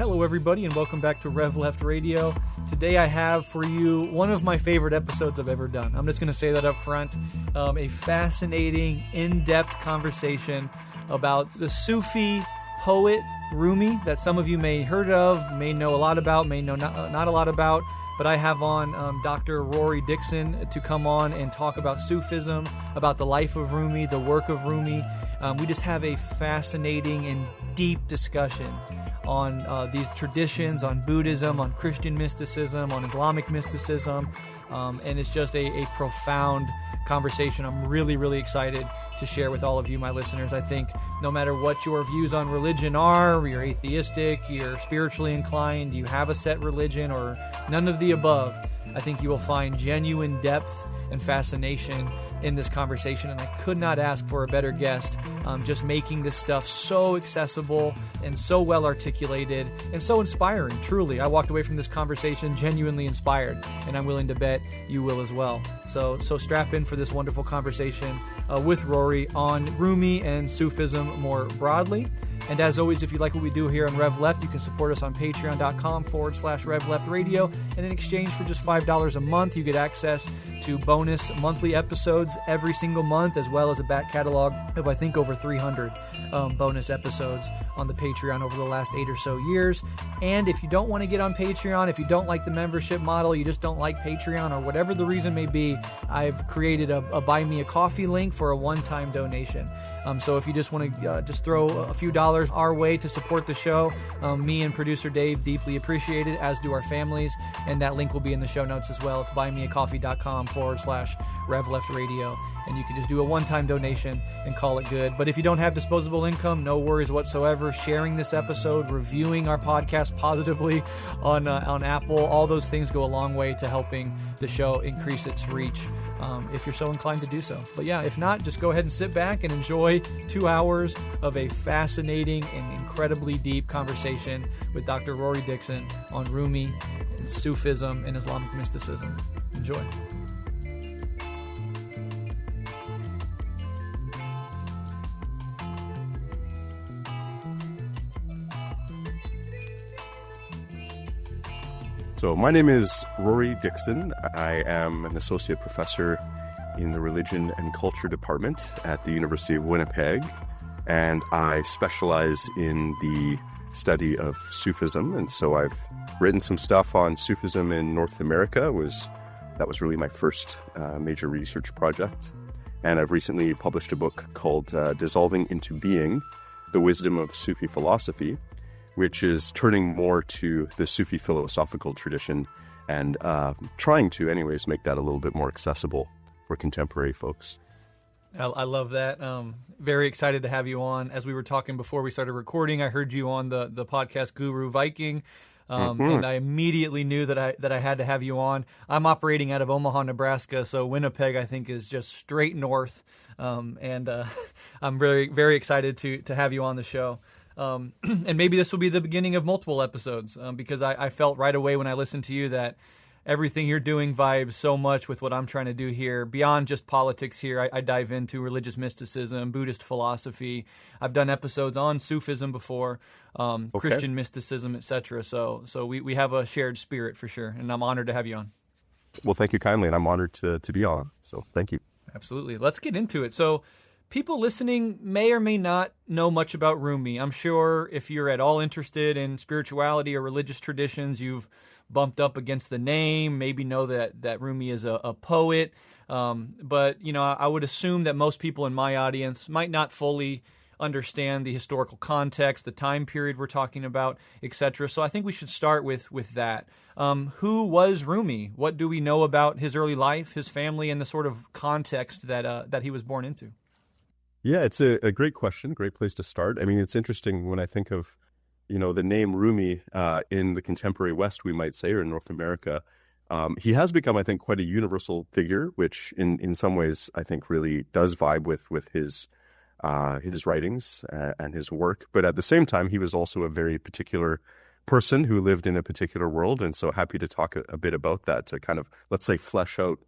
Hello, everybody, and welcome back to Rev Left Radio. Today I have for you one of my favorite episodes I've ever done. I'm just going to say that up front. A fascinating, in-depth conversation about the Sufi poet Rumi that some of you may heard of, may know a lot about, may know not a lot about. But I have on Dr. Rory Dickson to come on and talk about Sufism, about the life of Rumi, the work of Rumi. We just have a fascinating and deep discussion on these traditions, on Buddhism, on Christian mysticism, on Islamic mysticism, and it's just a profound conversation I'm really, really excited to share with all of you, my listeners. I think no matter what your views on religion are, you're atheistic, you're spiritually inclined, you have a set religion, or none of the above, I think you will find genuine depth and fascination in this conversation, and I could not ask for a better guest, just making this stuff so accessible and so well articulated and so inspiring. Truly, I walked away from this conversation genuinely inspired, and I'm willing to bet you will as well. So strap in for this wonderful conversation with Rory on Rumi and Sufism more broadly. And as always, if you like what we do here on Rev Left, you can support us on patreon.com/Rev Left Radio. And in exchange for just $5 a month, you get access to bonus monthly episodes every single month, as well as a back catalog of, I think, over 300 bonus episodes on the Patreon over the last 8 or so years. And if you don't want to get on Patreon, if you don't like the membership model, you just don't like Patreon, or whatever the reason may be, I've created a Buy Me a Coffee link for a one-time donation. So if you just want to just throw a few dollars our way to support the show, me and producer Dave deeply appreciate it, as do our families, and that link will be in the show notes as well. It's buymeacoffee.com/Rev Left Radio, and you can just do a one-time donation and call it good. But if you don't have disposable income, no worries whatsoever. Sharing this episode, reviewing our podcast positively on Apple, all those things go a long way to helping the show increase its reach, if you're so inclined to do so. But yeah, if not, just go ahead and sit back and enjoy 2 hours of a fascinating and incredibly deep conversation with Dr. Rory Dickson on Rumi, Sufism, and Islamic mysticism. Enjoy. So my name is Rory Dickson. I am an associate professor in the Religion and Culture department at the University of Winnipeg, and I specialize in the study of Sufism. And so I've written some stuff on Sufism in North America. That was really my first major research project. And I've recently published a book called Dissolving into Being, The Wisdom of Sufi Philosophy, which is turning more to the Sufi philosophical tradition and trying to, anyways, make that a little bit more accessible for contemporary folks. I love that. Very excited to have you on. As we were talking before we started recording, I heard you on the podcast Guru Viking, and I immediately knew that I had to have you on. I'm operating out of Omaha, Nebraska, so Winnipeg, I think, is just straight north, and I'm very, very excited to have you on the show. And maybe this will be the beginning of multiple episodes, because I felt right away when I listened to you that everything you're doing vibes so much with what I'm trying to do here. Beyond just politics here, I dive into religious mysticism, Buddhist philosophy. I've done episodes on Sufism before, Christian mysticism, etc. So we have a shared spirit for sure, and I'm honored to have you on. Well, thank you kindly, and I'm honored to be on. So thank you. Absolutely. Let's get into it. So people listening may or may not know much about Rumi. I'm sure if you're at all interested in spirituality or religious traditions, you've bumped up against the name, maybe know that Rumi is a poet. But, I would assume that most people in my audience might not fully understand the historical context, the time period we're talking about, etc. So I think we should start with that. Who was Rumi? What do we know about his early life, his family, and the sort of context that he was born into? Yeah, it's a great question, great place to start. I mean, it's interesting when I think of, the name Rumi in the contemporary West, we might say, or in North America. He has become, I think, quite a universal figure, which in some ways I think really does vibe with his writings and his work. But at the same time, he was also a very particular person who lived in a particular world. And so happy to talk a bit about that to kind of, let's say, flesh out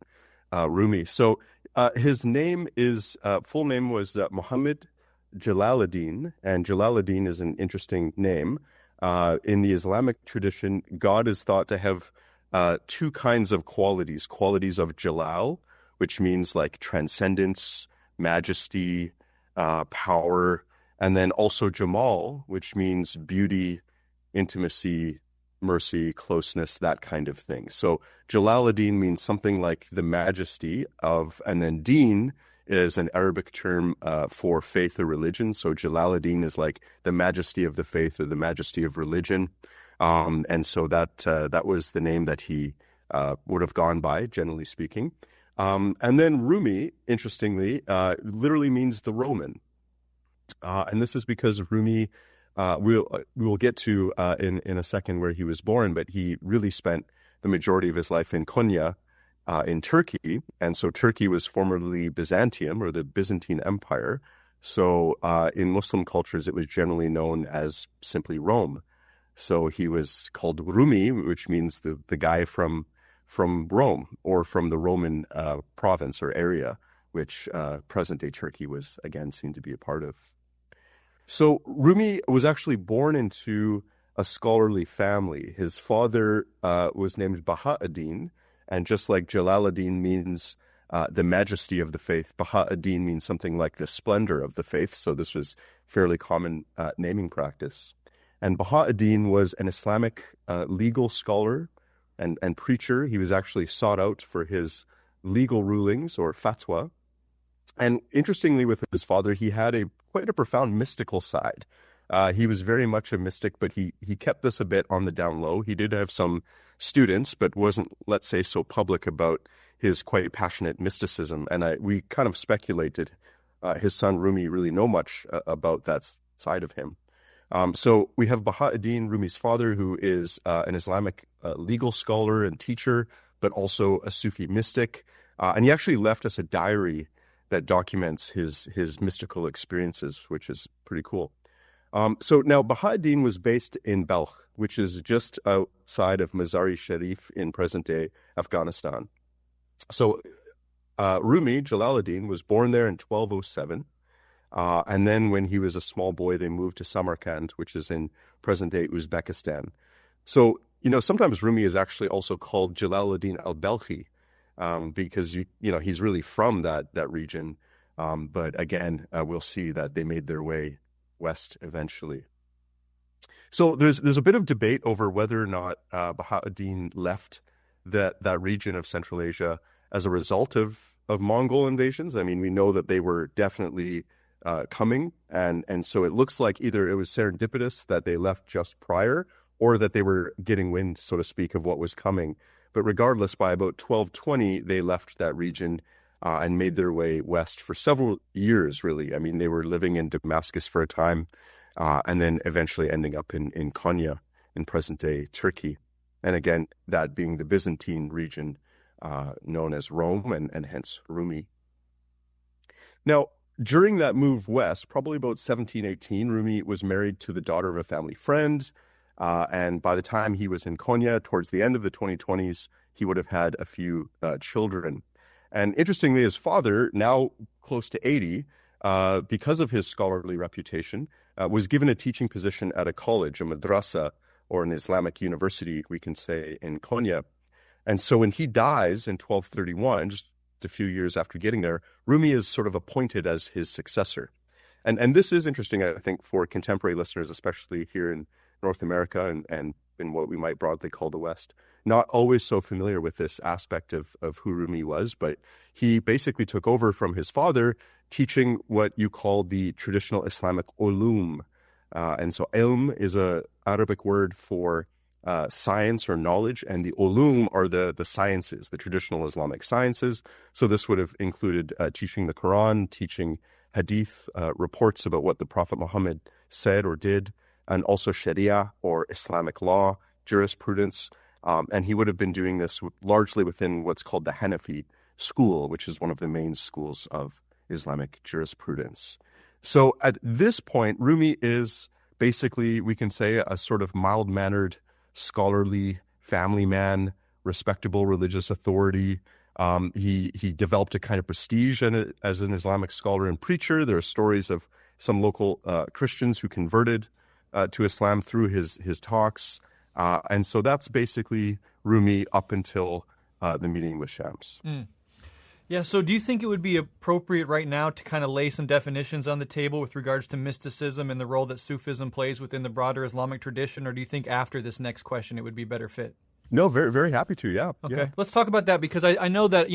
Rumi. So his name is, full name was Muhammad Jalaluddin, and Jalaluddin is an interesting name. In the Islamic tradition, God is thought to have two kinds of qualities of Jalal, which means like transcendence, majesty, power, and then also Jamal, which means beauty, intimacy, mercy, closeness, that kind of thing. So Jalaluddin means something like the majesty of, and then Deen is an Arabic term for faith or religion. So Jalaluddin is like the majesty of the faith or the majesty of religion. And so that was the name that he would have gone by, generally speaking. And then Rumi, interestingly, literally means the Roman. And this is because Rumi, we'll get to in a second where he was born, but he really spent the majority of his life in Konya, in Turkey. And so Turkey was formerly Byzantium, or the Byzantine Empire. So in Muslim cultures, it was generally known as simply Rome. So he was called Rumi, which means the guy from Rome, or from the Roman province or area, which present-day Turkey was, again, seen to be a part of. So Rumi was actually born into a scholarly family. His father was named Baha'u'ddin, and just like Jalaluddin means the majesty of the faith, Baha'u'ddin means something like the splendor of the faith. So this was fairly common naming practice. And Baha'u'ddin was an Islamic legal scholar and preacher. He was actually sought out for his legal rulings, or fatwa. And interestingly, with his father, he had quite a profound mystical side. He was very much a mystic, but he kept this a bit on the down low. He did have some students, but wasn't, let's say, so public about his quite passionate mysticism. And we kind of speculated his son Rumi really know much about that side of him. So we have Baha'u'ddin, Rumi's father, who is an Islamic legal scholar and teacher, but also a Sufi mystic. And he actually left us a diary that documents his mystical experiences, which is pretty cool. So now Baha'u'ddin was based in Balkh, which is just outside of Mazar-e Sharif in present-day Afghanistan. So Rumi, Jalaluddin, was born there in 1207. And then when he was a small boy, they moved to Samarkand, which is in present-day Uzbekistan. So, sometimes Rumi is actually also called Jalaluddin al-Balkhi, because, he's really from that region. But again, we'll see that they made their way west eventually. So there's a bit of debate over whether or not Baha'u'ddin left that region of Central Asia as a result of Mongol invasions. I mean, we know that they were definitely coming, and so it looks like either it was serendipitous that they left just prior, or that they were getting wind, so to speak, of what was coming. But regardless, by about 1220, they left that region and made their way west for several years, really. I mean, they were living in Damascus for a time, and then eventually ending up in Konya, in present-day Turkey. And again, that being the Byzantine region known as Rome, and hence Rumi. Now, during that move west, probably about 1718, Rumi was married to the daughter of a family friend. And by the time he was in Konya, towards the end of the 2020s, he would have had a few children. And interestingly, his father, now close to 80, because of his scholarly reputation, was given a teaching position at a college, a madrasa, or an Islamic university, we can say, in Konya. And so when he dies in 1231, just a few years after getting there, Rumi is sort of appointed as his successor. And this is interesting, I think, for contemporary listeners, especially here in North America and in what we might broadly call the West. Not always so familiar with this aspect of who Rumi was, but he basically took over from his father, teaching what you call the traditional Islamic ulum. And so ilm is an Arabic word for science or knowledge, and the ulum are the sciences, the traditional Islamic sciences. So this would have included teaching the Quran, teaching hadith, reports about what the Prophet Muhammad said or did, and also Sharia, or Islamic law, jurisprudence. And he would have been doing this largely within what's called the Hanafi school, which is one of the main schools of Islamic jurisprudence. So at this point, Rumi is basically, we can say, a sort of mild-mannered, scholarly family man, respectable religious authority. He developed a kind of prestige as an Islamic scholar and preacher. There are stories of some local Christians who converted to Islam through his talks. And so that's basically Rumi up until the meeting with Shams. Yeah, so do you think it would be appropriate right now to kind of lay some definitions on the table with regards to mysticism and the role that Sufism plays within the broader Islamic tradition, or do you think after this next question it would be better fit? No, very, very happy to, yeah. Okay, yeah. Let's talk about that, because I know that,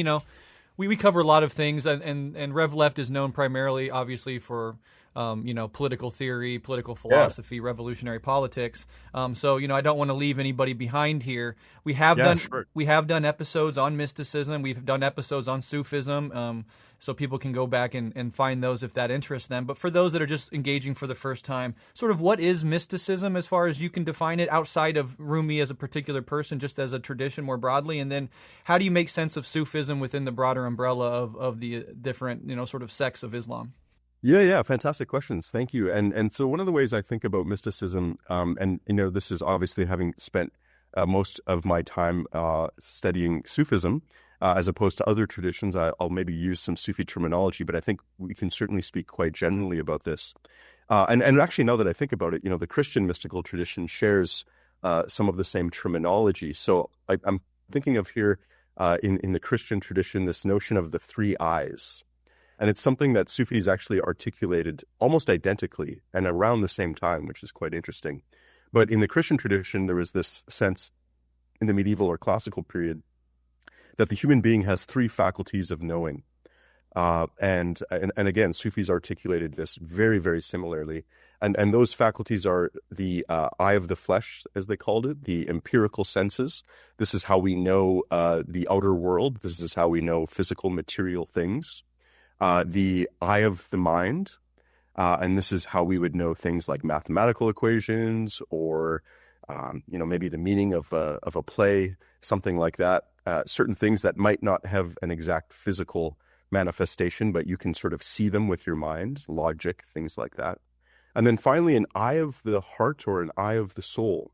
we cover a lot of things, and Rev Left is known primarily, obviously, for political theory, political philosophy, revolutionary politics. So I don't want to leave anybody behind here. We have done episodes on mysticism. We've done episodes on Sufism. So people can go back and find those if that interests them. But for those that are just engaging for the first time, sort of what is mysticism as far as you can define it outside of Rumi as a particular person, just as a tradition more broadly? And then how do you make sense of Sufism within the broader umbrella of the different, sort of sects of Islam? Yeah, fantastic questions. Thank you. And so one of the ways I think about mysticism, and this is obviously having spent most of my time studying Sufism, as opposed to other traditions. I'll maybe use some Sufi terminology, but I think we can certainly speak quite generally about this. And actually, now that I think about it, the Christian mystical tradition shares some of the same terminology. So I'm thinking of here in the Christian tradition this notion of the three eyes. And it's something that Sufis actually articulated almost identically and around the same time, which is quite interesting. But in the Christian tradition, there was this sense in the medieval or classical period that the human being has three faculties of knowing. And again, Sufis articulated this very, very similarly. And those faculties are the eye of the flesh, as they called it, the empirical senses. This is how we know the outer world. This is how we know physical, material things. The eye of the mind, and this is how we would know things like mathematical equations or, maybe the meaning of a play, something like that. Certain things that might not have an exact physical manifestation, but you can sort of see them with your mind, logic, things like that. And then finally, an eye of the heart or an eye of the soul.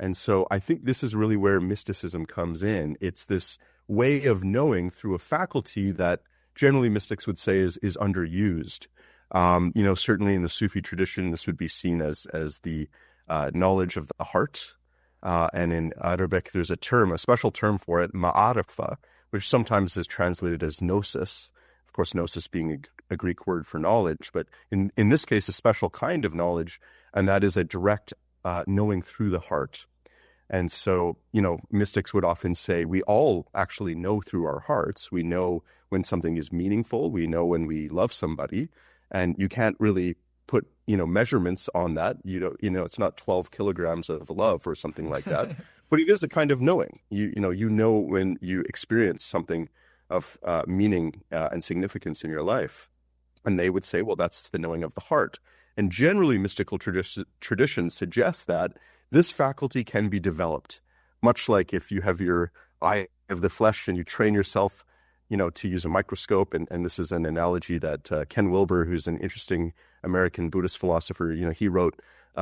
And so I think this is really where mysticism comes in. It's this way of knowing through a faculty that generally mystics would say is underused. Certainly in the Sufi tradition, this would be seen as the knowledge of the heart. And in Arabic, there's a special term for it, ma'arifa, which sometimes is translated as gnosis. Of course, gnosis being a Greek word for knowledge, but in this case, a special kind of knowledge, and that is a direct knowing through the heart. And so, mystics would often say we all actually know through our hearts. We know when something is meaningful. We know when we love somebody, and you can't really put, measurements on that. It's not 12 kilograms of love or something like that, but it is a kind of knowing. You know when you experience something of meaning and significance in your life. And they would say, well, that's the knowing of the heart. And generally, mystical tradition suggests that this faculty can be developed, much like if you have your eye of the flesh and you train yourself, to use a microscope. And this is an analogy that Ken Wilber, who's an interesting American Buddhist philosopher, he wrote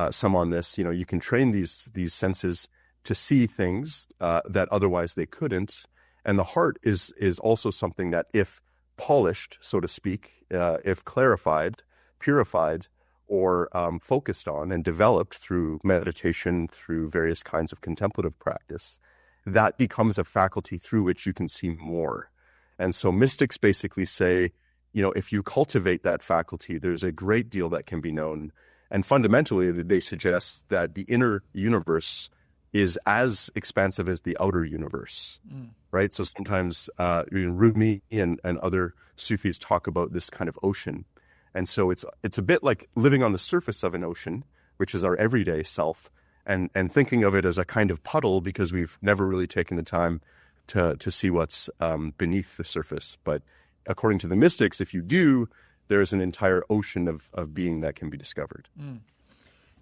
some on this. You can train these senses to see things that otherwise they couldn't. And the heart is also something that, if polished, so to speak, if clarified, purified, or focused on and developed through meditation, through various kinds of contemplative practice, that becomes a faculty through which you can see more. And so mystics basically say, if you cultivate that faculty, there's a great deal that can be known. And fundamentally, they suggest that the inner universe is as expansive as the outer universe, right? So sometimes Rumi and other Sufis talk about this kind of ocean. And so it's a bit like living on the surface of an ocean, which is our everyday self, and thinking of it as a kind of puddle because we've never really taken the time to see what's beneath the surface. But according to the mystics, if you do, there's an entire ocean of being that can be discovered.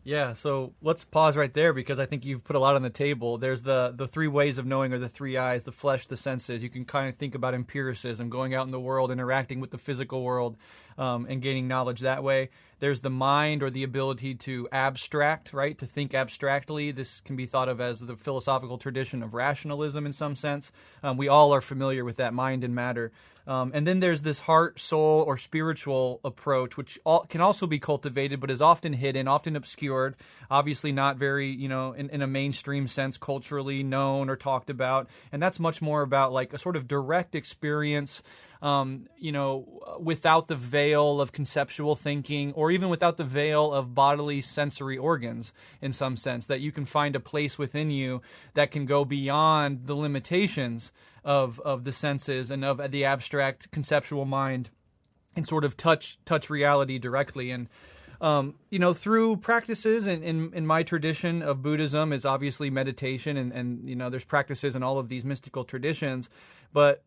Yeah, so let's pause right there because I think you've put a lot on the table. There's the three ways of knowing, or the three eyes, the flesh, the senses. You can kind of think about empiricism, going out in the world, interacting with the physical world. and gaining knowledge that way. There's the mind, or the ability to abstract, right? To think abstractly. This can be thought of as the philosophical tradition of rationalism in some sense. We all are familiar with that, mind and matter. And then there's this heart, soul, or spiritual approach, which can also be cultivated, but is often hidden, often obscured, obviously not very, in a mainstream sense, culturally known or talked about. And that's much more about like a sort of direct experience, without the veil of conceptual thinking, or even without the veil of bodily sensory organs, in some sense, that you can find a place within you that can go beyond the limitations of the senses and of the abstract conceptual mind, and sort of touch reality directly. And through practices in my tradition of Buddhism, it's obviously meditation, and there's practices in all of these mystical traditions. But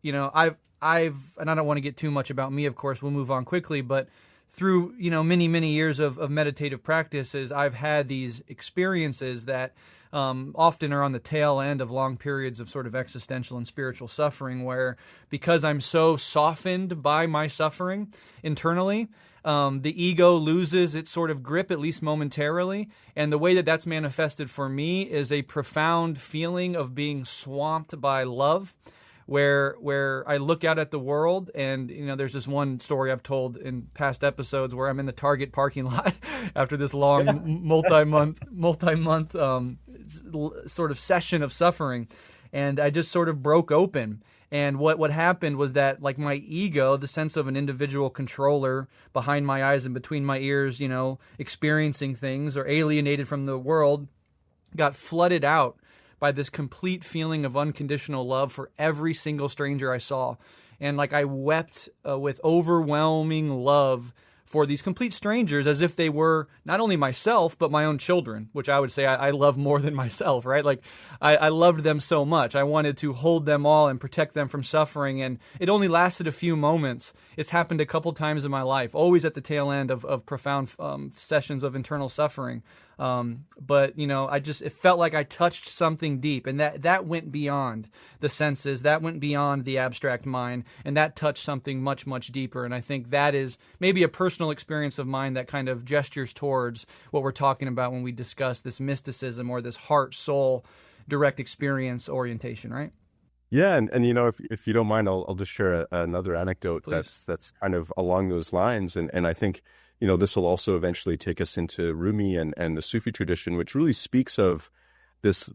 I've and I don't want to get too much about me, of course, we'll move on quickly, but through, many years of meditative practices, I've had these experiences that often are on the tail end of long periods of sort of existential and spiritual suffering, where because I'm so softened by my suffering internally, the ego loses its sort of grip, at least momentarily. And the way that that's manifested for me is a profound feeling of being swamped by love, where I look out at the world, and there's this one story I've told in past episodes where I'm in the Target parking lot after this long multi-month sort of session of suffering, and I just sort of broke open. And what happened was that, like, my ego, the sense of an individual controller behind my eyes and between my ears, experiencing things or alienated from the world, got flooded out by this complete feeling of unconditional love for every single stranger I saw. And like I wept with overwhelming love for these complete strangers, as if they were not only myself, but my own children, which I would say I love more than myself, right? Like I loved them so much. I wanted to hold them all and protect them from suffering. And it only lasted a few moments. It's happened a couple times in my life, always at the tail end of profound sessions of internal suffering. But it felt like I touched something deep, and that went beyond the senses, that went beyond the abstract mind, and that touched something much, much deeper. And I think that is maybe a personal experience of mine that kind of gestures towards what we're talking about when we discuss this mysticism, or this heart, soul, direct experience orientation, right? Yeah, and if you don't mind, I'll just share another anecdote. Please. that's kind of along those lines, and I think this will also eventually take us into Rumi and the Sufi tradition, which really speaks of this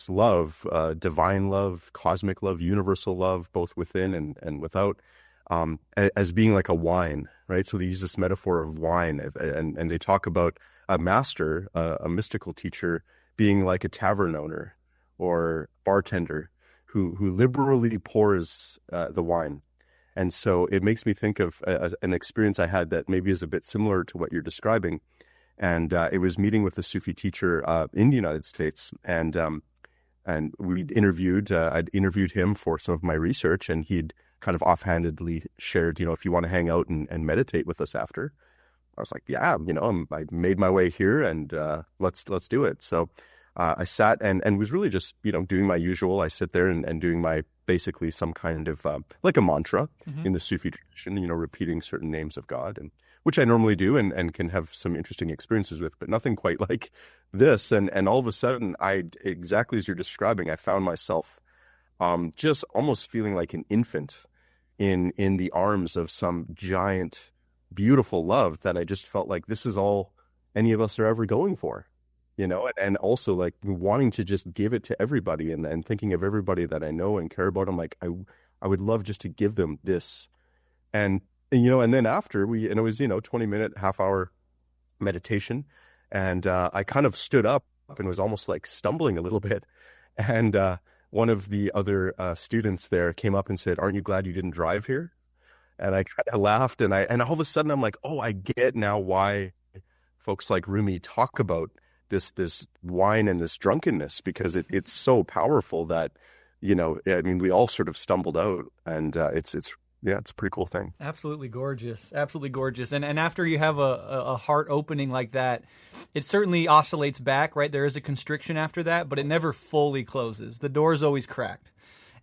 love, divine love, cosmic love, universal love, both within and without, as being like a wine, right? So they use this metaphor of wine, and they talk about a master, a mystical teacher, being like a tavern owner or bartender who liberally pours the wine. And so it makes me think of an experience I had that maybe is a bit similar to what you're describing. And it was meeting with a Sufi teacher in the United States. And I'd interviewed him for some of my research, and he'd kind of offhandedly shared, if you want to hang out and meditate with us after. I was like, yeah, I made my way here, and let's do it. So I sat and was really just, doing my usual. I sit there and doing my basically some kind of like a mantra in the Sufi tradition, repeating certain names of God, and which I normally do and can have some interesting experiences with, but nothing quite like this. And all of a sudden, exactly as you're describing, I found myself just almost feeling like an infant in the arms of some giant, beautiful love that I just felt like this is all any of us are ever going for. And also like wanting to just give it to everybody, and thinking of everybody that I know and care about. I'm like, I would love just to give them this. And then after it was, 20-minute, half-hour meditation. And I kind of stood up and was almost like stumbling a little bit. And one of the other students there came up and said, "Aren't you glad you didn't drive here?" And I kind of laughed, and all of a sudden I'm like, oh, I get now why folks like Rumi talk about this wine and this drunkenness, because it's so powerful that, we all sort of stumbled out, and it's a pretty cool thing. Absolutely gorgeous. Absolutely gorgeous. And after you have a heart opening like that, it certainly oscillates back, right? There is a constriction after that, but it never fully closes. The door is always cracked.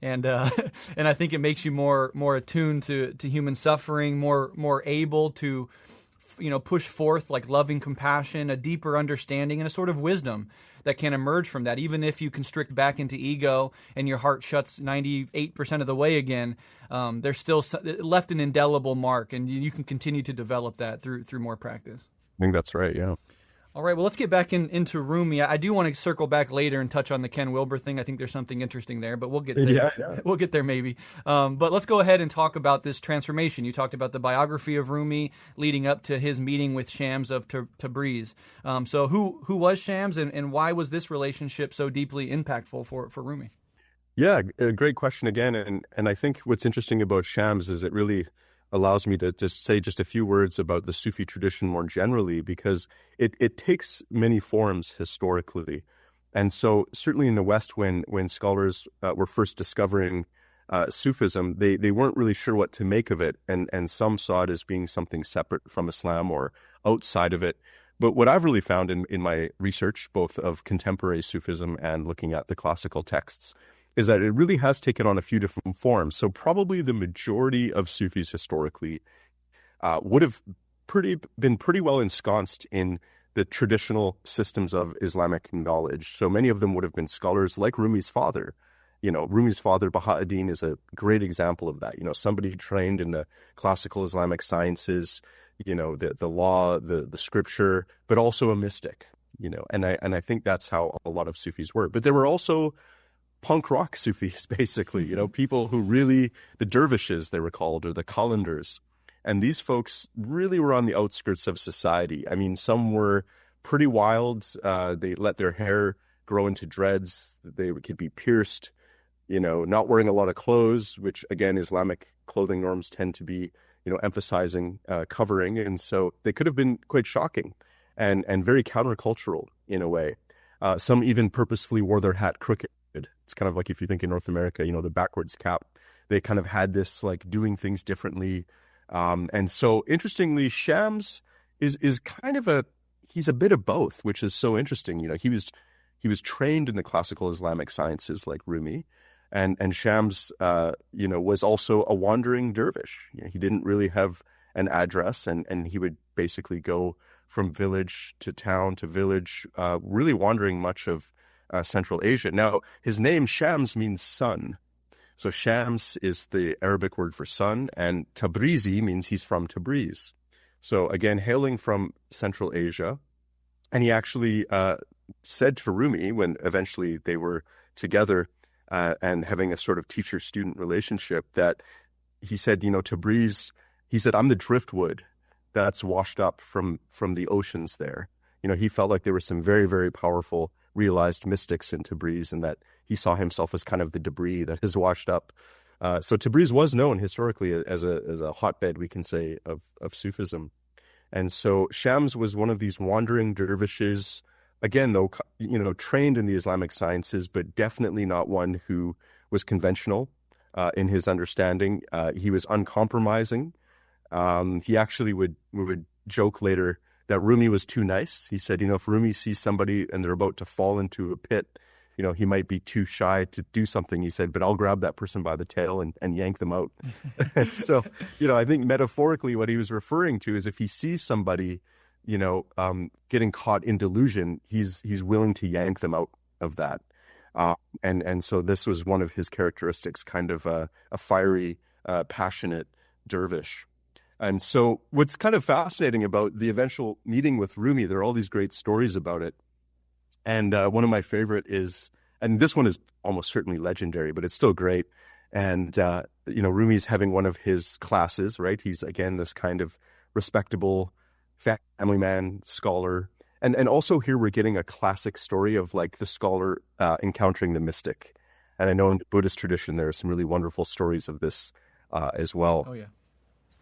and and I think it makes you more attuned to human suffering, more able to push forth like loving compassion, a deeper understanding, and a sort of wisdom that can emerge from that. Even if you constrict back into ego and your heart shuts 98% of the way again, there's still left an indelible mark, and you can continue to develop that through more practice. I think that's right, yeah. All right, well, let's get back into Rumi. I do want to circle back later and touch on the Ken Wilber thing. I think there's something interesting there, but we'll get there. Yeah. We'll get there maybe. But let's go ahead and talk about this transformation. You talked about the biography of Rumi leading up to his meeting with Shams of Tabriz. So who was Shams, and why was this relationship so deeply impactful for Rumi? Yeah, a great question again. And I think what's interesting about Shams is it really allows me to just say just a few words about the Sufi tradition more generally, because it takes many forms historically. And so certainly in the West, when scholars were first discovering Sufism, they weren't really sure what to make of it. And some saw it as being something separate from Islam or outside of it. But what I've really found in my research, both of contemporary Sufism and looking at the classical texts, is that it really has taken on a few different forms. So probably the majority of Sufis historically would have been pretty well ensconced in the traditional systems of Islamic knowledge. So many of them would have been scholars like Rumi's father. Rumi's father, Baha'u'ddin, is a great example of that. Somebody trained in the classical Islamic sciences, the law, the scripture, but also a mystic, and I think that's how a lot of Sufis were. But there were also punk rock Sufis, basically, people who really, the dervishes they were called, or the calendars. And these folks really were on the outskirts of society. I mean, some were pretty wild. They let their hair grow into dreads. They could be pierced, not wearing a lot of clothes, which again, Islamic clothing norms tend to be, emphasizing covering. And so they could have been quite shocking and very countercultural in a way. Some even purposefully wore their hat crooked. It's kind of like if you think in North America, the backwards cap. They kind of had this like doing things differently. And so interestingly, Shams is kind of he's a bit of both, which is so interesting. He was trained in the classical Islamic sciences like Rumi, and Shams, was also a wandering dervish. He didn't really have an address, and he would basically go from village to town to village, really wandering much of Central Asia. Now, his name Shams means sun. So Shams is the Arabic word for sun, and Tabrizi means he's from Tabriz. So again, hailing from Central Asia. And he actually said to Rumi, when eventually they were together and having a sort of teacher-student relationship, that he said, Tabriz, he said, I'm the driftwood that's washed up from the oceans there. He felt like there were some very, very powerful realized mystics in Tabriz, and that he saw himself as kind of the debris that has washed up. So Tabriz was known historically as a hotbed, we can say, of Sufism. And so Shams was one of these wandering dervishes, again, though, trained in the Islamic sciences, but definitely not one who was conventional in his understanding. He was uncompromising. He actually would joke later that Rumi was too nice. He said, if Rumi sees somebody and they're about to fall into a pit, he might be too shy to do something. He said, but I'll grab that person by the tail and yank them out. And so, I think metaphorically what he was referring to is if he sees somebody, getting caught in delusion, he's willing to yank them out of that. And so this was one of his characteristics, kind of a fiery, passionate dervish. And so what's kind of fascinating about the eventual meeting with Rumi, there are all these great stories about it. And one of my favorite is, and this one is almost certainly legendary, but it's still great. And, Rumi's having one of his classes, right? He's, again, this kind of respectable family man, scholar. And also here we're getting a classic story of like the scholar encountering the mystic. And I know in the Buddhist tradition, there are some really wonderful stories of this as well. Oh, yeah.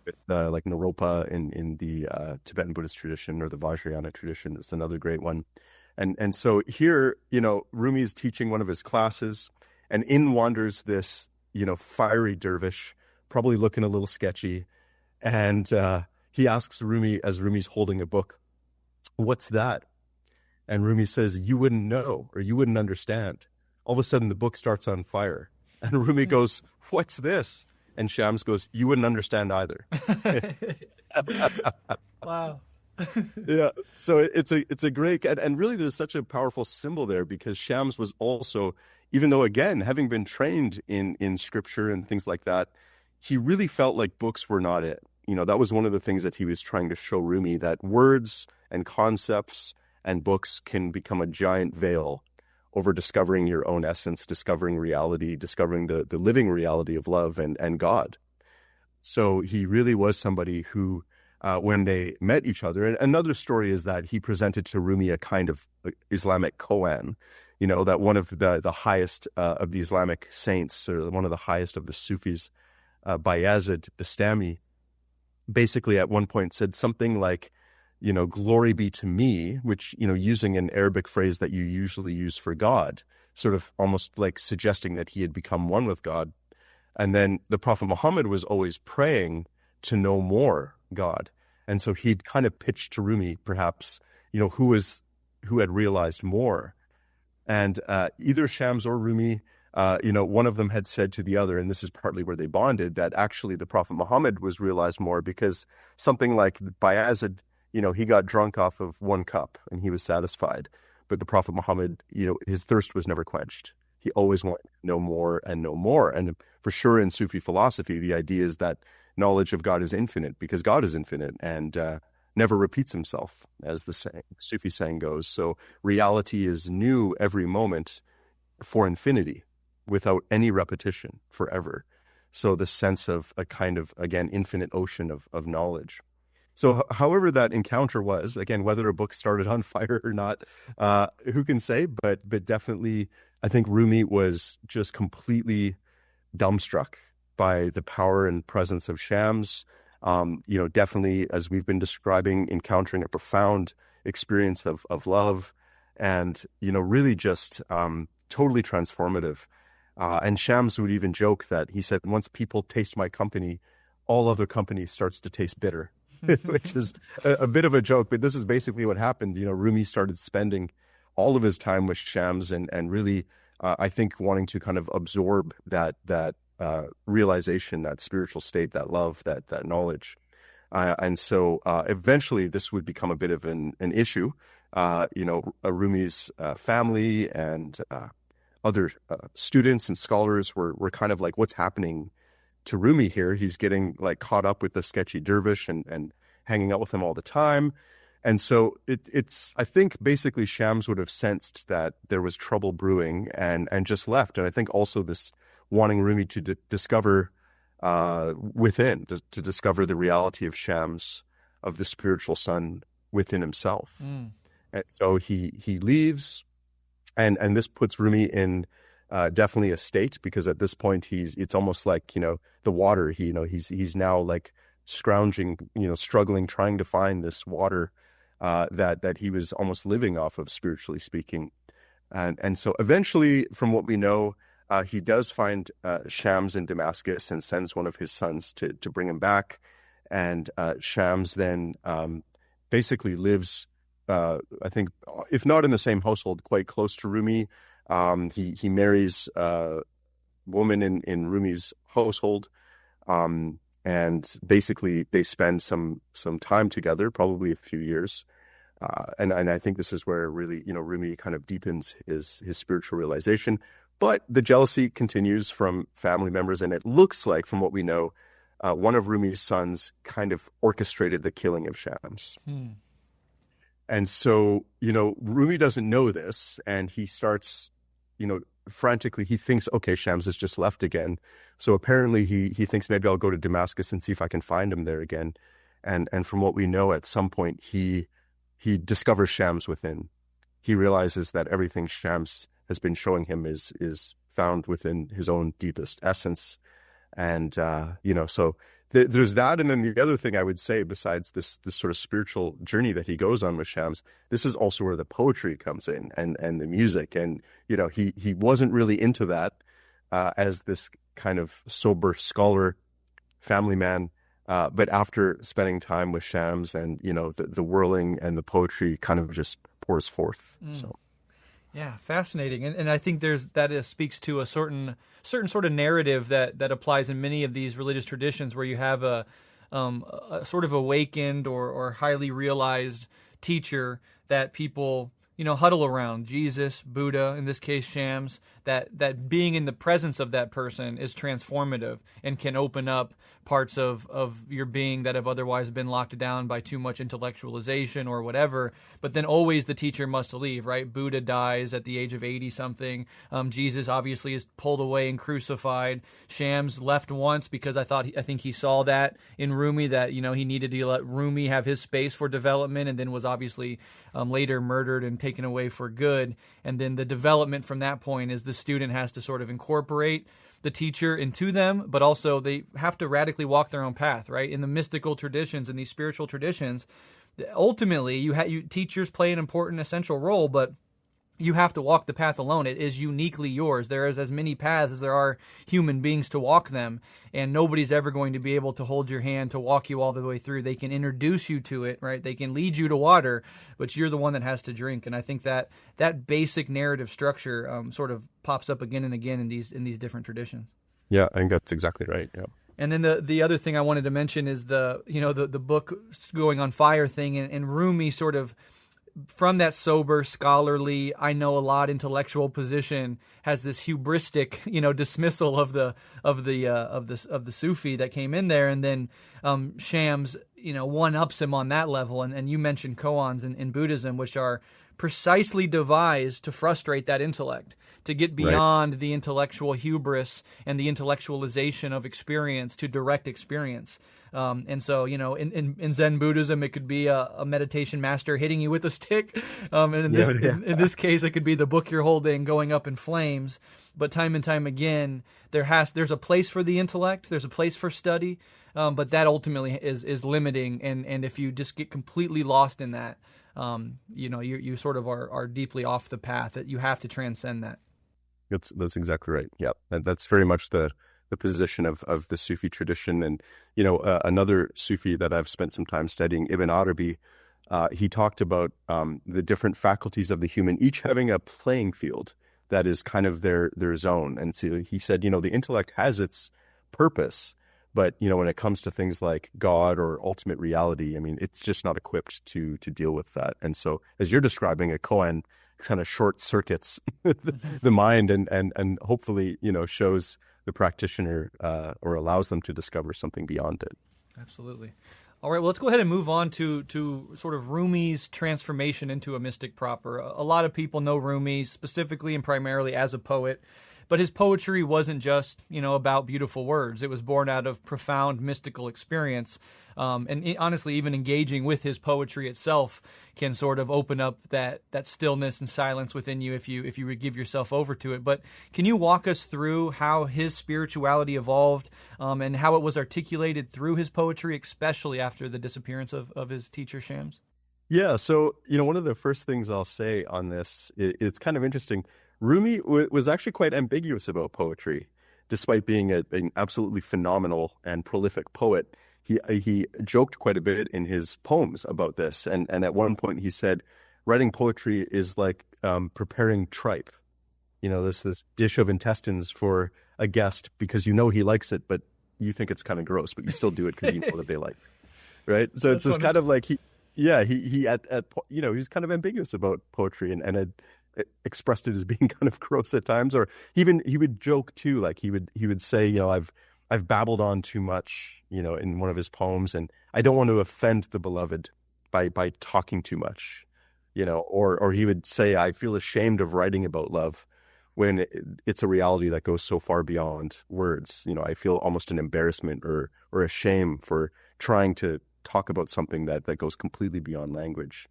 With like Naropa in the Tibetan Buddhist tradition, or the Vajrayana tradition. It's another great one. And so here, Rumi is teaching one of his classes, and in wanders this, fiery dervish, probably looking a little sketchy. And he asks Rumi, as Rumi's holding a book, "What's that?" And Rumi says, "You wouldn't know, or you wouldn't understand." All of a sudden, the book starts on fire. And Rumi goes, "What's this?" And Shams goes, "You wouldn't understand either." Wow. Yeah. So it's a great, and really there's such a powerful symbol there, because Shams was also, even though again, having been trained in scripture and things like that, he really felt like books were not it. That was one of the things that he was trying to show Rumi, that words and concepts and books can become a giant veil over discovering your own essence, discovering reality, discovering the living reality of love and God. So he really was somebody who, when they met each other, and another story is that he presented to Rumi a kind of Islamic koan, that one of the highest of the Islamic saints, or one of the highest of the Sufis, Bayazid Bastami, basically at one point said something like, "Glory be to me," which, using an Arabic phrase that you usually use for God, sort of almost like suggesting that he had become one with God. And then the Prophet Muhammad was always praying to know more God. And so he'd kind of pitched to Rumi, perhaps, who had realized more. And either Shams or Rumi, one of them had said to the other, and this is partly where they bonded, that actually the Prophet Muhammad was realized more, because something like Bayazid, he got drunk off of one cup and he was satisfied. But the Prophet Muhammad, his thirst was never quenched. He always wanted to know more and know more. And for sure in Sufi philosophy, the idea is that knowledge of God is infinite, because God is infinite and never repeats himself, as the Sufi saying goes. So reality is new every moment for infinity, without any repetition, forever. So the sense of a kind of, again, infinite ocean of knowledge. So however that encounter was, again, whether a book started on fire or not, who can say, but definitely I think Rumi was just completely dumbstruck by the power and presence of Shams. Definitely, as we've been describing, encountering a profound experience of love, and, really just totally transformative. And Shams would even joke that he said, once people taste my company, all other company starts to taste bitter, which is a bit of a joke, but this is basically what happened. Rumi started spending all of his time with Shams and really, I think, wanting to kind of absorb that realization, that spiritual state, that love, that knowledge. And so eventually this would become a bit of an issue. Rumi's family and other students and scholars were kind of like, what's happening to Rumi here? He's getting like caught up with the sketchy dervish and hanging out with him all the time. And so it's I think basically Shams would have sensed that there was trouble brewing and just left. And I think also this wanting Rumi to discover within, to discover the reality of Shams, of the spiritual son within himself. And so he leaves, and this puts Rumi in definitely a state, because at this point it's almost like, the water, he's now like scrounging, struggling, trying to find this water that he was almost living off of, spiritually speaking. And so eventually, from what we know, he does find Shams in Damascus and sends one of his sons to bring him back. And Shams then basically lives, I think, if not in the same household, quite close to Rumi. He marries a woman in Rumi's household. And basically they spend some time together, probably a few years. And I think this is where really, Rumi kind of deepens his spiritual realization. But the jealousy continues from family members. And it looks like, from what we know, one of Rumi's sons kind of orchestrated the killing of Shams. And so, Rumi doesn't know this, and he starts, frantically, he thinks, okay, Shams has just left again. So apparently he thinks, maybe I'll go to Damascus and see if I can find him there again. And from what we know, at some point, he discovers Shams within. He realizes that everything Shams has been showing him is found within his own deepest essence. And, so there's that. And then the other thing I would say, besides this sort of spiritual journey that he goes on with Shams, this is also where the poetry comes in and the music. And, he wasn't really into that as this kind of sober scholar, family man. But after spending time with Shams and, the whirling and the poetry kind of just pours forth. So. Yeah, fascinating, and I think speaks to a certain sort of narrative that applies in many of these religious traditions, where you have a sort of awakened or highly realized teacher that people huddle around, Jesus, Buddha, in this case Shams. That being in the presence of that person is transformative and can open up parts of your being that have otherwise been locked down by too much intellectualization or whatever. But then always the teacher must leave, right? Buddha dies at the age of 80-something. Jesus obviously is pulled away and crucified. Shams left once because I think he saw that in Rumi, that he needed to let Rumi have his space for development, and then was obviously later murdered and taken away for good. And then the development from that point is the student has to sort of incorporate the teacher into them, but also they have to radically walk their own path, right? In the mystical traditions and these spiritual traditions, ultimately, teachers play an important, essential role, but you have to walk the path alone. It is uniquely yours. There is as many paths as there are human beings to walk them, and nobody's ever going to be able to hold your hand to walk you all the way through. They can introduce you to it, right? They can lead you to water, but you're the one that has to drink. And I think that basic narrative structure sort of pops up again and again in these different traditions. Yeah, I think that's exactly right. Yeah. And then the other thing I wanted to mention is the book going on fire thing, and Rumi sort of, from that sober, scholarly, I know a lot intellectual position, has this hubristic, dismissal of the Sufi that came in there, and then Shams, one ups him on that level. And you mentioned koans in Buddhism, which are precisely devised to frustrate that intellect, to get beyond the intellectual hubris and the intellectualization of experience to direct experience. And so, in Zen Buddhism, it could be a meditation master hitting you with a stick. And in this case, it could be the book you're holding going up in flames. But time and time again, there's a place for the intellect, there's a place for study, but that ultimately is limiting. And if you just get completely lost in that, you sort of are deeply off the path. That you have to transcend that. That's exactly right. Yeah, that's very much the position of the Sufi tradition. And, another Sufi that I've spent some time studying, Ibn Arabi, he talked about the different faculties of the human, each having a playing field that is kind of their zone. And so he said, the intellect has its purpose, but, when it comes to things like God or ultimate reality, I mean, it's just not equipped to deal with that. And so, as you're describing, a koan kind of short circuits the mind and hopefully, shows the practitioner or allows them to discover something beyond it. Absolutely. All right, well, let's go ahead and move on to sort of Rumi's transformation into a mystic proper. A lot of people know Rumi specifically and primarily as a poet, but his poetry wasn't just, about beautiful words. It was born out of profound mystical experience. And honestly, even engaging with his poetry itself can sort of open up that stillness and silence within you if you would give yourself over to it. But can you walk us through how his spirituality evolved and how it was articulated through his poetry, especially after the disappearance of his teacher Shams? Yeah, so, one of the first things I'll say on this, it's kind of interesting. Rumi was actually quite ambiguous about poetry, despite being an absolutely phenomenal and prolific poet. He joked quite a bit in his poems about this, and at one point he said, writing poetry is like preparing tripe, this dish of intestines for a guest because he likes it, but you think it's kind of gross, but you still do it because you know that they like it, right? So it's this kind of like he was kind of ambiguous about poetry and had expressed it as being kind of gross at times, or even he would joke too, like he would say, I've babbled on too much, in one of his poems, and I don't want to offend the beloved by talking too much, or he would say, I feel ashamed of writing about love when it's a reality that goes so far beyond words. I feel almost an embarrassment or a shame for trying to talk about something that goes completely beyond language.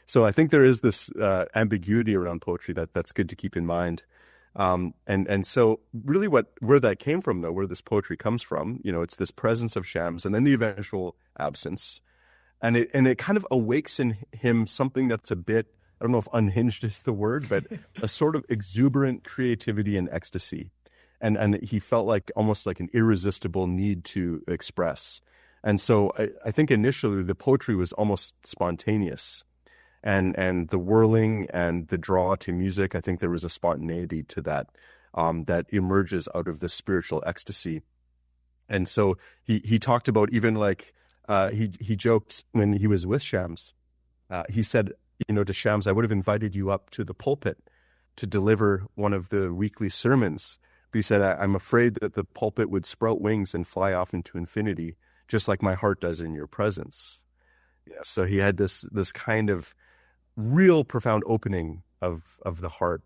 So I think there is this ambiguity around poetry that's good to keep in mind. And so really where that came from, though, where this poetry comes from, it's this presence of Shams and then the eventual absence. And it kind of awakes in him something that's a bit, I don't know if unhinged is the word, but a sort of exuberant creativity and ecstasy. And he felt like almost like an irresistible need to express. And so I think initially the poetry was almost spontaneous. and the whirling and the draw to music. I think there was a spontaneity to that that emerges out of the spiritual ecstasy. And so he talked about even like he joked when he was with Shams. He said, to Shams, I would have invited you up to the pulpit to deliver one of the weekly sermons. But he said, I'm afraid that the pulpit would sprout wings and fly off into infinity, just like my heart does in your presence. Yeah, so he had this kind of real profound opening of the heart.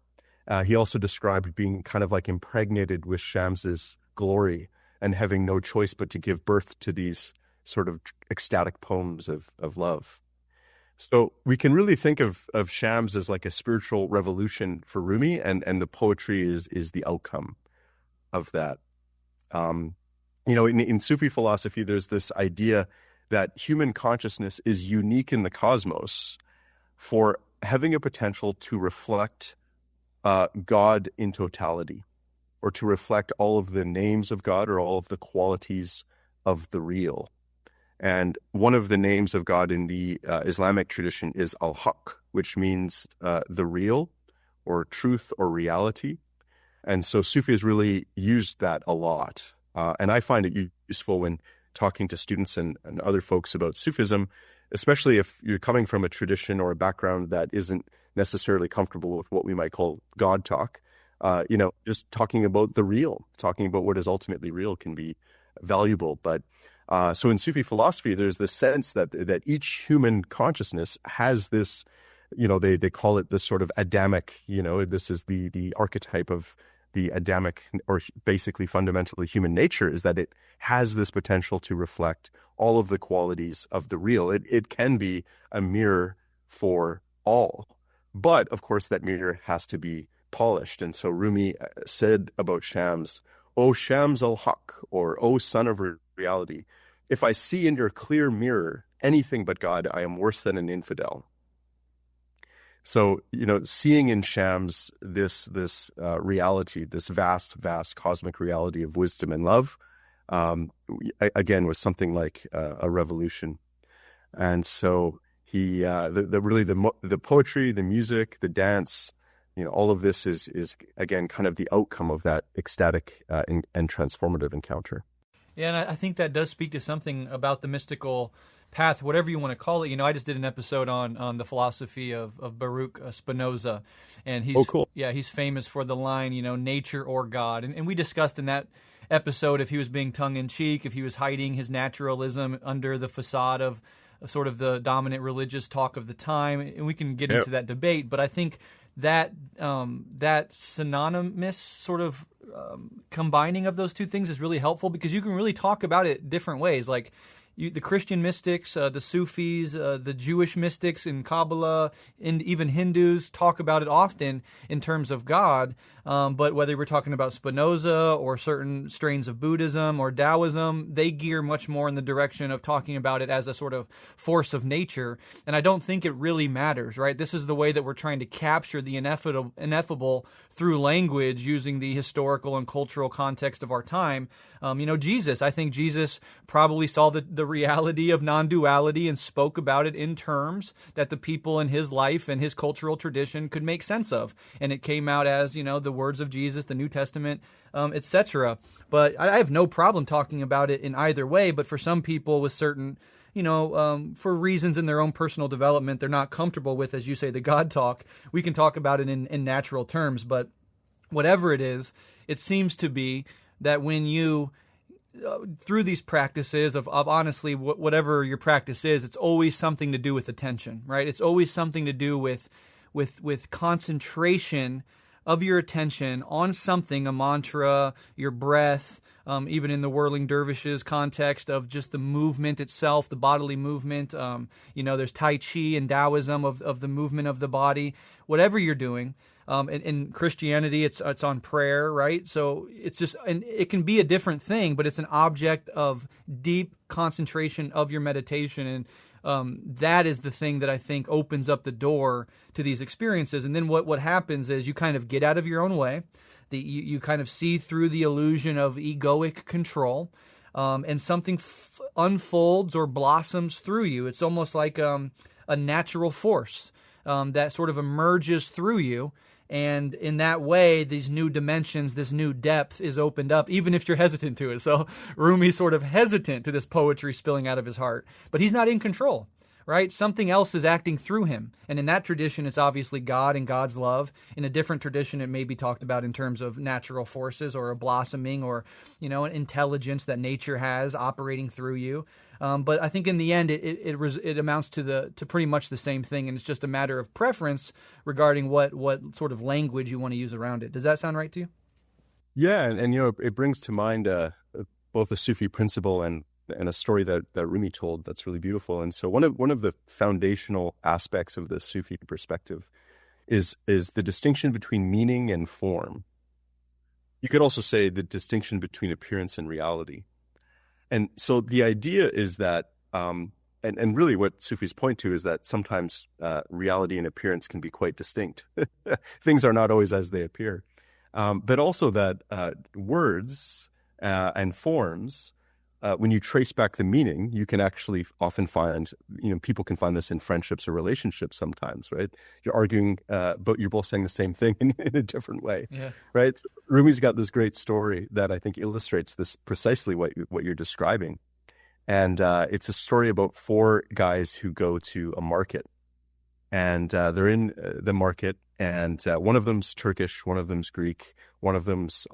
He also described being kind of like impregnated with Shams's glory and having no choice but to give birth to these sort of ecstatic poems of love. So we can really think of Shams as like a spiritual revolution for Rumi, and the poetry is the outcome of that. In Sufi philosophy, there's this idea that human consciousness is unique in the cosmos for having a potential to reflect God in totality, or to reflect all of the names of God or all of the qualities of the real. And one of the names of God in the Islamic tradition is al-Haq, which means the real or truth or reality. And so Sufi has really used that a lot. And I find it useful when talking to students and other folks about Sufism, especially if you're coming from a tradition or a background that isn't necessarily comfortable with what we might call God talk. Just talking about the real, talking about what is ultimately real can be valuable. But so in Sufi philosophy, there's this sense that each human consciousness has this, they call it this sort of Adamic, this is the archetype of the Adamic, or basically fundamentally human nature, is that it has this potential to reflect all of the qualities of the real. It can be a mirror for all. But of course, that mirror has to be polished. And so Rumi said about Shams, O Shams al-Haq, or O son of reality, if I see in your clear mirror anything but God, I am worse than an infidel. So, seeing in Shams this reality, this vast cosmic reality of wisdom and love, again, was something like a revolution. And so he, the poetry, the music, the dance, all of this is again kind of the outcome of that ecstatic and transformative encounter. Yeah, and I think that does speak to something about the mystical path, whatever you want to call it. I just did an episode on the philosophy of Baruch Spinoza, and he's famous for the line, nature or God. And we discussed in that episode if he was being tongue-in-cheek, if he was hiding his naturalism under the facade of sort of the dominant religious talk of the time, and we can get into that debate. But I think that that synonymous sort of combining of those two things is really helpful, because you can really talk about it different ways. Like the Christian mystics, the Sufis, the Jewish mystics in Kabbalah, and even Hindus talk about it often in terms of God. But whether we're talking about Spinoza or certain strains of Buddhism or Taoism, they gear much more in the direction of talking about it as a sort of force of nature. And I don't think it really matters, right? This is the way that we're trying to capture the ineffable through language, using the historical and cultural context of our time. Jesus, I think Jesus probably saw the reality of non-duality and spoke about it in terms that the people in his life and his cultural tradition could make sense of. And it came out as, the words of Jesus, the New Testament, etc. But I have no problem talking about it in either way. But for some people with certain, for reasons in their own personal development, they're not comfortable with, as you say, the God talk. We can talk about it in natural terms. But whatever it is, it seems to be that when you, through these practices of honestly, whatever your practice is, it's always something to do with attention, right? It's always something to do with concentration of your attention on something, a mantra, your breath, even in the whirling dervishes context of just the movement itself, the bodily movement. There's Tai Chi and Taoism of the movement of the body. Whatever you're doing, in Christianity, it's on prayer, right? So it's just, and it can be a different thing, but it's an object of deep concentration of your meditation. And that is the thing that I think opens up the door to these experiences. And then what happens is you kind of get out of your own way. You kind of see through the illusion of egoic control, and something unfolds or blossoms through you. It's almost like a natural force. that sort of emerges through you. And in that way, these new dimensions, this new depth is opened up, even if you're hesitant to it. So Rumi's sort of hesitant to this poetry spilling out of his heart, but he's not in control, right? Something else is acting through him. And in that tradition, it's obviously God and God's love. In a different tradition, it may be talked about in terms of natural forces or a blossoming or, an intelligence that nature has operating through you. But I think in the end, it amounts to pretty much the same thing, and it's just a matter of preference regarding what sort of language you want to use around it. Does that sound right to you? Yeah, and it brings to mind both a Sufi principle and a story that Rumi told that's really beautiful. And so one of the foundational aspects of the Sufi perspective is the distinction between meaning and form. You could also say the distinction between appearance and reality. And so the idea is that, and really what Sufis point to is that sometimes reality and appearance can be quite distinct. Things are not always as they appear. But also that words and forms, when you trace back the meaning, you can actually often find, people can find this in friendships or relationships sometimes, right? You're arguing, but you're both saying the same thing in a different way, right? So Rumi's got this great story that I think illustrates this precisely what you're describing. And it's a story about 4 guys who go to a market. And they're in the market, and one of them's Turkish, one of them's Greek, one of them's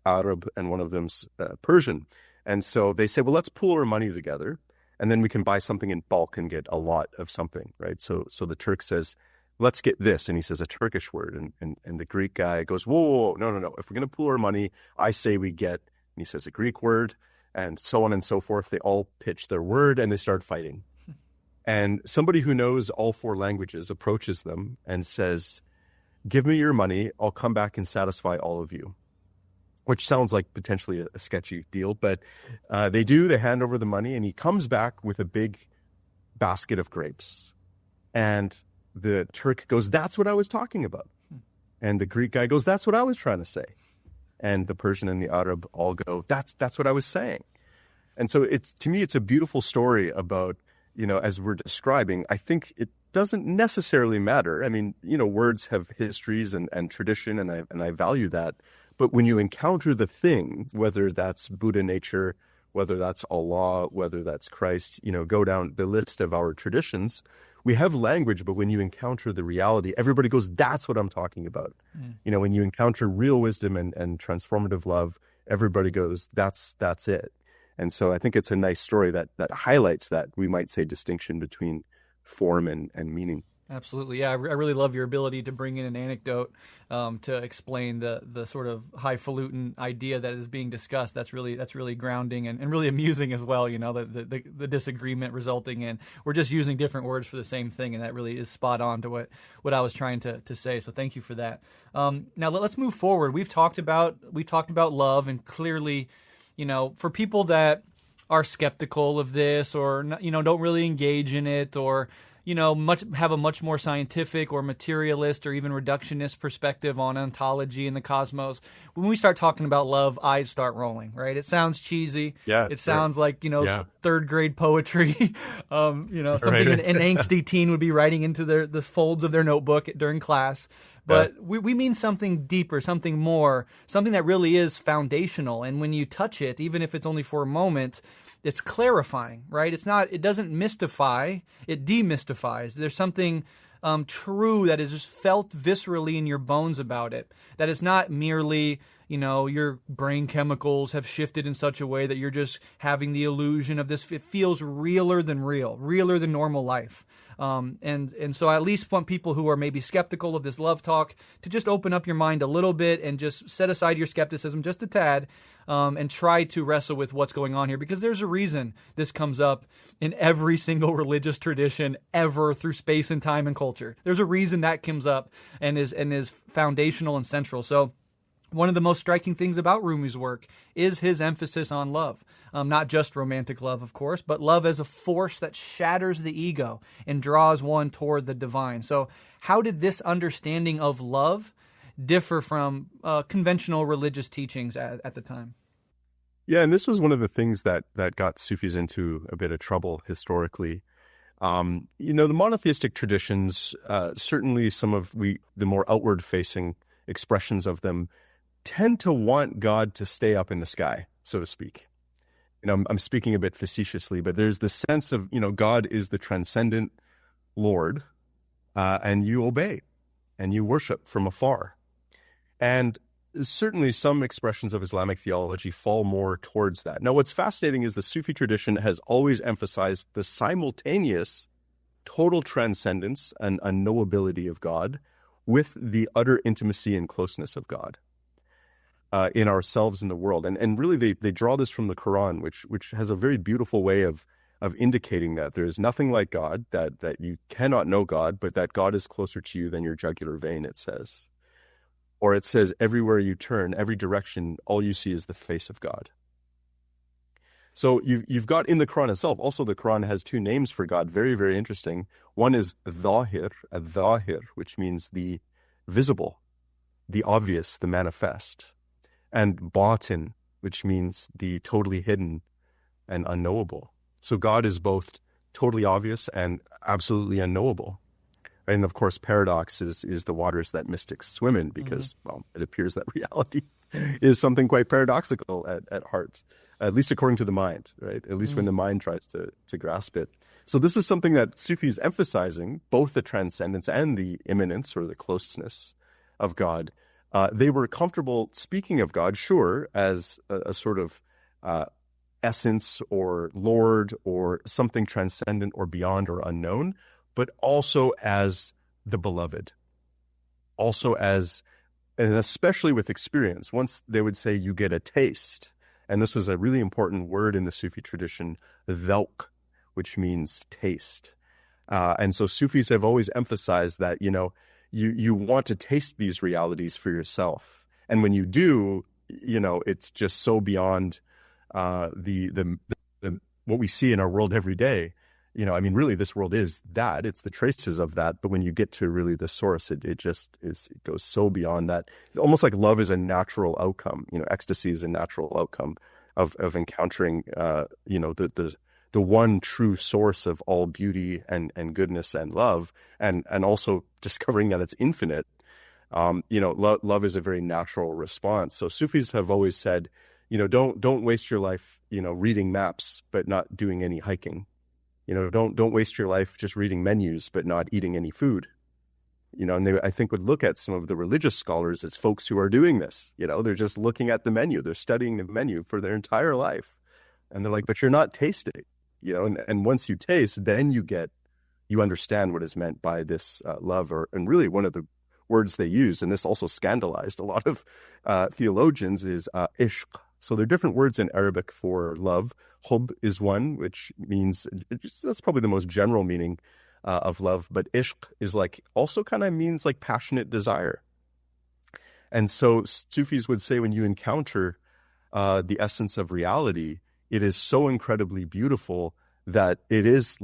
Arab, and one of them's Persian. And so they say, well, let's pool our money together, and then we can buy something in bulk and get a lot of something, right? So the Turk says, let's get this. And he says a Turkish word. And the Greek guy goes, whoa, no. If we're going to pool our money, I say we get, and he says a Greek word, and so on and so forth. They all pitch their word, and they start fighting. And somebody who knows all 4 languages approaches them and says, give me your money. I'll come back and satisfy all of you. Which sounds like potentially a sketchy deal, but they do. They hand over the money, and he comes back with a big basket of grapes. And the Turk goes, that's what I was talking about. And the Greek guy goes, that's what I was trying to say. And the Persian and the Arab all go, that's what I was saying. And so to me, it's a beautiful story about, as we're describing, I think it doesn't necessarily matter. I mean, words have histories and tradition, and I value that. But when you encounter the thing, whether that's Buddha nature, whether that's Allah, whether that's Christ, go down the list of our traditions, we have language, but when you encounter the reality, everybody goes, that's what I'm talking about. When you encounter real wisdom and transformative love, everybody goes, that's it. And so I think it's a nice story that highlights that, we might say, distinction between form and meaning. Absolutely. Yeah, I really love your ability to bring in an anecdote to explain the sort of highfalutin idea that is being discussed. That's really grounding and really amusing as well, the disagreement resulting in we're just using different words for the same thing, and that really is spot on to what I was trying to say. So thank you for that. Now let's move forward. We've talked about love, and clearly, for people that are skeptical of this or don't really engage in it, or have a much more scientific or materialist or even reductionist perspective on ontology and the cosmos. When we start talking about love, eyes start rolling, right? It sounds cheesy. Yeah. It sounds like, third grade poetry. Something an angsty teen would be writing into the folds of their notebook during class. But we mean something deeper, something more, something that really is foundational. And when you touch it, even if it's only for a moment, it's clarifying, right? It doesn't mystify, it demystifies. There's something true that is just felt viscerally in your bones about it. That it's not merely, your brain chemicals have shifted in such a way that you're just having the illusion of this. It feels realer than real, realer than normal life. And so I at least want people who are maybe skeptical of this love talk to just open up your mind a little bit and just set aside your skepticism just a tad, and try to wrestle with what's going on here, because there's a reason this comes up in every single religious tradition ever through space and time and culture. There's a reason that comes up and is foundational and central. So one of the most striking things about Rumi's work is his emphasis on love. Not just romantic love, of course, but love as a force that shatters the ego and draws one toward the divine. So how did this understanding of love differ from conventional religious teachings at the time? Yeah, and this was one of the things that got Sufis into a bit of trouble historically. The monotheistic traditions, certainly some of the more outward-facing expressions of them, tend to want God to stay up in the sky, so to speak. I'm speaking a bit facetiously, but there's this sense of, God is the transcendent Lord, and you obey and you worship from afar. And certainly some expressions of Islamic theology fall more towards that. Now, what's fascinating is the Sufi tradition has always emphasized the simultaneous total transcendence and unknowability of God with the utter intimacy and closeness of God in ourselves and the world. And really they draw this from the Quran, which has a very beautiful way of indicating that there is nothing like God, that you cannot know God, but that God is closer to you than your jugular vein, it says. Or it says, everywhere you turn, every direction, all you see is the face of God. So you've got in the Quran itself, also the Quran has two names for God, very, very interesting. One is Dhahir, which means the visible, the obvious, the manifest. And Batin, which means the totally hidden and unknowable. So God is both totally obvious and absolutely unknowable. And of course, paradox is the waters that mystics swim in because, well, it appears that reality is something quite paradoxical at heart, at least according to the mind, right? At least when the mind tries to grasp it. So this is something that Sufi is emphasizing, both the transcendence and the immanence or the closeness of God. They were comfortable speaking of God, sure, as a sort of essence or Lord or something transcendent or beyond or unknown, but also as the beloved, also as, and especially with experience. Once they would say you get a taste, and this is a really important word in the Sufi tradition, dhawq, which means taste. And so Sufis have always emphasized that, you want to taste these realities for yourself. And when you do, it's just so beyond the what we see in our world every day. Really this world is that, it's the traces of that. But when you get to really the source, it goes so beyond that. It's almost like love is a natural outcome. Ecstasy is a natural outcome of encountering, the one true source of all beauty and goodness and love, and also discovering that it's infinite. Love is a very natural response. So Sufis have always said, don't waste your life, reading maps, but not doing any hiking. Don't waste your life just reading menus, but not eating any food. And they, I think, would look at some of the religious scholars as folks who are doing this. They're just looking at the menu. They're studying the menu for their entire life. And they're like, but you're not tasting, and once you taste, then you understand what is meant by this love, and really one of the words they use, and this also scandalized a lot of theologians, is ishq. So there are different words in Arabic for love. Hub is one, which means, that's probably the most general meaning of love, but ishq is also kind of means passionate desire. And so Sufis would say when you encounter the essence of reality, it is so incredibly beautiful that it is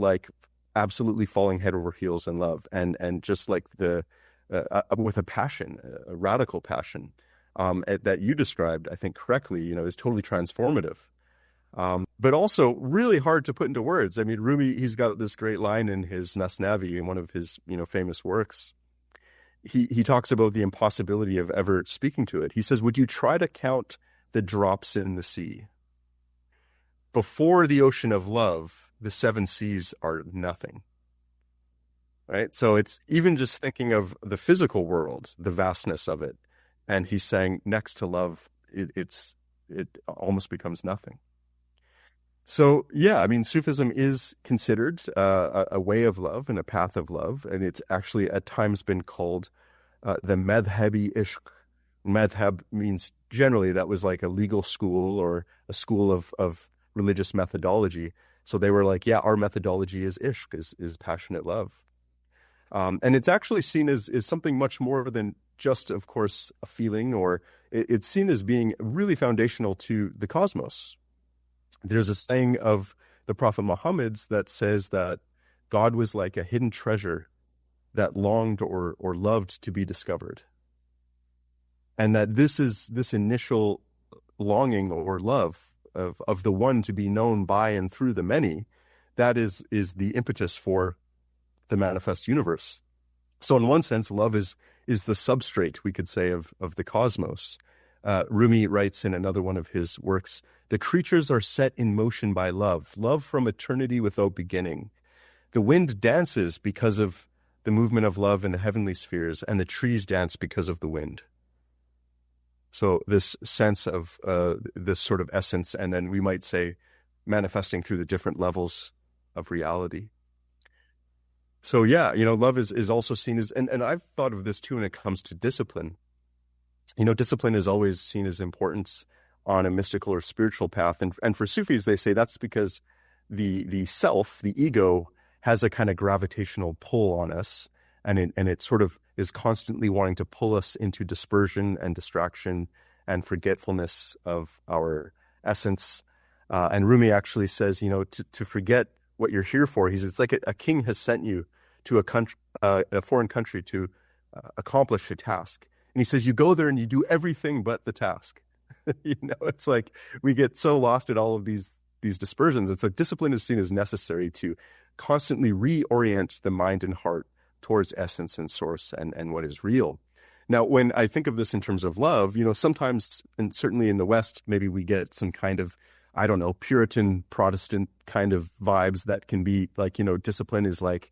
absolutely falling head over heels in love, and just with a passion, a radical passion. That you described, I think correctly, is totally transformative, but also really hard to put into words. Rumi, he's got this great line in his Masnavi, in one of his, famous works. He talks about the impossibility of ever speaking to it. He says, would you try to count the drops in the sea? Before the ocean of love, the seven seas are nothing. Right? So it's even just thinking of the physical world, the vastness of it. And he's saying next to love, it almost becomes nothing. So, yeah, Sufism is considered a way of love and a path of love. And it's actually at times been called the madhabi ishq. Madhab means generally that was like a legal school or a school of religious methodology. So they were like, yeah, our methodology is ishq, is passionate love. And it's actually seen as something much more than just, of course, a feeling, or it's seen as being really foundational to the cosmos. There's a saying of the Prophet Muhammad's that says that God was like a hidden treasure that longed or loved to be discovered. And that this initial longing or love of the one to be known by and through the many, that is the impetus for the manifest universe. So in one sense, love is the substrate, we could say, of the cosmos. Rumi writes in another one of his works, "The creatures are set in motion by love, love from eternity without beginning. The wind dances because of the movement of love in the heavenly spheres, and the trees dance because of the wind." So this sense of this sort of essence, and then we might say manifesting through the different levels of reality. So yeah, love is also seen as, and I've thought of this too when it comes to discipline. Discipline is always seen as important on a mystical or spiritual path. And for Sufis, they say that's because the self, the ego, has a kind of gravitational pull on us. And it sort of is constantly wanting to pull us into dispersion and distraction and forgetfulness of our essence. And Rumi actually says, to forget what you're here for. It's like a king has sent you to a foreign country to accomplish a task. And he says, you go there and you do everything but the task. It's like we get so lost at all of these dispersions. And so discipline is seen as necessary to constantly reorient the mind and heart towards essence and source and what is real. Now, when I think of this in terms of love, sometimes, and certainly in the West, maybe we get some kind of, I don't know, Puritan Protestant kind of vibes that can be like, discipline is like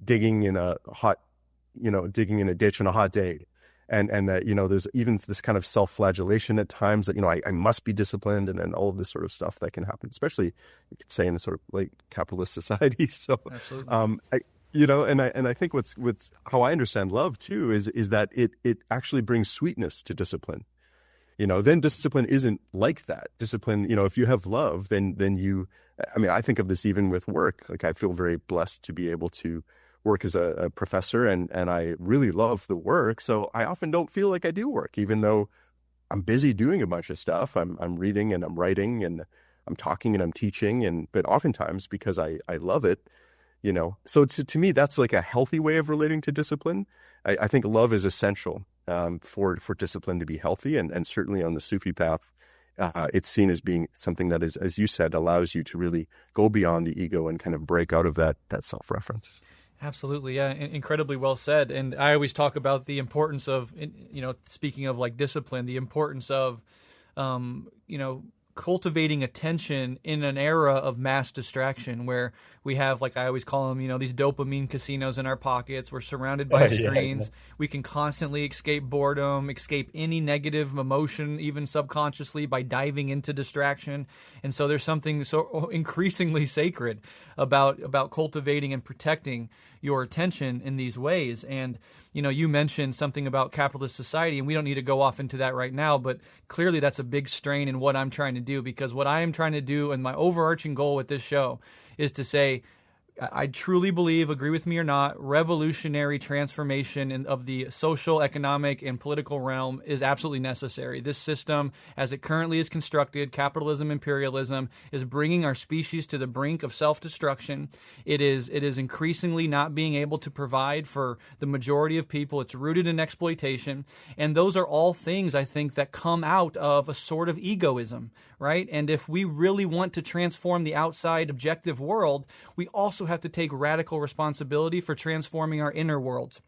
digging in a ditch on a hot day. And that, there's even this kind of self-flagellation at times that, I must be disciplined, and all of this sort of stuff that can happen, especially you could say in a sort of like capitalist society. So, and I think what's how I understand love too is that it actually brings sweetness to discipline. Then discipline isn't like that. Discipline, if you have love, then you, I think of this even with work. Like I feel very blessed to be able to work as a professor, and I really love the work. So I often don't feel like I do work, even though I'm busy doing a bunch of stuff. I'm reading and I'm writing and I'm talking and I'm teaching, but oftentimes because I love it, So to me, that's like a healthy way of relating to discipline. I think love is essential for discipline to be healthy, and certainly on the Sufi path, it's seen as being something that is, as you said, allows you to really go beyond the ego and kind of break out of that self-reference. Absolutely, yeah, incredibly well said. And I always talk about the importance of, speaking of like discipline, the importance of, cultivating attention in an era of mass distraction where we have, like I always call them, these dopamine casinos in our pockets. We're surrounded by screens. Yeah. We can constantly escape boredom, escape any negative emotion, even subconsciously, by diving into distraction. And so there's something so increasingly sacred about cultivating and protecting your attention in these ways. And, you mentioned something about capitalist society, and we don't need to go off into that right now, but clearly that's a big strain in what I'm trying to do, because what I am trying to do, and my overarching goal with this show, is to say, I truly believe, agree with me or not, revolutionary transformation of the social, economic, and political realm is absolutely necessary. This system, as it currently is constructed, capitalism, imperialism, is bringing our species to the brink of self-destruction. It is increasingly not being able to provide for the majority of people. It's rooted in exploitation. And those are all things, I think, that come out of a sort of egoism, right? And if we really want to transform the outside objective world, we also have to take radical responsibility for transforming our inner worlds,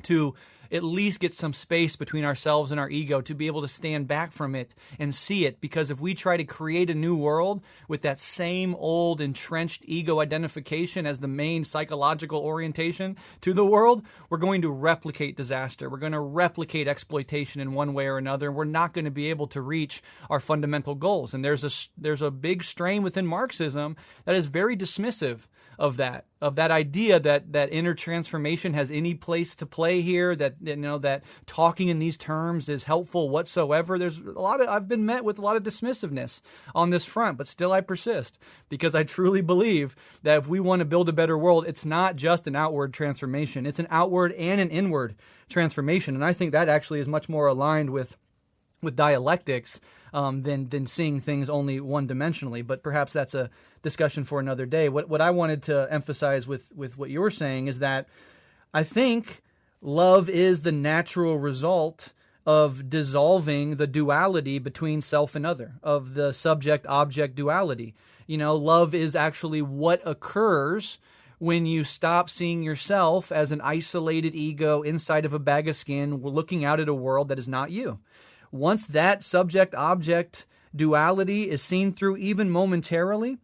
to at least get some space between ourselves and our ego, to be able to stand back from it and see it. Because if we try to create a new world with that same old entrenched ego identification as the main psychological orientation to the world, we're going to replicate disaster. We're going to replicate exploitation in one way or another. We're not going to be able to reach our fundamental goals. And there's a big strain within Marxism that is very dismissive of that idea that inner transformation has any place to play here, that talking in these terms is helpful whatsoever. I've been met with a lot of dismissiveness on this front, but still I persist, because I truly believe that if we want to build a better world, it's not just an outward transformation. It's an outward and an inward transformation. And I think that actually is much more aligned with dialectics than seeing things only one-dimensionally. But perhaps that's a discussion for another day. What I wanted to emphasize with what you were saying is that I think love is the natural result of dissolving the duality between self and other, of the subject-object duality. Love is actually what occurs when you stop seeing yourself as an isolated ego inside of a bag of skin, looking out at a world that is not you. Once that subject-object duality is seen through, even momentarily,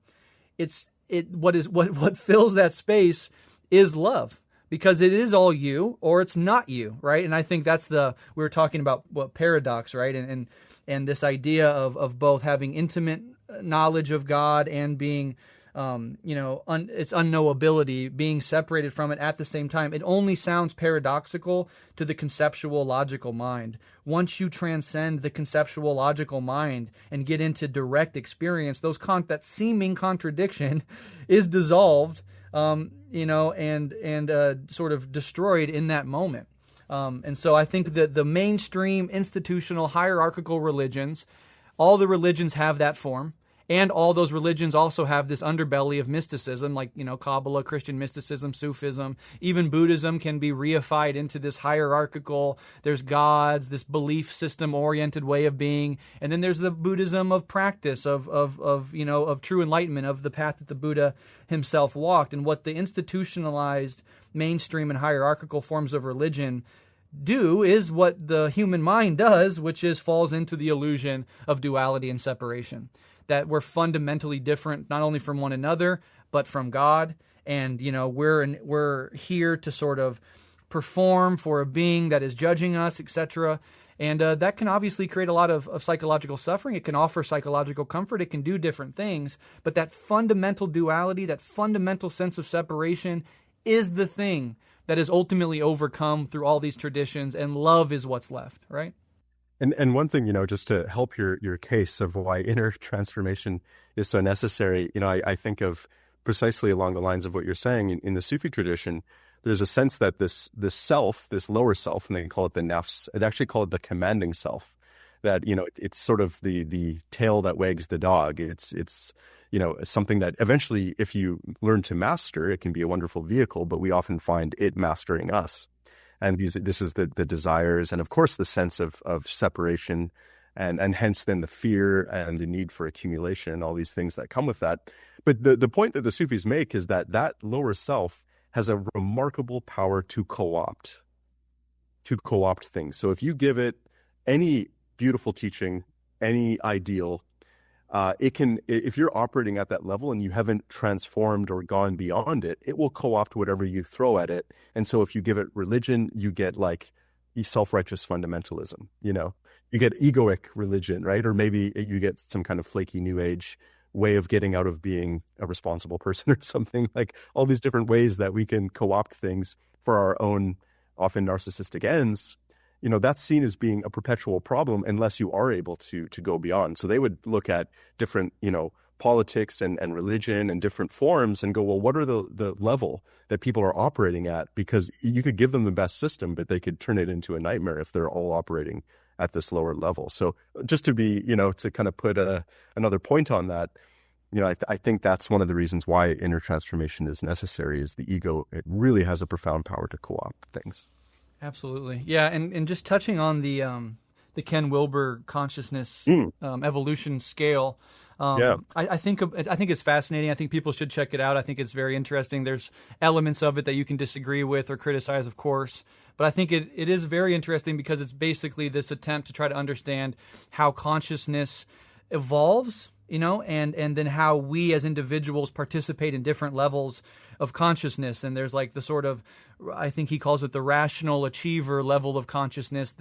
what fills that space is love, because it is all you or it's not you, right? And I think that's we were talking about paradox, right? And this idea of both having intimate knowledge of God and being its unknowability, being separated from it at the same time. It only sounds paradoxical to the conceptual logical mind. Once you transcend the conceptual logical mind and get into direct experience, that seeming contradiction is dissolved, and sort of destroyed in that moment. And so I think that the mainstream institutional hierarchical religions, all the religions have that form. And all those religions also have this underbelly of mysticism, like, Kabbalah, Christian mysticism, Sufism. Even Buddhism can be reified into this hierarchical, there's gods, this belief system-oriented way of being. And then there's the Buddhism of practice, of true enlightenment, of the path that the Buddha himself walked. And what the institutionalized mainstream and hierarchical forms of religion do is what the human mind does, which is falls into the illusion of duality and separation. That we're fundamentally different, not only from one another, but from God. And, we're here to sort of perform for a being that is judging us, etc. And that can obviously create a lot of psychological suffering. It can offer psychological comfort. It can do different things. But that fundamental duality, that fundamental sense of separation is the thing that is ultimately overcome through all these traditions. And love is what's left, right? And one thing, just to help your case of why inner transformation is so necessary, I think of precisely along the lines of what you're saying. In the Sufi tradition, there's a sense that this self, this lower self, and they call it the nafs, they actually call it the commanding self, that, it's sort of the tail that wags the dog. It's something that eventually, if you learn to master, it can be a wonderful vehicle, but we often find it mastering us. And this is the desires and, of course, the sense of separation and hence then the fear and the need for accumulation and all these things that come with that. But the point that the Sufis make is that lower self has a remarkable power to co-opt things. So if you give it any beautiful teaching, any ideal, it can, if you're operating at that level and you haven't transformed or gone beyond it, it will co-opt whatever you throw at it. And so if you give it religion, you get like self-righteous fundamentalism, you get egoic religion, right? Or maybe you get some kind of flaky new age way of getting out of being a responsible person or something, like all these different ways that we can co-opt things for our own often narcissistic ends. That's seen as being a perpetual problem unless you are able to go beyond. So they would look at different, politics and religion and different forms and go, well, what are the level that people are operating at? Because you could give them the best system, but they could turn it into a nightmare if they're all operating at this lower level. So just to be, to kind of put another point on that, I think that's one of the reasons why inner transformation is necessary, is the ego. It really has a profound power to co-opt things. Absolutely. Yeah. And just touching on the Ken Wilber consciousness evolution scale. I think it's fascinating. I think people should check it out. I think it's very interesting. There's elements of it that you can disagree with or criticize, of course. But I think it is very interesting because it's basically this attempt to try to understand how consciousness evolves, and then how we as individuals participate in different levels of consciousness. And there's like the sort of, I think he calls it the rational achiever level of consciousness,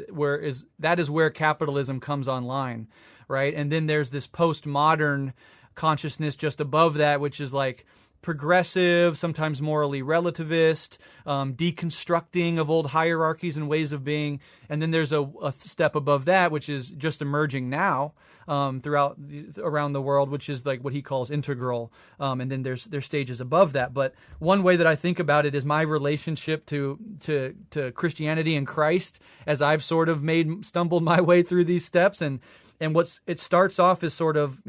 that is where capitalism comes online, right? And then there's this postmodern consciousness just above that, which is like progressive, sometimes morally relativist, deconstructing of old hierarchies and ways of being. And then there's a step above that, which is just emerging now around the world, which is like what he calls integral. And then there's stages above that. But one way that I think about it is my relationship to Christianity and Christ, as I've sort of stumbled my way through these steps. And it starts off as sort of,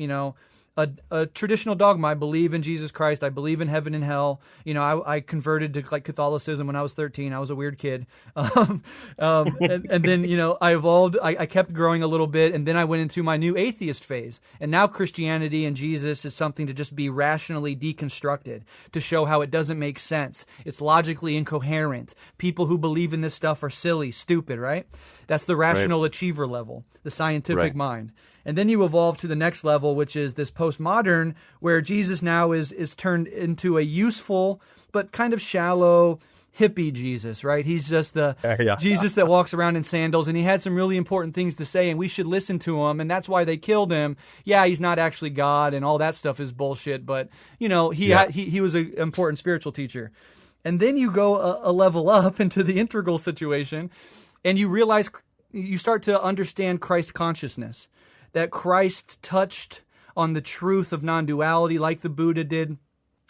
a traditional dogma. I believe in Jesus Christ. I believe in heaven and hell. You know, I converted to like Catholicism when I was 13. I was a weird kid. And then, you know, I evolved. I kept growing a little bit, and then I went into my new atheist phase. And now Christianity and Jesus is something to just be rationally deconstructed, to show how it doesn't make sense. It's logically incoherent. People who believe in this stuff are silly, stupid, right? That's the rational achiever level, the scientific mind. And then you evolve to the next level, which is this postmodern, where Jesus now is turned into a useful but kind of shallow hippie Jesus, right? He's just the Jesus that walks around in sandals, and he had some really important things to say, and we should listen to him, and that's why they killed him. Yeah, he's not actually God, and all that stuff is bullshit, but, you know, he was an important spiritual teacher. And then you go a level up into the integral situation, and you realize, you start to understand Christ consciousness, that Christ touched on the truth of non-duality like the Buddha did,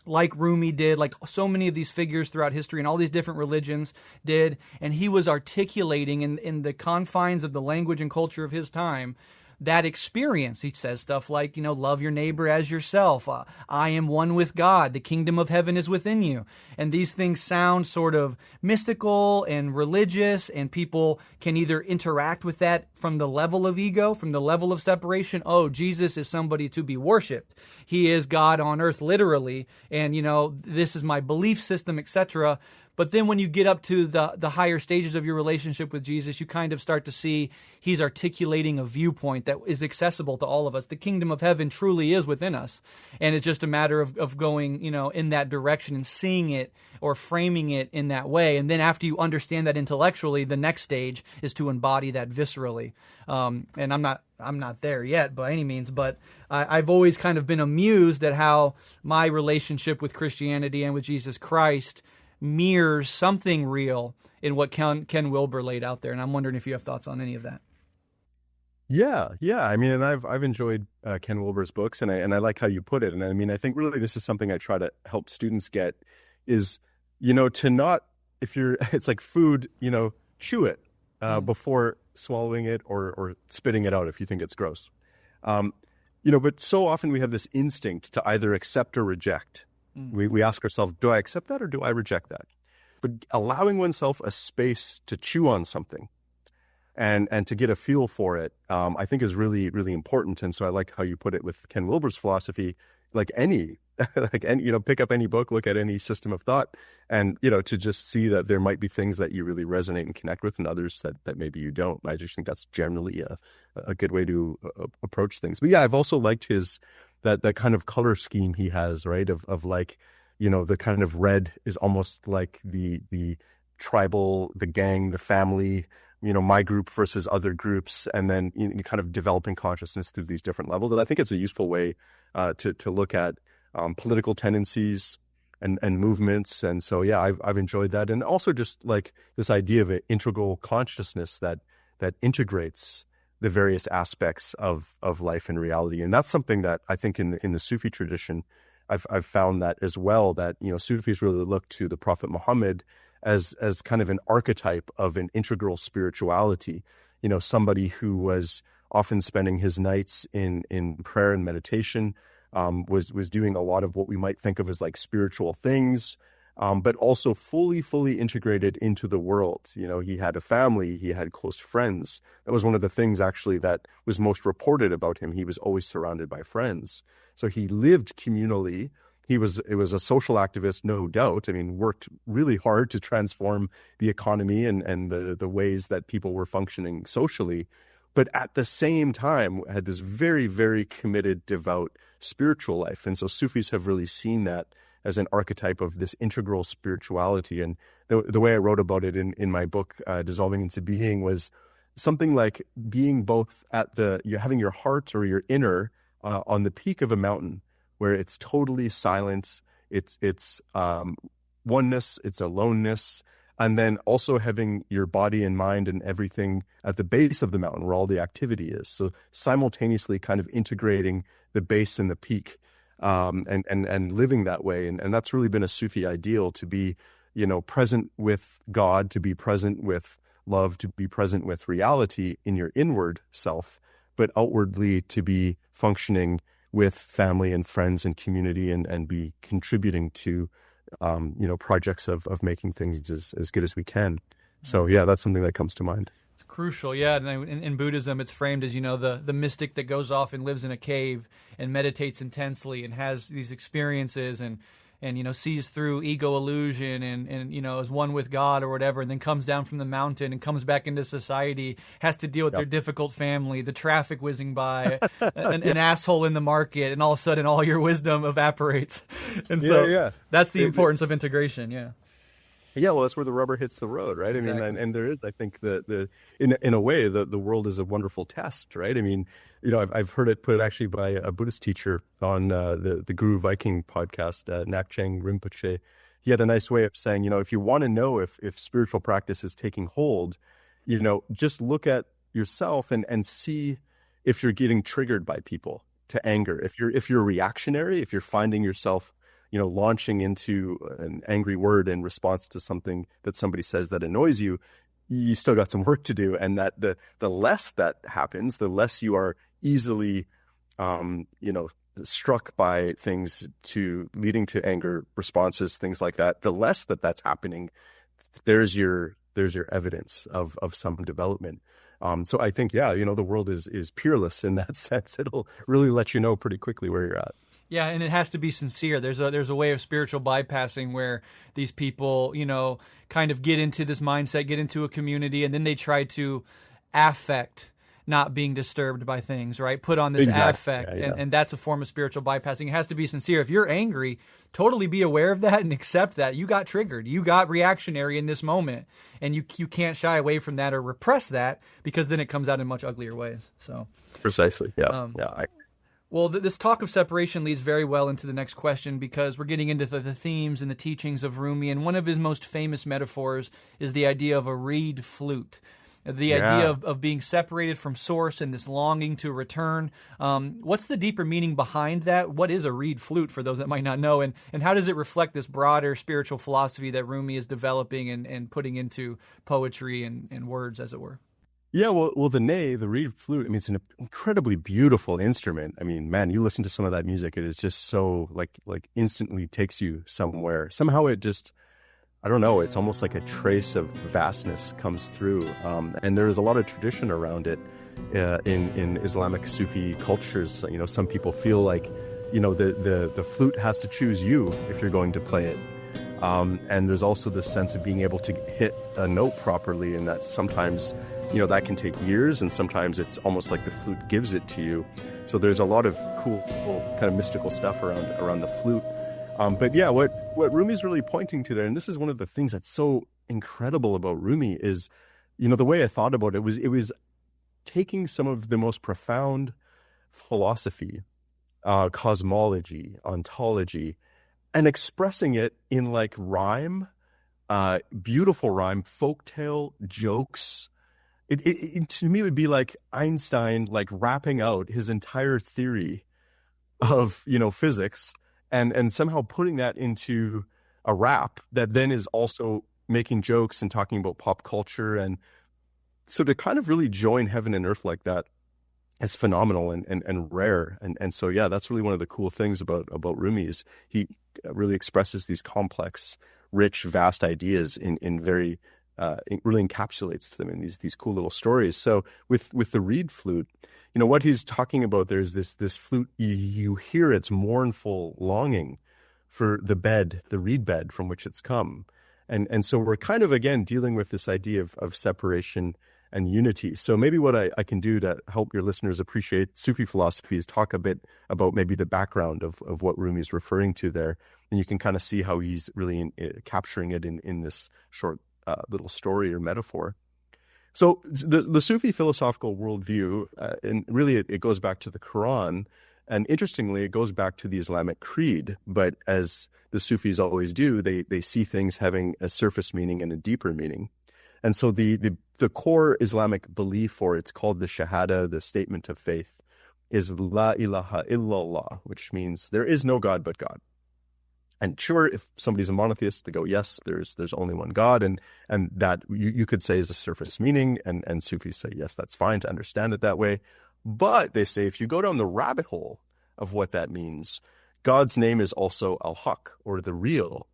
like Rumi did, like so many of these figures throughout history and all these different religions did. And he was articulating in the confines of the language and culture of his time that experience. He says stuff like, you know, love your neighbor as yourself. I am one with God. The kingdom of heaven is within you. And these things sound sort of mystical and religious, and people can either interact with that from the level of ego, from the level of separation. Oh, Jesus is somebody to be worshipped. He is God on earth, literally. And, you know, this is my belief system, etc. But then when you get up to the higher stages of your relationship with Jesus, you kind of start to see he's articulating a viewpoint that is accessible to all of us. The kingdom of heaven truly is within us. And it's just a matter of going, you know, in that direction and seeing it or framing it in that way. And then after you understand that intellectually, the next stage is to embody that viscerally. And I'm not there yet by any means, but I've always kind of been amused at how my relationship with Christianity and with Jesus Christ mirrors something real in what Ken Wilber laid out there. And I'm wondering if you have thoughts on any of that. Yeah. I mean, and I've enjoyed Ken Wilber's books, and I like how you put it. And I mean, I think really this is something I try to help students get is, you know, to not, it's like food, you know, chew it before swallowing it or spitting it out if you think it's gross. You know, but so often we have this instinct to either accept or reject. We ask ourselves, do I accept that or do I reject that? But allowing oneself a space to chew on something and to get a feel for it, I think is really, really important. And so I like how you put it with Ken Wilber's philosophy, like any, you know, pick up any book, look at any system of thought, and, you know, to just see that there might be things that you really resonate and connect with and others that maybe you don't. I just think that's generally a good way to approach things. But yeah, I've also liked that kind of color scheme he has, right? Of like, you know, the kind of red is almost like the tribal, the gang, the family, you know, my group versus other groups, and then you know, kind of developing consciousness through these different levels. And I think it's a useful way to look at political tendencies and movements. And so, yeah, I've enjoyed that. And also just like this idea of an integral consciousness that integrates the various aspects of life and reality. And that's something that I think in the Sufi tradition, I've found that as well, that, you know, Sufis really look to the Prophet Muhammad as kind of an archetype of an integral spirituality, you know, somebody who was often spending his nights in prayer and meditation, was doing a lot of what we might think of as like spiritual things, but also fully integrated into the world. You know, he had a family, he had close friends. That was one of the things actually that was most reported about him. He was always surrounded by friends. So he lived communally. It was a social activist, no doubt. I mean, worked really hard to transform the economy and the ways that people were functioning socially. But at the same time, had this very, very committed, devout spiritual life. And so Sufis have really seen that as an archetype of this integral spirituality. And the way I wrote about it in my book, Dissolving into Being, was something like being both you're having your heart or your inner on the peak of a mountain where it's totally silent, it's oneness, it's aloneness, and then also having your body and mind and everything at the base of the mountain where all the activity is. So simultaneously kind of integrating the base and the peak, and living that way. And that's really been a Sufi ideal, to be, you know, present with God, to be present with love, to be present with reality in your inward self, but outwardly to be functioning with family and friends and community, and be contributing to, projects of making things as good as we can. So yeah, that's something that comes to mind. It's crucial, yeah. And in Buddhism, it's framed as, the mystic that goes off and lives in a cave and meditates intensely and has these experiences and sees through ego illusion and is one with God or whatever, and then comes down from the mountain and comes back into society, has to deal with their difficult family, the traffic whizzing by, an asshole in the market, and all of a sudden all your wisdom evaporates. And so that's the importance of integration, Yeah, well, that's where the rubber hits the road, right? Exactly. I mean, and there is, I think, in a way, the world is a wonderful test, right? I mean, I've heard it put actually by a Buddhist teacher on the Guru Viking podcast, Nakchang Rinpoche. He had a nice way of saying, if you want to know if spiritual practice is taking hold, just look at yourself and see if you're getting triggered by people to anger. If you're reactionary, if you're finding yourself launching into an angry word in response to something that somebody says that annoys you, you still got some work to do. And that the less that happens, the less you are easily, struck by things leading to anger responses, things like that. The less that's happening, there's your evidence of some development. So I think, the world is peerless in that sense. It'll really let you know pretty quickly where you're at. Yeah, and it has to be sincere. There's a way of spiritual bypassing where these people, kind of get into this mindset, get into a community, and then they try to affect not being disturbed by things, right? Put on this affect, and that's a form of spiritual bypassing. It has to be sincere. If you're angry, totally be aware of that and accept that. You got triggered. You got reactionary in this moment, and you can't shy away from that or repress that, because then it comes out in much uglier ways. So precisely, Well, this talk of separation leads very well into the next question, because we're getting into the themes and the teachings of Rumi, and one of his most famous metaphors is the idea of a reed flute, the idea of being separated from source and this longing to return. What's the deeper meaning behind that? What is a reed flute, for those that might not know, and how does it reflect this broader spiritual philosophy that Rumi is developing and putting into poetry and words, as it were? Yeah, well, the reed flute, I mean, it's an incredibly beautiful instrument. I mean, man, you listen to some of that music, it is just so like instantly takes you somewhere. Somehow it just, I don't know, it's almost like a trace of vastness comes through. And there's a lot of tradition around it in Islamic Sufi cultures. Some people feel like, the flute has to choose you if you're going to play it. And there's also this sense of being able to hit a note properly, and that sometimes that can take years, and sometimes it's almost like the flute gives it to you. So there's a lot of cool kind of mystical stuff around the flute. But yeah, what Rumi's really pointing to there, and this is one of the things that's so incredible about Rumi, is, the way I thought about it was taking some of the most profound philosophy, cosmology, ontology, and expressing it in like rhyme, beautiful rhyme, folktale, jokes. It to me would be like Einstein like rapping out his entire theory of physics and somehow putting that into a rap that then is also making jokes and talking about pop culture. And so to kind of really join heaven and earth like that is phenomenal and rare. And so yeah, that's really one of the cool things about Rumi is he really expresses these complex, rich, vast ideas in very it really encapsulates them in these cool little stories. So with the reed flute, what he's talking about, there's this flute, you hear its mournful longing for the reed bed from which it's come. And so we're kind of, again, dealing with this idea of separation and unity. So maybe what I can do to help your listeners appreciate Sufi philosophy is talk a bit about maybe the background of what Rumi's referring to there. And you can kind of see how he's really capturing it in this short little story or metaphor. So the Sufi philosophical worldview, and really it goes back to the Quran, and interestingly, it goes back to the Islamic creed. But as the Sufis always do, they see things having a surface meaning and a deeper meaning. And so the core Islamic belief, or it's called the Shahada, the statement of faith, is La ilaha illallah, which means there is no God but God. And sure, if somebody's a monotheist, they go, yes, there's only one God, and that you could say is a surface meaning, and Sufis say, yes, that's fine to understand it that way. But they say if you go down the rabbit hole of what that means. God's name is also Al-Haq, or the real.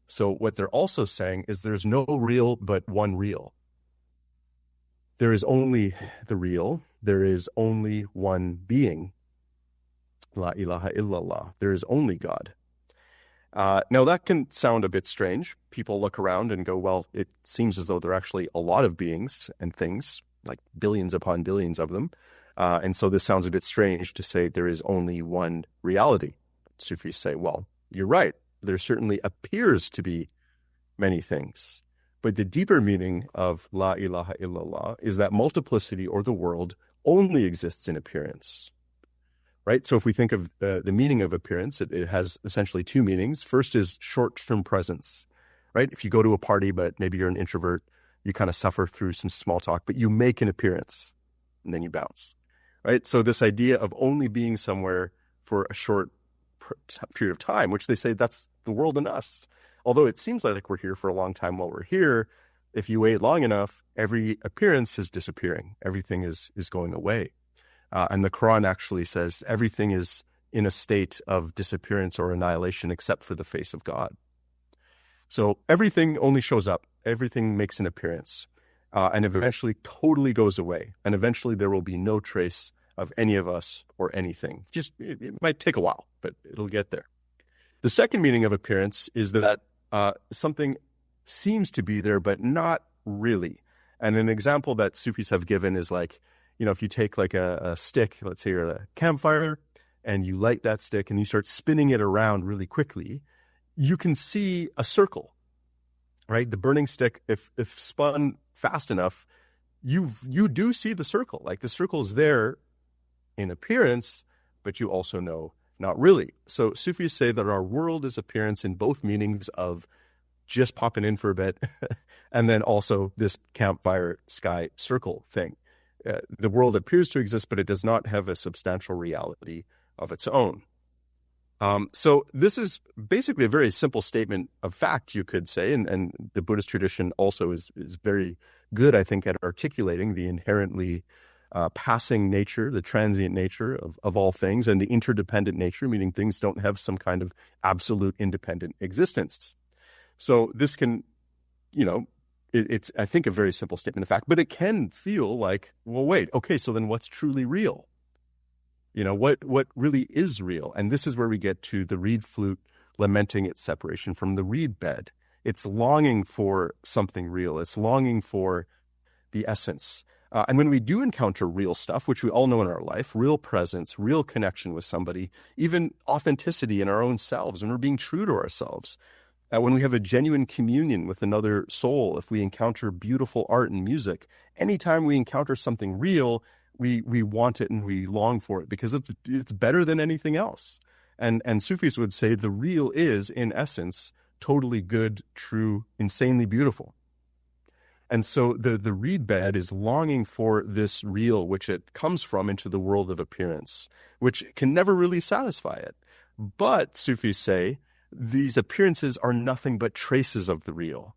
So what they're also saying is there's no real but one real. There is only the real. There is only one being. La ilaha illallah. There is only God. Now that can sound a bit strange. People look around and go, well, it seems as though there are actually a lot of beings and things, like billions upon billions of them. And so this sounds a bit strange to say there is only one reality. Sufis say, well, you're right. There certainly appears to be many things. But the deeper meaning of La ilaha illallah is that multiplicity, or the world, only exists in appearance. Right? So if we think of the meaning of appearance, it has essentially two meanings. First is short-term presence, right? If you go to a party, but maybe you're an introvert, you kind of suffer through some small talk, but you make an appearance and then you bounce, right? So this idea of only being somewhere for a short period of time, which they say that's the world and us. Although it seems like we're here for a long time while we're here, if you wait long enough, every appearance is disappearing. Everything is going away. And the Quran actually says everything is in a state of disappearance or annihilation except for the face of God. So everything only shows up. Everything makes an appearance and eventually totally goes away. And eventually there will be no trace of any of us or anything. Just it might take a while, but it'll get there. The second meaning of appearance is that something seems to be there, but not really. And an example that Sufis have given is like, if you take like a stick, let's say you're a campfire, and you light that stick and you start spinning it around really quickly, you can see a circle, right? The burning stick, if spun fast enough, you do see the circle. Like the circle is there in appearance, but you also know not really. So Sufis say that our world is appearance in both meanings of just popping in for a bit and then also this campfire sky circle thing. The world appears to exist, but it does not have a substantial reality of its own. So this is basically a very simple statement of fact, you could say, and the Buddhist tradition also is very good, I think, at articulating the inherently passing nature, the transient nature of all things, and the interdependent nature, meaning things don't have some kind of absolute independent existence. So this can, it's, I think, a very simple statement of fact, but it can feel like, well, wait, okay, so then what's truly real? What really is real? And this is where we get to the reed flute lamenting its separation from the reed bed. It's longing for something real. It's longing for the essence. And when we do encounter real stuff, which we all know in our life, real presence, real connection with somebody, even authenticity in our own selves, when we're being true to ourselves, when we have a genuine communion with another soul, if we encounter beautiful art and music, anytime we encounter something real, we want it and we long for it because it's better than anything else. And Sufis would say the real is, in essence, totally good, true, insanely beautiful. And so the reed bed is longing for this real, which it comes from, into the world of appearance, which can never really satisfy it. But Sufis say these appearances are nothing but traces of the real.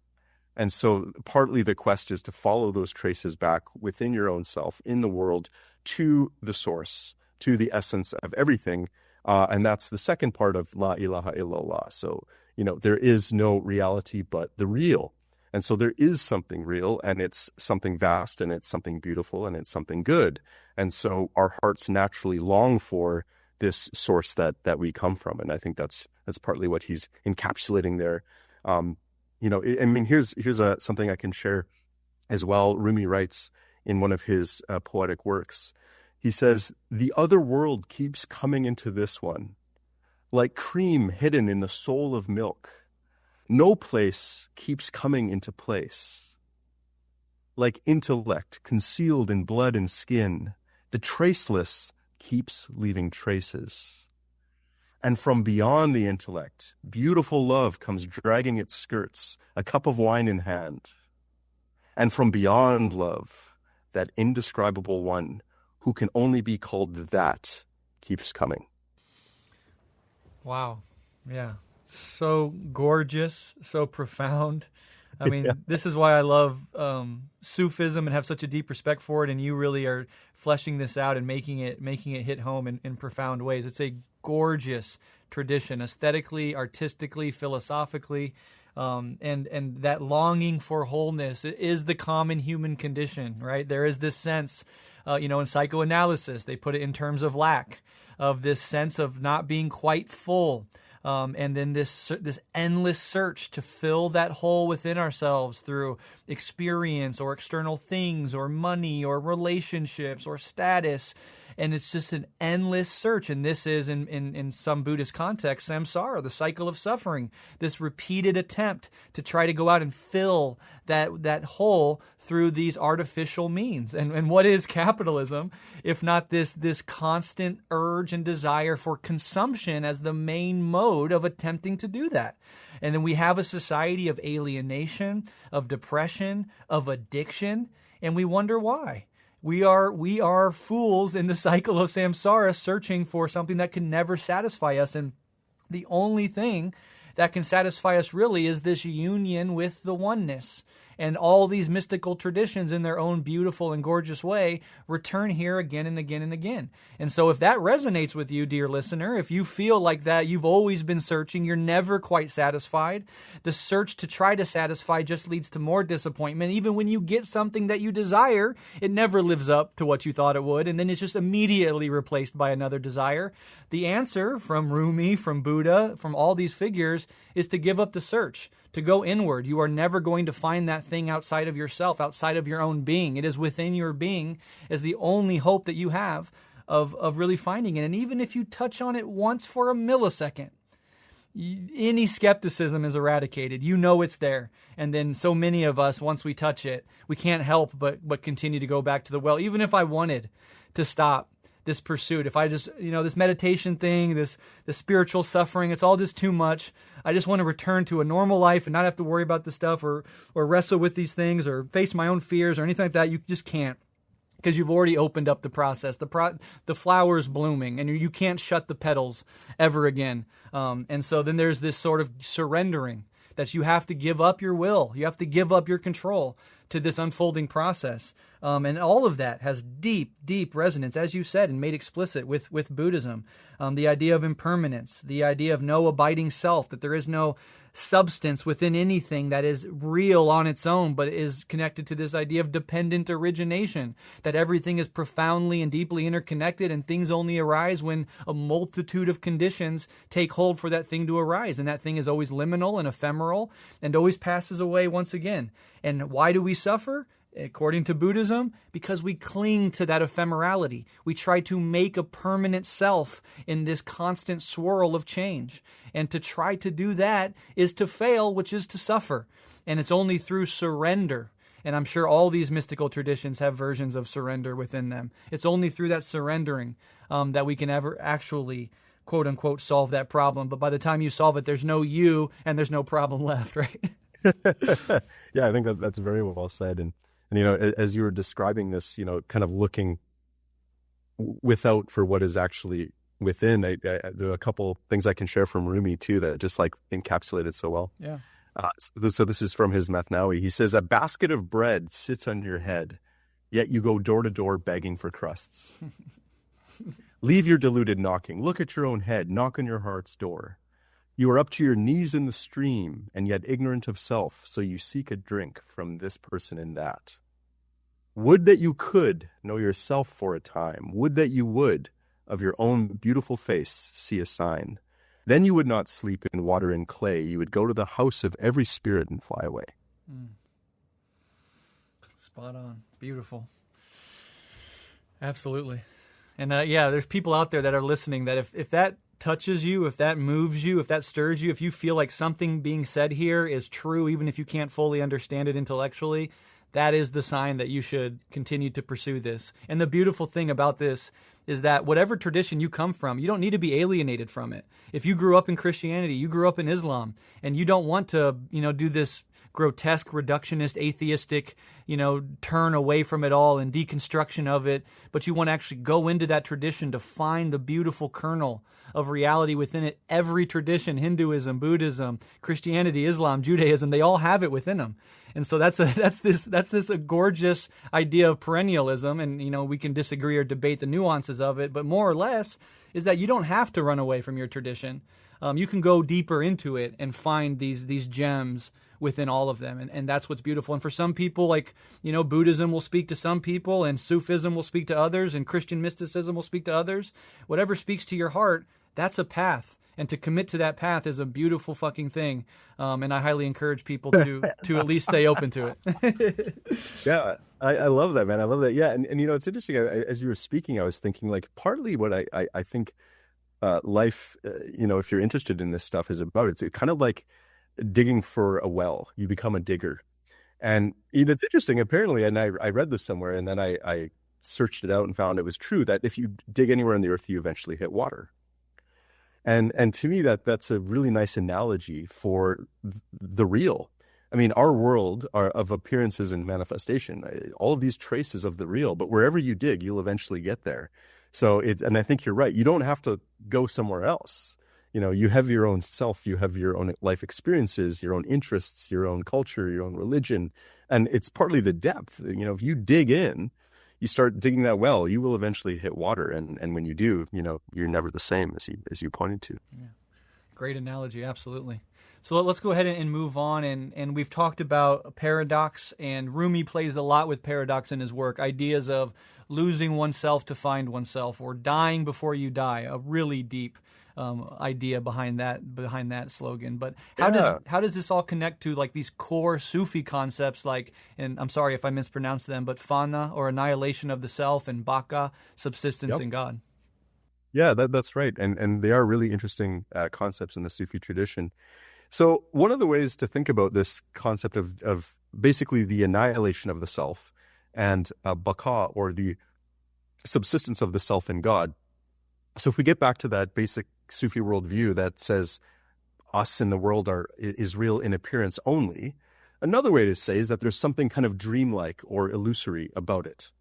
And so partly the quest is to follow those traces back within your own self, in the world, to the source, to the essence of everything. And that's the second part of La ilaha illallah. So, there is no reality but the real. And so there is something real, and it's something vast, and it's something beautiful, and it's something good. And so our hearts naturally long for this source that we come from. And I think that's partly what he's encapsulating there. Here's something I can share as well. Rumi writes in one of his poetic works, he says, "The other world keeps coming into this one, like cream hidden in the soul of milk. No place keeps coming into place. Like intellect concealed in blood and skin, the traceless keeps leaving traces. And from beyond the intellect, beautiful love comes dragging its skirts, a cup of wine in hand. And from beyond love, that indescribable one who can only be called that keeps coming." Wow. Yeah. So gorgeous, so profound. I mean, this is why I love Sufism and have such a deep respect for it, and you really are fleshing this out and making it hit home in profound ways. It's a gorgeous tradition, aesthetically, artistically, philosophically, and that longing for wholeness is the common human condition, right? There is this sense, in psychoanalysis, they put it in terms of lack, of this sense of not being quite full. And then this endless search to fill that hole within ourselves through experience or external things or money or relationships or status. And it's just an endless search. And this is, in some Buddhist context, samsara, the cycle of suffering, this repeated attempt to try to go out and fill that hole through these artificial means. And what is capitalism if not this constant urge and desire for consumption as the main mode of attempting to do that? And then we have a society of alienation, of depression, of addiction, and we wonder why. We are fools in the cycle of samsara, searching for something that can never satisfy us. And the only thing that can satisfy us really is this union with the oneness. And all these mystical traditions, in their own beautiful and gorgeous way, return here again and again and again. And so if that resonates with you, dear listener, if you feel like that, you've always been searching, you're never quite satisfied, the search to try to satisfy just leads to more disappointment. Even when you get something that you desire, it never lives up to what you thought it would, and then it's just immediately replaced by another desire. The answer from Rumi, from Buddha, from all these figures is to give up the search, to go inward. You are never going to find that thing outside of yourself, outside of your own being. It is within your being is the only hope that you have of really finding it. And even if you touch on it once for a millisecond, any skepticism is eradicated. You know it's there. And then so many of us, once we touch it, we can't help but continue to go back to the well. Even if I wanted to stop this pursuit, if I just, this meditation thing, this spiritual suffering, it's all just too much. I just want to return to a normal life and not have to worry about this stuff or wrestle with these things or face my own fears or anything like that. You just can't, because you've already opened up the process. The flower's blooming, and you can't shut the petals ever again. And so then there's this sort of surrendering that you have to give up your will. You have to give up your control to this unfolding process. And all of that has deep, deep resonance, as you said, and made explicit with Buddhism. The idea of impermanence, the idea of no abiding self, that there is no substance within anything that is real on its own, but is connected to this idea of dependent origination, that everything is profoundly and deeply interconnected, and things only arise when a multitude of conditions take hold for that thing to arise. And that thing is always liminal and ephemeral and always passes away once again. And why do we suffer? According to Buddhism, because we cling to that ephemerality. We try to make a permanent self in this constant swirl of change. And to try to do that is to fail, which is to suffer. And it's only through surrender. And I'm sure all these mystical traditions have versions of surrender within them. It's only through that surrendering that we can ever actually, quote unquote, solve that problem. But by the time you solve it, there's no you and there's no problem left, right? Yeah, I think that's very well said. And as you were describing this, kind of looking without for what is actually within, there are a couple things I can share from Rumi too that just like encapsulate it so well. Yeah. So this is from his Masnavi. He says, "A basket of bread sits on your head, yet you go door to door begging for crusts. Leave your deluded knocking. Look at your own head. Knock on your heart's door. You are up to your knees in the stream, and yet ignorant of self, so you seek a drink from this person and that. Would that you could know yourself for a time. Would that you would, of your own beautiful face, see a sign. Then you would not sleep in water and clay. You would go to the house of every spirit and fly away." Spot on. Beautiful. Absolutely. And there's people out there that are listening that if that touches you, if that moves you, if that stirs you, if you feel like something being said here is true, even if you can't fully understand it intellectually, that is the sign that you should continue to pursue this. And the beautiful thing about this is that whatever tradition you come from, you don't need to be alienated from it. If you grew up in Christianity, you grew up in Islam, and you don't want to, do this grotesque, reductionist, atheistic, turn away from it all and deconstruction of it, but you want to actually go into that tradition to find the beautiful kernel of reality within it. Every tradition, Hinduism, Buddhism, Christianity, Islam, Judaism, they all have it within them. And so that's a gorgeous idea of perennialism. And, we can disagree or debate the nuances of it, but more or less is that you don't have to run away from your tradition. You can go deeper into it and find these gems within all of them. And that's what's beautiful. And for some people, Buddhism will speak to some people, and Sufism will speak to others, and Christian mysticism will speak to others. Whatever speaks to your heart, that's a path. And to commit to that path is a beautiful fucking thing. And I highly encourage people to at least stay open to it. Yeah, I love that, man. I love that. Yeah. And it's interesting. As you were speaking, I was thinking partly what I think life, if you're interested in this stuff, is about. It's kind of like digging for a well. You become a digger. And it's interesting, apparently, and I read this somewhere, and then I searched it out and found it was true, that if you dig anywhere on the earth, you eventually hit water. And to me, that's a really nice analogy for the real. I mean, our world are of appearances and manifestation, all of these traces of the real, but wherever you dig, you'll eventually get there. So and I think you're right. You don't have to go somewhere else. You have your own self, you have your own life experiences, your own interests, your own culture, your own religion. And it's partly the depth. If you dig in, you start digging that well, you will eventually hit water. And when you do, you're never the same, as you pointed to. Yeah. Great analogy. Absolutely. So let's go ahead and move on. And we've talked about paradox, and Rumi plays a lot with paradox in his work. Ideas of losing oneself to find oneself, or dying before you die, a really deep idea behind that slogan. But how does this all connect to these core Sufi concepts, and I'm sorry if I mispronounced them, but fana, or annihilation of the self, and baqa, subsistence in God? Yeah, that's right. And they are really interesting concepts in the Sufi tradition. So one of the ways to think about this concept of basically the annihilation of the self and baqa, or the subsistence of the self in God. So if we get back to that basic Sufi worldview that says us in the world is real in appearance only, another way to say is that there's something kind of dreamlike or illusory about it.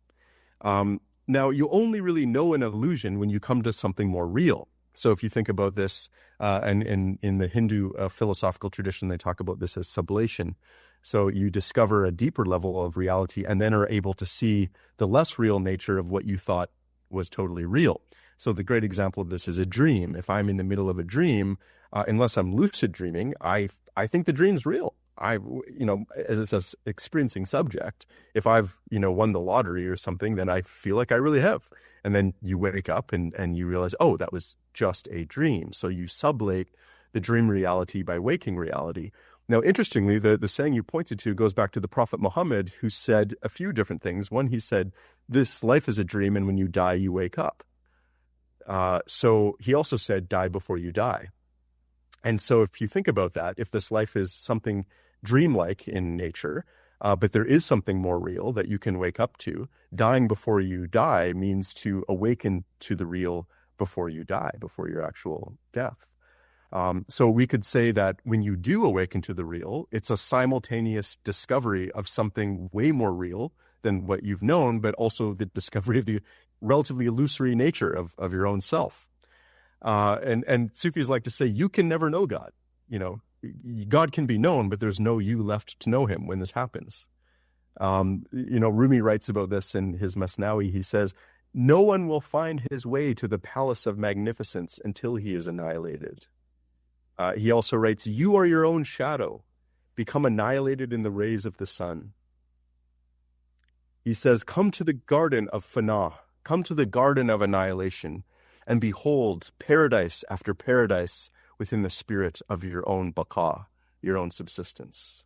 Now, you only really know an illusion when you come to something more real. So if you think about this, and in the Hindu philosophical tradition, they talk about this as sublation. So you discover a deeper level of reality and then are able to see the less real nature of what you thought was totally real. So the great example of this is a dream. If I'm in the middle of a dream, unless I'm lucid dreaming, I think the dream's real. As an experiencing subject, if I've, won the lottery or something, then I feel like I really have. And then you wake up and you realize, oh, that was just a dream. So you sublate the dream reality by waking reality. Now, interestingly, the saying you pointed to goes back to the Prophet Muhammad, who said a few different things. One, he said, this life is a dream, and when you die, you wake up. So he also said, die before you die. And so if you think about that, if this life is something dreamlike in nature, but there is something more real that you can wake up to, dying before you die means to awaken to the real before you die, before your actual death. So we could say that when you do awaken to the real, it's a simultaneous discovery of something way more real than what you've known, but also the discovery of the relatively illusory nature of your own self. And Sufis like to say, you can never know God. God can be known, but there's no you left to know him when this happens. Rumi writes about this in his Masnavi. He says, no one will find his way to the palace of magnificence until he is annihilated. He also writes, you are your own shadow, become annihilated in the rays of the sun. He says, come to the garden of fana, come to the garden of annihilation, and behold paradise after paradise within the spirit of your own baqa, your own subsistence.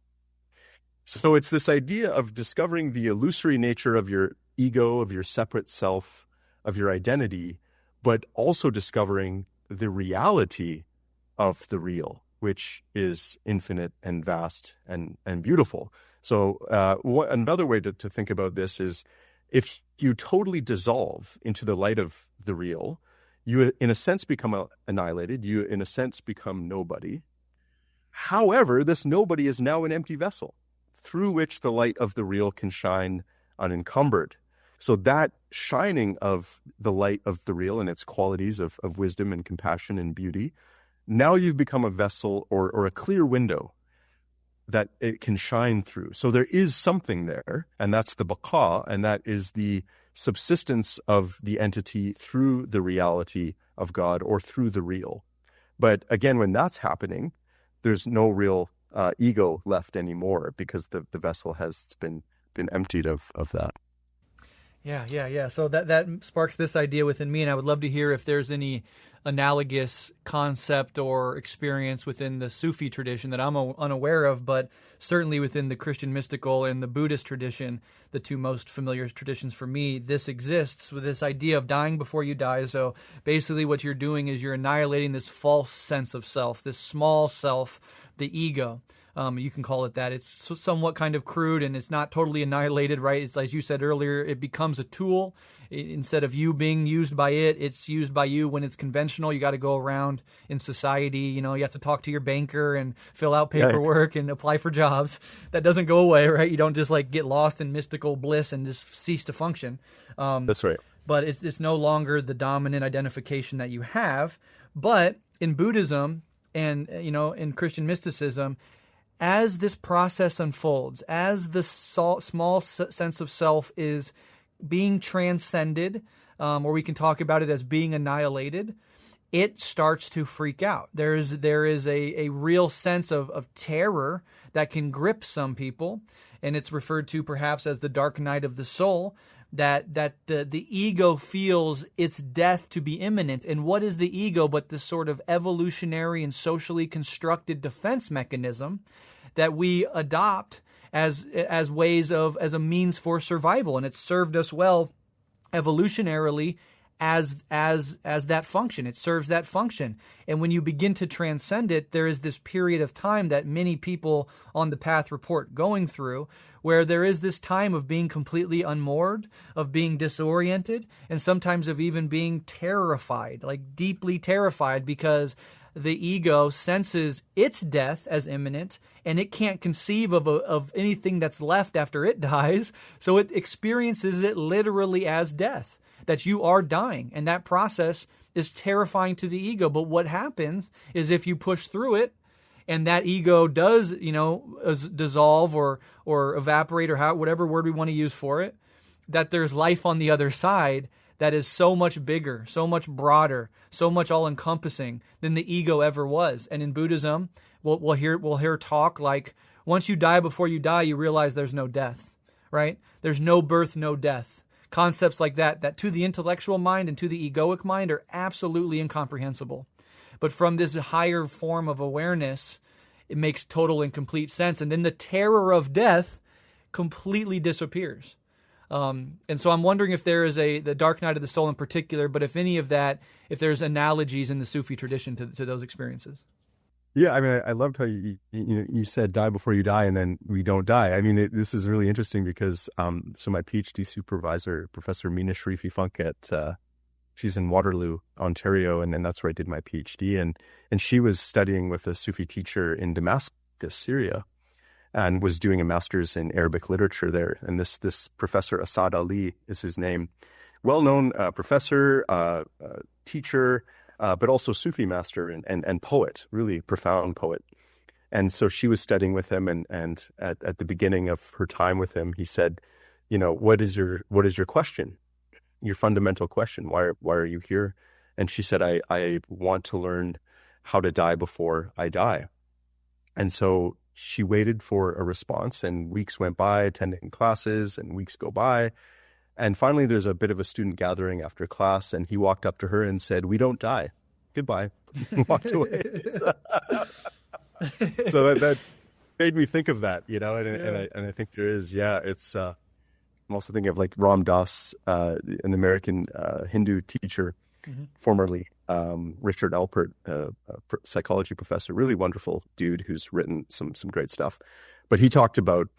So it's this idea of discovering the illusory nature of your ego, of your separate self, of your identity, but also discovering the reality of the real, which is infinite and vast and beautiful. So another way to think about this is, if you totally dissolve into the light of the real, you in a sense become annihilated, you in a sense become nobody. However, this nobody is now an empty vessel. through which the light of the real can shine unencumbered. So that shining of the light of the real and its qualities of wisdom and compassion and beauty, now you've become a vessel or a clear window that it can shine through. So there is something there, and that's the baqa, and that is the subsistence of the entity through the reality of God or through the real. But again, when that's happening, there's no real ego left anymore, because the vessel has been emptied of that. Yeah. So that sparks this idea within me, and I would love to hear if there's any analogous concept or experience within the Sufi tradition that I'm unaware of, but certainly within the Christian mystical and the Buddhist tradition, the two most familiar traditions for me, this exists with this idea of dying before you die. So basically what you're doing is you're annihilating this false sense of self, this small self, the ego. You can call it that. It's somewhat kind of crude, and it's not totally annihilated, right? It's, as you said earlier, it becomes a tool. Instead of you being used by it, it's used by you when it's conventional. You got to go around in society. You have to talk to your banker and fill out paperwork and apply for jobs. That doesn't go away, right? You don't just get lost in mystical bliss and just cease to function. That's right. But it's no longer the dominant identification that you have. But in Buddhism and, in Christian mysticism, as this process unfolds, as the small sense of self is being transcended, or we can talk about it as being annihilated, it starts to freak out. There is a real sense of terror that can grip some people, and it's referred to perhaps as the dark night of the soul, that the ego feels its death to be imminent. And what is the ego but this sort of evolutionary and socially constructed defense mechanism that we adopt as a means for survival, and it's served us well evolutionarily as that function. It serves that function. And when you begin to transcend it, there is this period of time that many people on the path report going through, where there is this time of being completely unmoored, of being disoriented, and sometimes of even being terrified, deeply terrified, because the ego senses its death as imminent, and it can't conceive of anything that's left after it dies, so it experiences it literally as death, that you are dying, and that process is terrifying to the ego. But what happens is if you push through it, and that ego does, dissolve or evaporate, or whatever word we want to use for it, that there's life on the other side that is so much bigger, so much broader, so much all-encompassing than the ego ever was. And in Buddhism, we'll hear talk like, once you die before you die, you realize there's no death, right? There's no birth, no death. Concepts like that to the intellectual mind and to the egoic mind are absolutely incomprehensible. But from this higher form of awareness, it makes total and complete sense. And then the terror of death completely disappears. And so I'm wondering if there is the dark night of the soul in particular, but if if there's analogies in the Sufi tradition to those experiences. Yeah, I mean, I loved how you said die before you die, and then we don't die. I mean, this is really interesting because so my PhD supervisor, Professor Mina Sharifi Funk she's in Waterloo, Ontario, and that's where I did my PhD, and she was studying with a Sufi teacher in Damascus, Syria, and was doing a master's in Arabic literature there. And this Professor Asad Ali is his name, well-known professor, teacher, but also Sufi master and poet, really profound poet. And so she was studying with him, and at the beginning of her time with him, he said, what is your question? Your fundamental question? Why are you here? And she said, I want to learn how to die before I die. And so she waited for a response, and weeks went by attending classes, and weeks go by. And finally, there's a bit of a student gathering after class, and he walked up to her and said, "We don't die. Goodbye." And walked away. So that made me think of that, and I think there is, it's, I'm also thinking of Ram Dass, an American Hindu teacher, formerly Richard Alpert, a psychology professor, really wonderful dude who's written some great stuff. But he talked about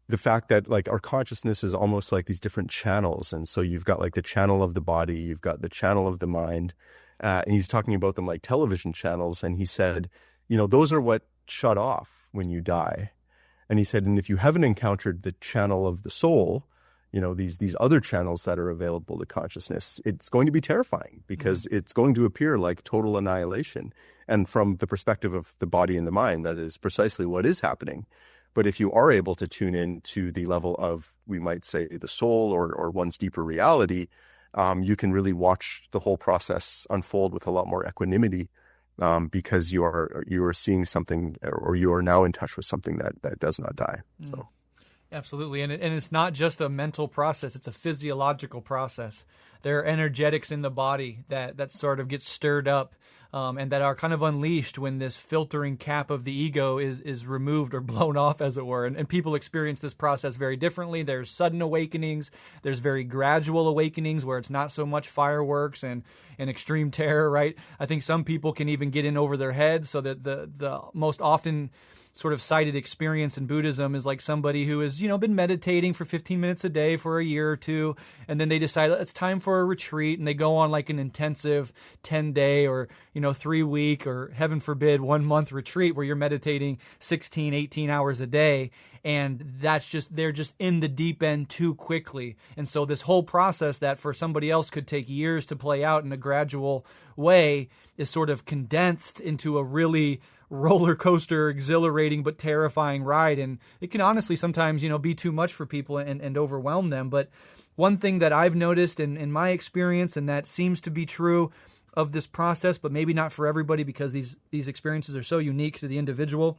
the fact that our consciousness is almost like these different channels. And so you've got the channel of the body, you've got the channel of the mind, and he's talking about them like television channels. And he said, those are what shut off when you die. And he said, and if you haven't encountered the channel of the soul, these other channels that are available to consciousness, it's going to be terrifying because it's going to appear like total annihilation. And from the perspective of the body and the mind, that is precisely what is happening. But if you are able to tune in to the level of, we might say, the soul or one's deeper reality, you can really watch the whole process unfold with a lot more equanimity, because you are seeing something, or you are now in touch with something that does not die. So, absolutely, and it's not just a mental process; it's a physiological process. There are energetics in the body that sort of get stirred up, and that are kind of unleashed when this filtering cap of the ego is removed or blown off, as it were. And people experience this process very differently. There's sudden awakenings. There's very gradual awakenings where it's not so much fireworks and extreme terror, right? I think some people can even get in over their heads, so that the most often sort of cited experience in Buddhism is like somebody who has, been meditating for 15 minutes a day for a year or two, and then they decide it's time for a retreat, and they go on like an intensive 10-day or, 3-week or, heaven forbid, 1-month retreat where you're meditating 16, 18 hours a day. And they're just in the deep end too quickly. And so this whole process that for somebody else could take years to play out in a gradual way is sort of condensed into a really roller coaster, exhilarating but terrifying ride. And it can honestly sometimes, be too much for people and overwhelm them. But one thing that I've noticed in my experience, and that seems to be true of this process, but maybe not for everybody because these experiences are so unique to the individual,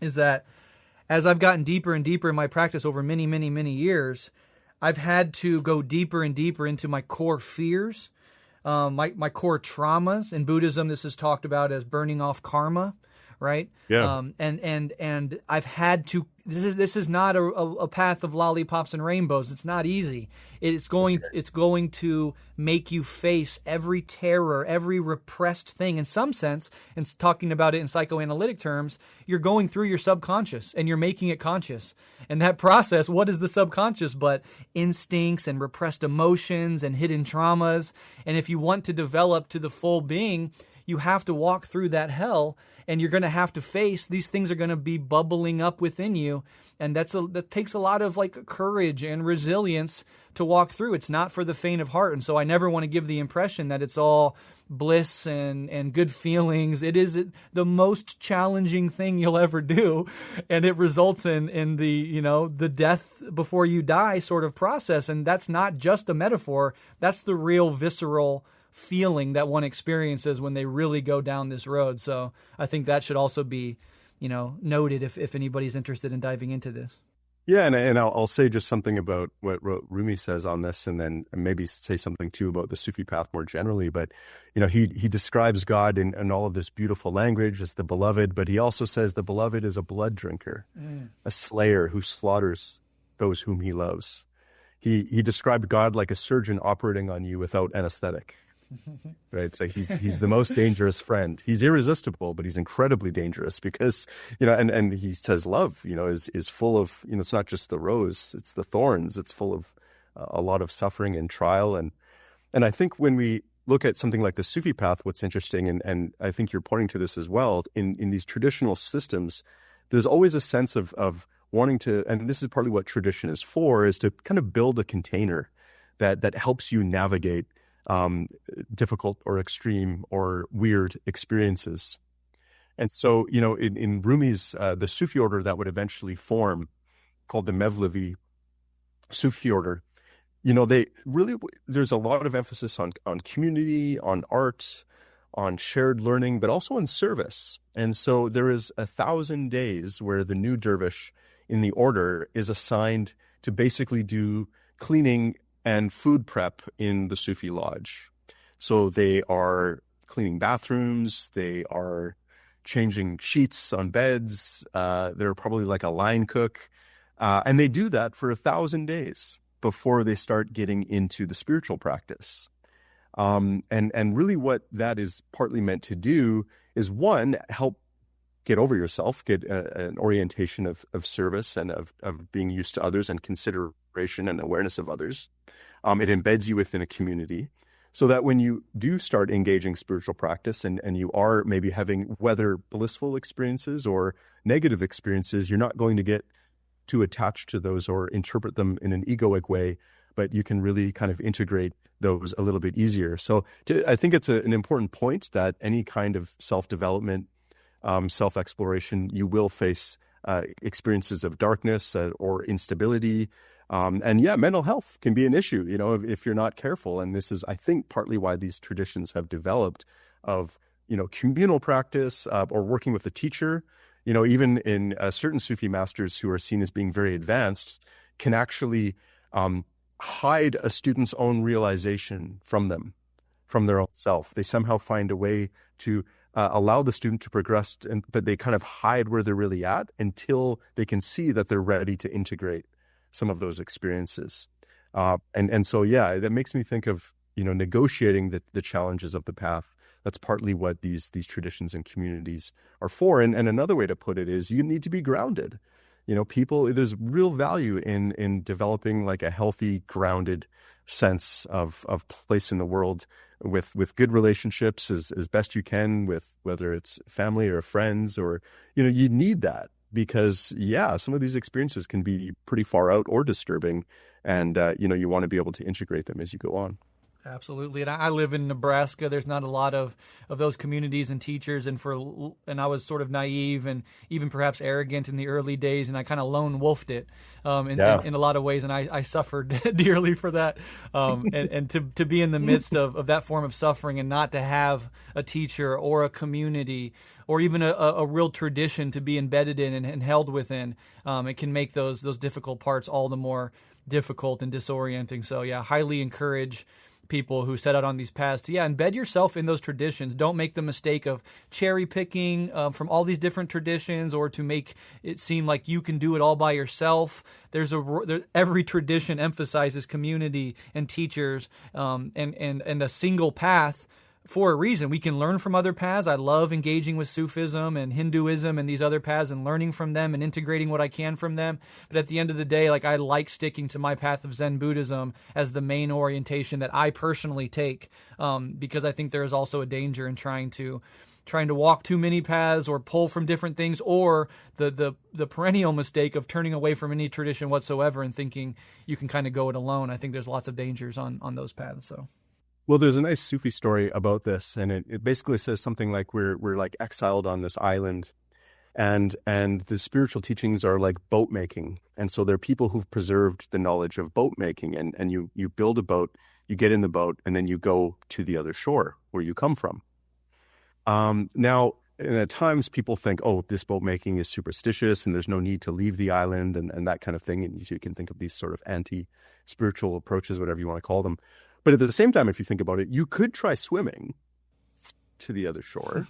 is that as I've gotten deeper and deeper in my practice over many, many, many years, I've had to go deeper and deeper into my core fears, my core traumas. In Buddhism, this is talked about as burning off karma, right? Yeah. And I've had to. This is not a path of lollipops and rainbows. It's not easy. It's going to make you face every terror, every repressed thing. In some sense, and talking about it in psychoanalytic terms, you're going through your subconscious and you're making it conscious. And that process, what is the subconscious but instincts and repressed emotions and hidden traumas? And if you want to develop to the full being, you have to walk through that hell, and you're going to have to face these things are going to be bubbling up within you. And that takes a lot of like courage and resilience to walk through. It's not for the faint of heart. And so I never want to give the impression that it's all bliss and good feelings. It is the most challenging thing you'll ever do. And it results in the death before you die sort of process. And that's not just a metaphor. That's the real visceral feeling that one experiences when they really go down this road. So I think that should also be, noted if anybody's interested in diving into this. Yeah, and I'll say just something about what Rumi says on this, and then maybe say something too about the Sufi path more generally. But he describes God in all of this beautiful language as the beloved, but he also says the beloved is a blood drinker, a slayer who slaughters those whom he loves. He described God like a surgeon operating on you without anesthetic. Right, so he's the most dangerous friend. He's irresistible, but he's incredibly dangerous because and he says love is full of it's not just the rose, it's the thorns. It's full of a lot of suffering and trial, and I think when we look at something like the Sufi path, what's interesting, and I think you're pointing to this as well, in these traditional systems, there's always a sense of wanting to, and this is partly what tradition is for, is to kind of build a container that helps you navigate difficult or extreme or weird experiences. And so, in Rumi's, the Sufi order that would eventually form, called the Mevlevi Sufi order, there's a lot of emphasis on community, on art, on shared learning, but also on service. And so there is 1,000 days where the new dervish in the order is assigned to basically do cleaning and food prep in the Sufi lodge. So they are cleaning bathrooms, they are changing sheets on beds, they're probably like a line cook, and they do that for 1,000 days before they start getting into the spiritual practice. And really what that is partly meant to do is, one, help get over yourself, get an orientation of service and of being used to others and consideration and awareness of others. It embeds you within a community. so that when you do start engaging spiritual practice and you are maybe having whether blissful experiences or negative experiences, you're not going to get too attached to those or interpret them in an egoic way, but you can really kind of integrate those a little bit easier. So I think it's an important point that any kind of self-development, self-exploration, you will face experiences of darkness or instability. And yeah, mental health can be an issue, if you're not careful. And this is, I think, partly why these traditions have developed of, communal practice or working with a teacher. Even in certain Sufi masters who are seen as being very advanced can actually hide a student's own realization from them, from their own self. They somehow find a way to allow the student to progress, but they kind of hide where they're really at until they can see that they're ready to integrate some of those experiences. And so, yeah, that makes me think of, negotiating the challenges of the path. That's partly what these traditions and communities are for. And another way to put it is you need to be grounded. There's real value in developing like a healthy, grounded sense of place in the world with good relationships as best you can with whether it's family or friends or, you need that because, yeah, some of these experiences can be pretty far out or disturbing. And, you want to be able to integrate them as you go on. Absolutely. And I live in Nebraska. There's not a lot of those communities and teachers. And I was sort of naive and even perhaps arrogant in the early days. And I kind of lone wolfed it in a lot of ways. And I suffered dearly for that. And to be in the midst of that form of suffering and not to have a teacher or a community or even a real tradition to be embedded in and held within, it can make those difficult parts all the more difficult and disorienting. So, yeah, highly encourage people who set out on these paths to, embed yourself in those traditions. Don't make the mistake of cherry picking from all these different traditions or to make it seem like you can do it all by yourself. Every tradition emphasizes community and teachers and a single path for a reason. We can learn from other paths. I love engaging with Sufism and Hinduism and these other paths and learning from them and integrating what I can from them. But at the end of the day, I like sticking to my path of Zen Buddhism as the main orientation that I personally take, because I think there is also a danger in trying to walk too many paths or pull from different things, or the perennial mistake of turning away from any tradition whatsoever and thinking you can kind of go it alone. I think there's lots of dangers on those paths. So. Well, there's a nice Sufi story about this, and it basically says something like we're like exiled on this island, and the spiritual teachings are like boat making, and so there are people who've preserved the knowledge of boat making, and you build a boat, you get in the boat, and then you go to the other shore where you come from. Now, and at times people think, oh, this boat making is superstitious, and there's no need to leave the island, and that kind of thing, and you can think of these sort of anti-spiritual approaches, whatever you want to call them. But at the same time, if you think about it, you could try swimming to the other shore.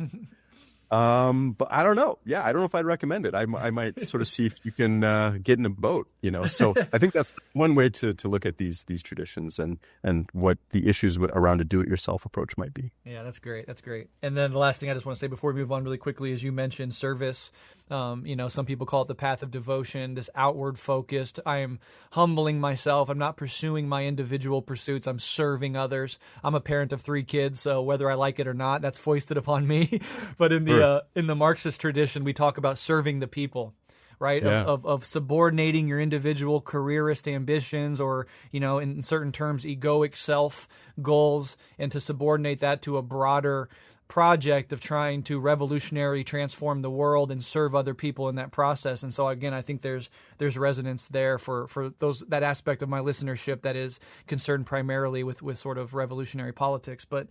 But I don't know. Yeah, I don't know if I'd recommend it. I might sort of see if you can get in a boat, So I think that's one way to look at these traditions and what the issues around a do-it-yourself approach might be. Yeah, that's great. That's great. And then the last thing I just want to say before we move on really quickly is you mentioned service. Some people call it the path of devotion, this outward focused. I am humbling myself. I'm not pursuing my individual pursuits. I'm serving others. I'm a parent of 3 kids, so whether I like it or not, that's foisted upon me. But in the Marxist tradition, we talk about serving the people, right? Yeah. Of subordinating your individual careerist ambitions or, in certain terms, egoic self goals, and to subordinate that to a broader project of trying to revolutionarily transform the world and serve other people in that process. And so again, I think there's resonance there for that aspect of my listenership that is concerned primarily with sort of revolutionary politics. But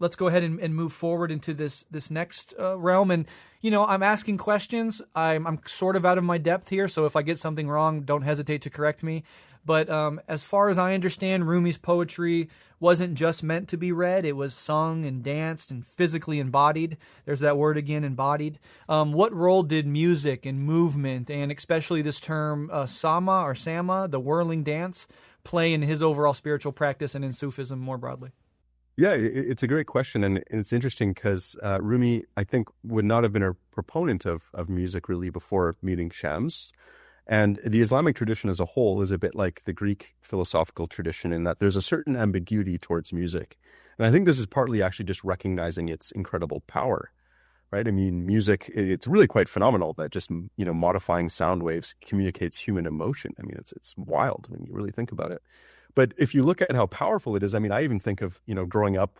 let's go ahead and move forward into this next realm. And I'm asking questions. I'm sort of out of my depth here, so if I get something wrong, don't hesitate to correct me. But as far as I understand, Rumi's poetry wasn't just meant to be read. It was sung and danced and physically embodied. There's that word again, embodied. What role did music and movement, and especially this term sama, the whirling dance, play in his overall spiritual practice and in Sufism more broadly? Yeah, it's a great question. And it's interesting because Rumi, I think, would not have been a proponent of music really before meeting Shams. And the Islamic tradition as a whole is a bit like the Greek philosophical tradition in that there's a certain ambiguity towards music. And I think this is partly actually just recognizing its incredible power, right? I mean, music, it's really quite phenomenal that just, modifying sound waves communicates human emotion. I mean, it's wild when you really think about it. But if you look at how powerful it is, I mean, I even think of, growing up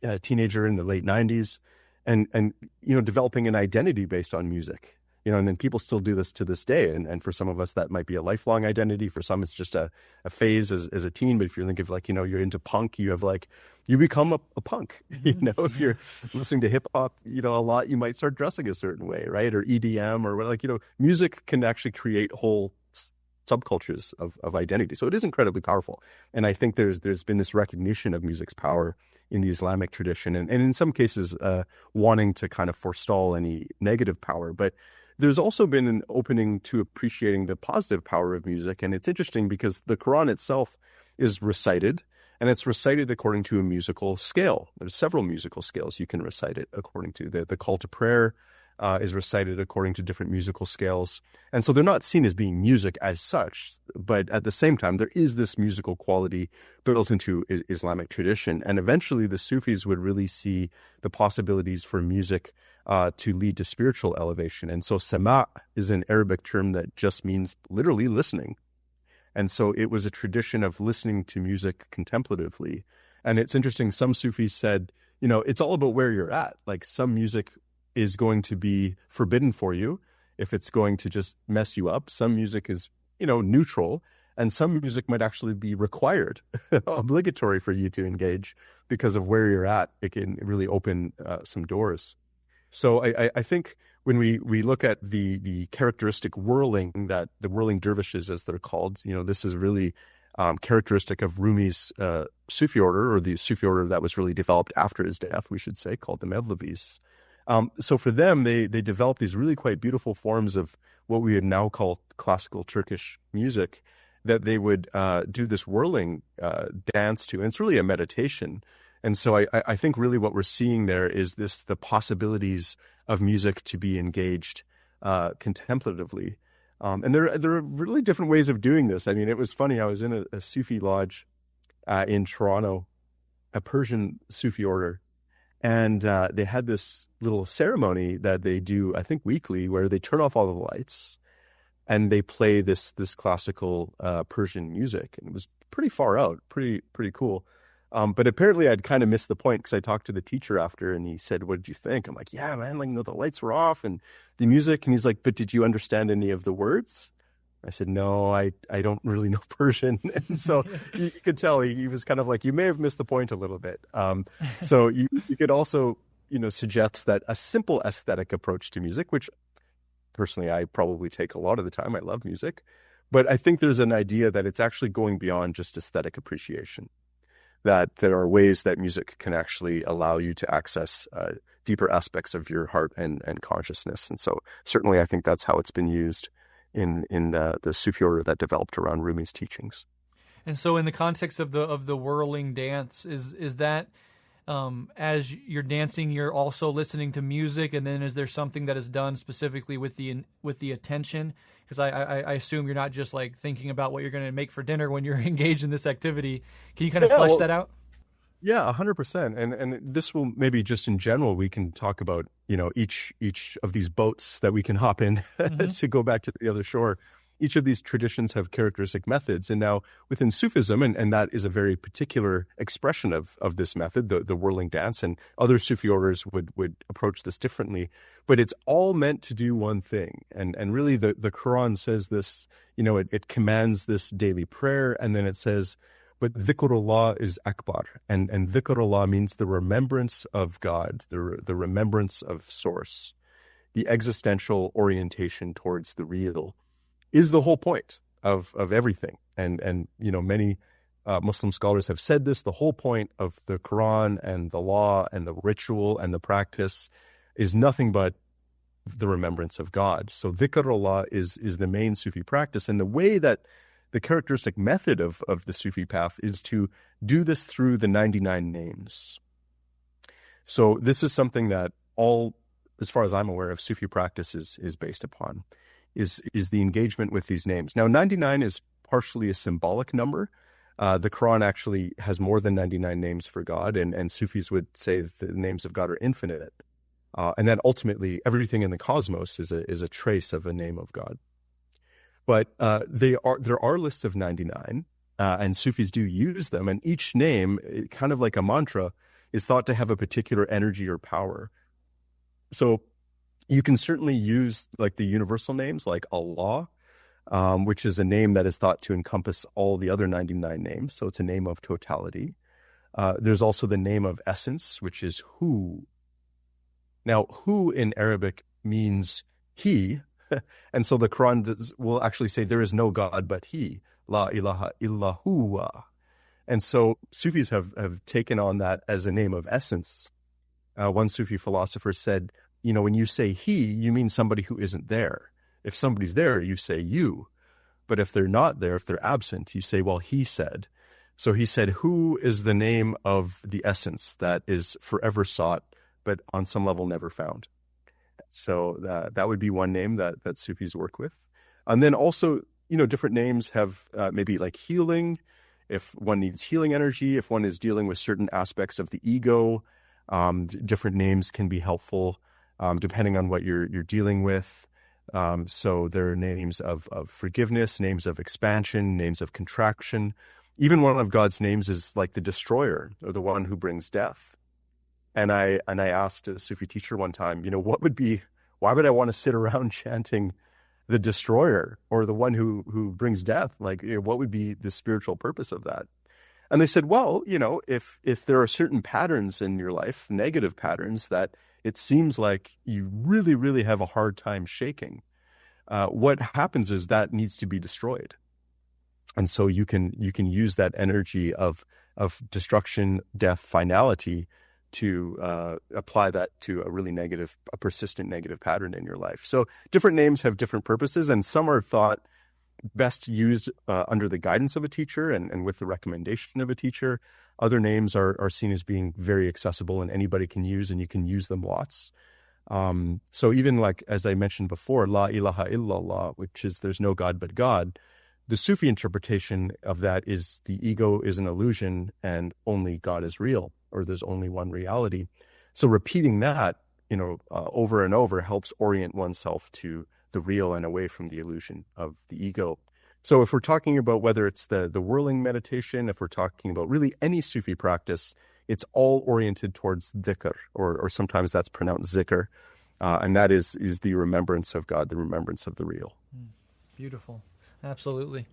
a teenager in the late 90s and developing an identity based on music. And then people still do this to this day. And for some of us, that might be a lifelong identity. For some, it's just a phase as a teen. But if you're thinking of you're into punk, you become a punk. If you're listening to hip hop, a lot, you might start dressing a certain way, right? Or EDM or music can actually create whole subcultures of identity. So it is incredibly powerful. And I think there's been this recognition of music's power in the Islamic tradition. And in some cases, wanting to kind of forestall any negative power. But there's also been an opening to appreciating the positive power of music. And it's interesting because the Quran itself is recited, and it's recited according to a musical scale. There's several musical scales you can recite it according to. The call to prayer is recited according to different musical scales. And so they're not seen as being music as such, but at the same time, there is this musical quality built into Islamic tradition. And eventually the Sufis would really see the possibilities for music to lead to spiritual elevation. And so sama' is an Arabic term that just means literally listening. And so it was a tradition of listening to music contemplatively. And it's interesting, some Sufis said, it's all about where you're at. Like some music is going to be forbidden for you if it's going to just mess you up. Some music is, neutral, and some music might actually be required, obligatory for you to engage because of where you're at. It can really open some doors. So I think when we look at the characteristic whirling, that the whirling dervishes, as they're called, this is really characteristic of Rumi's Sufi order, or the Sufi order that was really developed after his death, we should say, called the Mevlevis. So for them, they developed these really quite beautiful forms of what we would now call classical Turkish music, that they would do this whirling dance to. And it's really a meditation. And so I think really what we're seeing there is the possibilities of music to be engaged contemplatively. And there are really different ways of doing this. I mean, it was funny. I was in a Sufi lodge in Toronto, a Persian Sufi order. And they had this little ceremony that they do, I think, weekly, where they turn off all the lights and they play this classical Persian music. And it was pretty far out, pretty cool. But apparently I'd kind of missed the point because I talked to the teacher after and he said, "What did you think?" I'm like, "Yeah, man, the lights were off and the music." And he's like, "But did you understand any of the words?" I said, "No, I don't really know Persian." And so you could tell he was kind of like, "You may have missed the point a little bit." So you could also, suggest that a simple aesthetic approach to music, which personally I probably take a lot of the time. I love music. But I think there's an idea that it's actually going beyond just aesthetic appreciation, that there are ways that music can actually allow you to access deeper aspects of your heart and consciousness. And so certainly I think that's how it's been used in the Sufi order that developed around Rumi's teachings. And so in the context of the whirling dance, is that as you're dancing, you're also listening to music, and then is there something that is done specifically with the attention? Because I assume you're not just like thinking about what you're going to make for dinner when you're engaged in this activity. Can you kind of flesh that out? Yeah, 100%. And this will maybe just in general, we can talk about, each of these boats that we can hop in to go back to the other shore. Each of these traditions have characteristic methods. And now within Sufism, and that is a very particular expression of this method, the whirling dance, and other Sufi orders would approach this differently. But it's all meant to do one thing. And really the Quran says this, it commands this daily prayer. And then it says, but dhikrullah is akbar. And dhikrullah means the remembrance of God, the remembrance of source, the existential orientation towards the real is the whole point of everything. And many Muslim scholars have said this, the whole point of the Quran and the law and the ritual and the practice is nothing but the remembrance of God. So dhikrullah is the main Sufi practice. And the way that the characteristic method of the Sufi path is to do this through the 99 names. So this is something that all, as far as I'm aware of, Sufi practice is based upon. is the engagement with these names. Now, 99 is partially a symbolic number. The Quran actually has more than 99 names for God, and Sufis would say that the names of God are infinite. And then ultimately, everything in the cosmos is a trace of a name of God. But there are lists of 99, and Sufis do use them, and each name, kind of like a mantra, is thought to have a particular energy or power. So you can certainly use like the universal names like Allah, which is a name that is thought to encompass all the other 99 names. So it's a name of totality. There's also the name of essence, which is Hu. Now, Hu in Arabic means he. And so the Quran will actually say there is no God but he. La ilaha illa huwa. And so Sufis have taken on that as a name of essence. One Sufi philosopher said, when you say he, you mean somebody who isn't there. If somebody's there, you say you. But if they're not there, if they're absent, you say, well, he said. So he said, who is the name of the essence that is forever sought, but on some level never found. So that would be one name that Sufis work with. And then also, different names have maybe like healing, if one needs healing energy, if one is dealing with certain aspects of the ego, different names can be helpful depending on what you're dealing with. So there are names of forgiveness, names of expansion, names of contraction. Even one of God's names is like the destroyer, or the one who brings death. And I asked a Sufi teacher one time, why would I want to sit around chanting the destroyer or the one who brings death? Like, what would be the spiritual purpose of that? And they said, well, if there are certain patterns in your life, negative patterns that it seems like you really, really have a hard time shaking, what happens is that needs to be destroyed. And so you can use that energy of destruction, death, finality to apply that to a persistent negative pattern in your life. So different names have different purposes, and some are thought best used under the guidance of a teacher and with the recommendation of a teacher. Other names are seen as being very accessible and anybody can use, and you can use them lots. So even like, as I mentioned before, La ilaha illallah, which is there's no God but God, the Sufi interpretation of that is the ego is an illusion and only God is real, or there's only one reality. So repeating that, over and over helps orient oneself to the real and away from the illusion of the ego. So if we're talking about whether it's the whirling meditation, if we're talking about really any Sufi practice, it's all oriented towards dhikr, or sometimes that's pronounced zikr, and that is the remembrance of God, the remembrance of the real. Beautiful. Absolutely.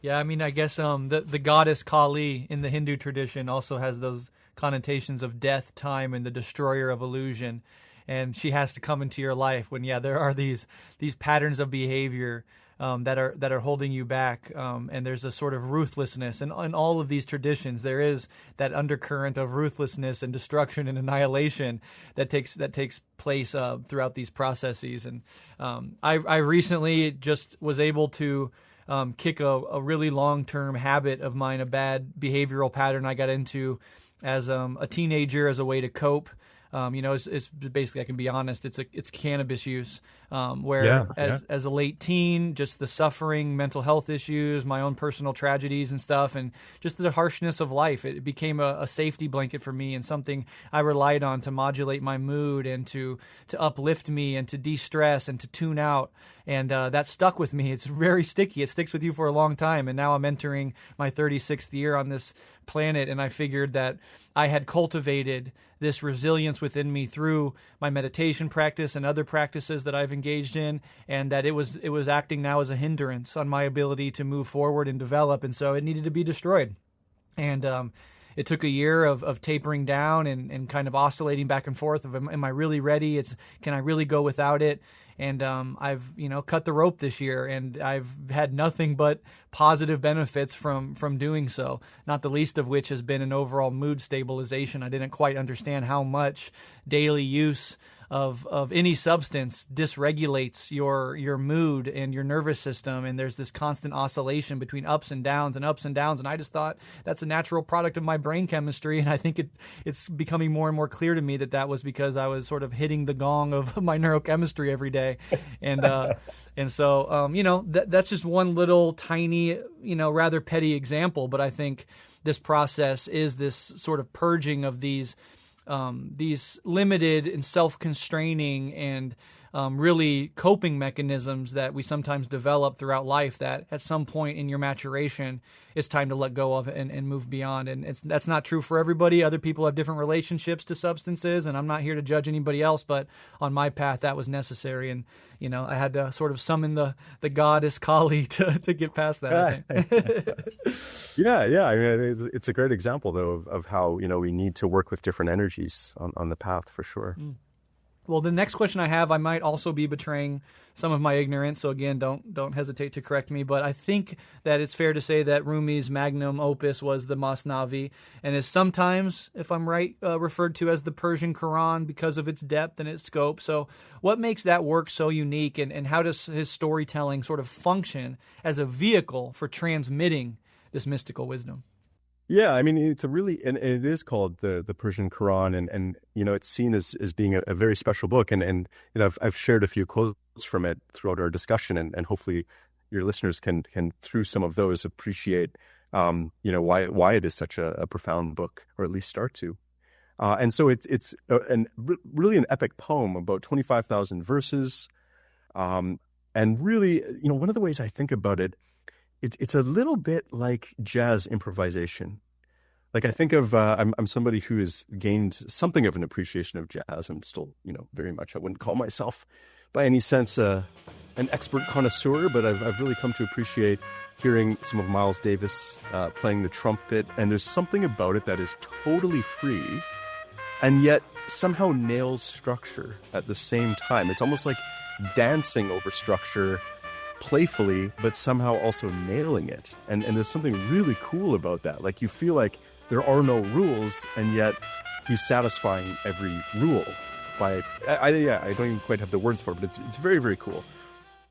Yeah, I mean, I guess the goddess Kali in the Hindu tradition also has those connotations of death, time, and the destroyer of illusion. And she has to come into your life when, there are these patterns of behavior that are holding you back, and there's a sort of ruthlessness. And in all of these traditions, there is that undercurrent of ruthlessness and destruction and annihilation that takes place throughout these processes. And I recently just was able to kick a really long-term habit of mine, a bad behavioral pattern I got into as a teenager as a way to cope. It's basically, I can be honest, it's cannabis use, as a late teen, just the suffering, mental health issues, my own personal tragedies and stuff, and just the harshness of life. It became a safety blanket for me and something I relied on to modulate my mood and to uplift me and to de-stress and to tune out. And that stuck with me. It's very sticky. It sticks with you for a long time. And now I'm entering my 36th year on this planet, and I figured that I had cultivated this resilience within me through my meditation practice and other practices that I've engaged in, and that it was acting now as a hindrance on my ability to move forward and develop, and so it needed to be destroyed. And it took a year of tapering down and kind of oscillating back and forth of am I really ready? Can I really go without it? And I've cut the rope this year, and I've had nothing but positive benefits from doing so, not the least of which has been an overall mood stabilization. I didn't quite understand how much daily use of any substance dysregulates your mood and your nervous system, and there's this constant oscillation between ups and downs and ups and downs. And I just thought that's a natural product of my brain chemistry, and I think it's becoming more and more clear to me that was because I was sort of hitting the gong of my neurochemistry every day, and so that's just one little tiny, rather petty example, but I think this process is this sort of purging of these limited and self-constraining and really coping mechanisms that we sometimes develop throughout life that at some point in your maturation, it's time to let go of and move beyond. And that's not true for everybody. Other people have different relationships to substances, and I'm not here to judge anybody else, but on my path, that was necessary. And, I had to sort of summon the goddess Kali to get past that. I think. Yeah. I mean, it's a great example, though, of how, we need to work with different energies on the path, for sure. Mm. Well, the next question I have, I might also be betraying some of my ignorance, so again, don't hesitate to correct me, but I think that it's fair to say that Rumi's magnum opus was the Masnavi, and is sometimes, if I'm right, referred to as the Persian Quran because of its depth and its scope. So what makes that work so unique, and how does his storytelling sort of function as a vehicle for transmitting this mystical wisdom? Yeah, I mean, it's and it is called the Persian Quran, and it's seen as being a very special book, and I've shared a few quotes from it throughout our discussion, and hopefully your listeners can through some of those appreciate why it is such a profound book, or at least start to. And so it's really an epic poem, about 25,000 verses, and really, one of the ways I think about it. It's a little bit like jazz improvisation. Like I think of, I'm somebody who has gained something of an appreciation of jazz. I'm still, very much, I wouldn't call myself by any sense an expert connoisseur, but I've really come to appreciate hearing some of Miles Davis playing the trumpet. And there's something about it that is totally free and yet somehow nails structure at the same time. It's almost like dancing over structure playfully, but somehow also nailing it. And there's something really cool about that. Like you feel like there are no rules, and yet he's satisfying every rule by, I don't even quite have the words for it, but it's very, very cool.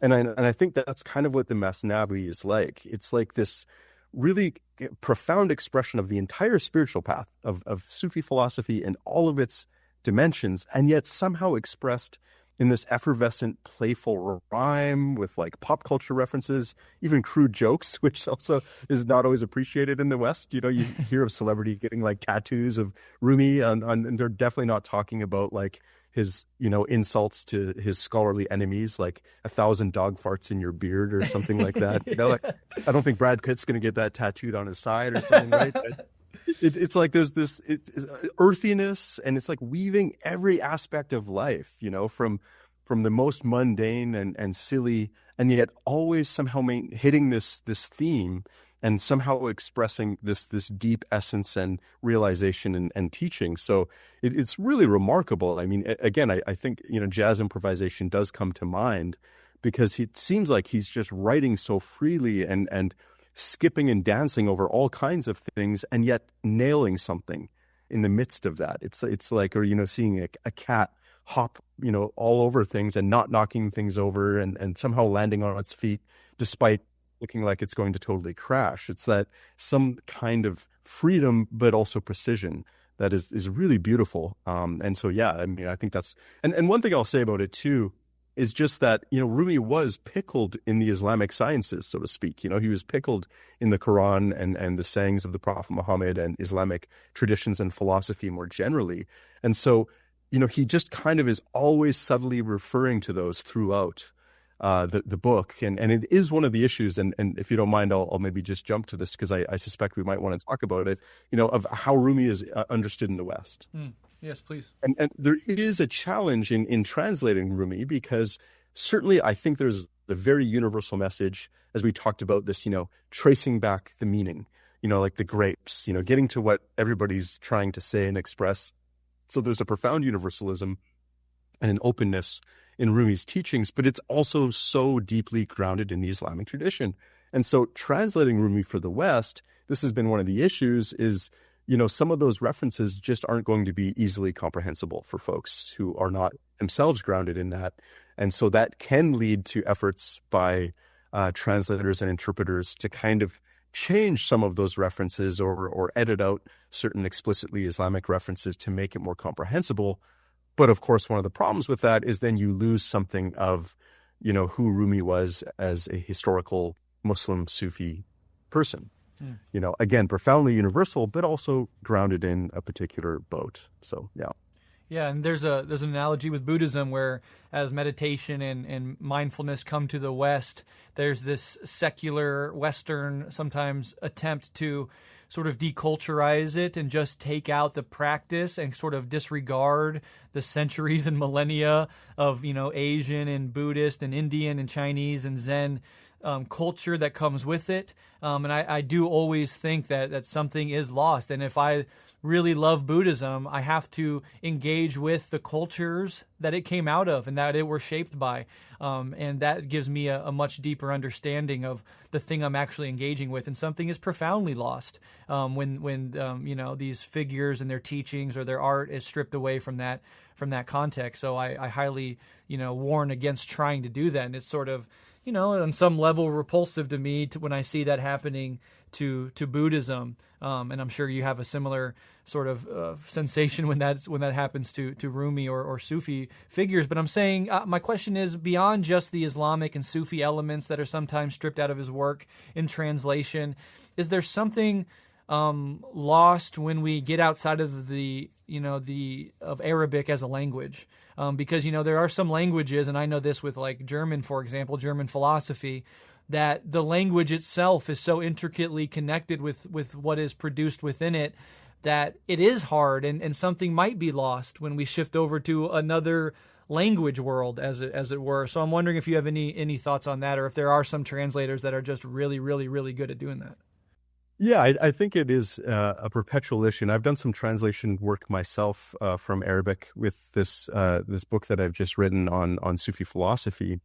And I think that's kind of what the Masnavi is like. It's like this really profound expression of the entire spiritual path of Sufi philosophy and all of its dimensions, and yet somehow expressed in this effervescent, playful rhyme with like pop culture references, even crude jokes, which also is not always appreciated in the West. You hear of celebrity getting like tattoos of Rumi, and they're definitely not talking about like his, insults to his scholarly enemies, like 1,000 dog farts in your beard or something like that. Like I don't think Brad Pitt's going to get that tattooed on his side or something, right? It's like there's this earthiness, and it's like weaving every aspect of life, from the most mundane and silly, and yet always somehow hitting this theme and somehow expressing this deep essence and realization and teaching. So it's really remarkable. I mean, again, I think, jazz improvisation does come to mind because it seems like he's just writing so freely and skipping and dancing over all kinds of things, and yet nailing something in the midst of that. It's like, or, seeing a cat hop, all over things and not knocking things over and somehow landing on its feet despite looking like it's going to totally crash. It's that some kind of freedom, but also precision that is really beautiful. And so, yeah, I mean, I think that's, and one thing I'll say about it too, is just that, Rumi was pickled in the Islamic sciences, so to speak. He was pickled in the Quran and the sayings of the Prophet Muhammad and Islamic traditions and philosophy more generally. And so, he just kind of is always subtly referring to those throughout the book. And it is one of the issues, and if you don't mind, I'll maybe just jump to this because I suspect we might want to talk about it, of how Rumi is understood in the West. Yes, please. And there is a challenge in translating Rumi because certainly I think there's a very universal message, as we talked about this, tracing back the meaning, like the grapes, getting to what everybody's trying to say and express. So there's a profound universalism and an openness in Rumi's teachings, but it's also so deeply grounded in the Islamic tradition. And so translating Rumi for the West, this has been one of the issues is, some of those references just aren't going to be easily comprehensible for folks who are not themselves grounded in that. And so that can lead to efforts by translators and interpreters to kind of change some of those references or edit out certain explicitly Islamic references to make it more comprehensible. But of course, one of the problems with that is then you lose something of, who Rumi was as a historical Muslim Sufi person. Again, profoundly universal, but also grounded in a particular boat. So, yeah. Yeah, and there's an analogy with Buddhism where as meditation and mindfulness come to the West, there's this secular Western sometimes attempt to sort of deculturize it and just take out the practice and sort of disregard the centuries and millennia of, Asian and Buddhist and Indian and Chinese and Zen culture that comes with it. And I do always think that something is lost. And if I really love Buddhism, I have to engage with the cultures that it came out of and that it were shaped by. And that gives me a much deeper understanding of the thing I'm actually engaging with. And something is profoundly lost when these figures and their teachings or their art is stripped away from that context. So I highly, warn against trying to do that. And it's sort of, on some level repulsive to me when I see that happening to Buddhism. And I'm sure you have a similar sort of sensation when that happens to Rumi or Sufi figures. But I'm saying my question is beyond just the Islamic and Sufi elements that are sometimes stripped out of his work in translation. Is there something lost when we get outside of of Arabic as a language? Because there are some languages, and I know this with like German, for example, German philosophy, that the language itself is so intricately connected with what is produced within it that it is hard and something might be lost when we shift over to another language world, as it were. So I'm wondering if you have any thoughts on that, or if there are some translators that are just really, really, really good at doing that. Yeah, I think it is a perpetual issue. And I've done some translation work myself from Arabic with this book that I've just written on Sufi philosophy.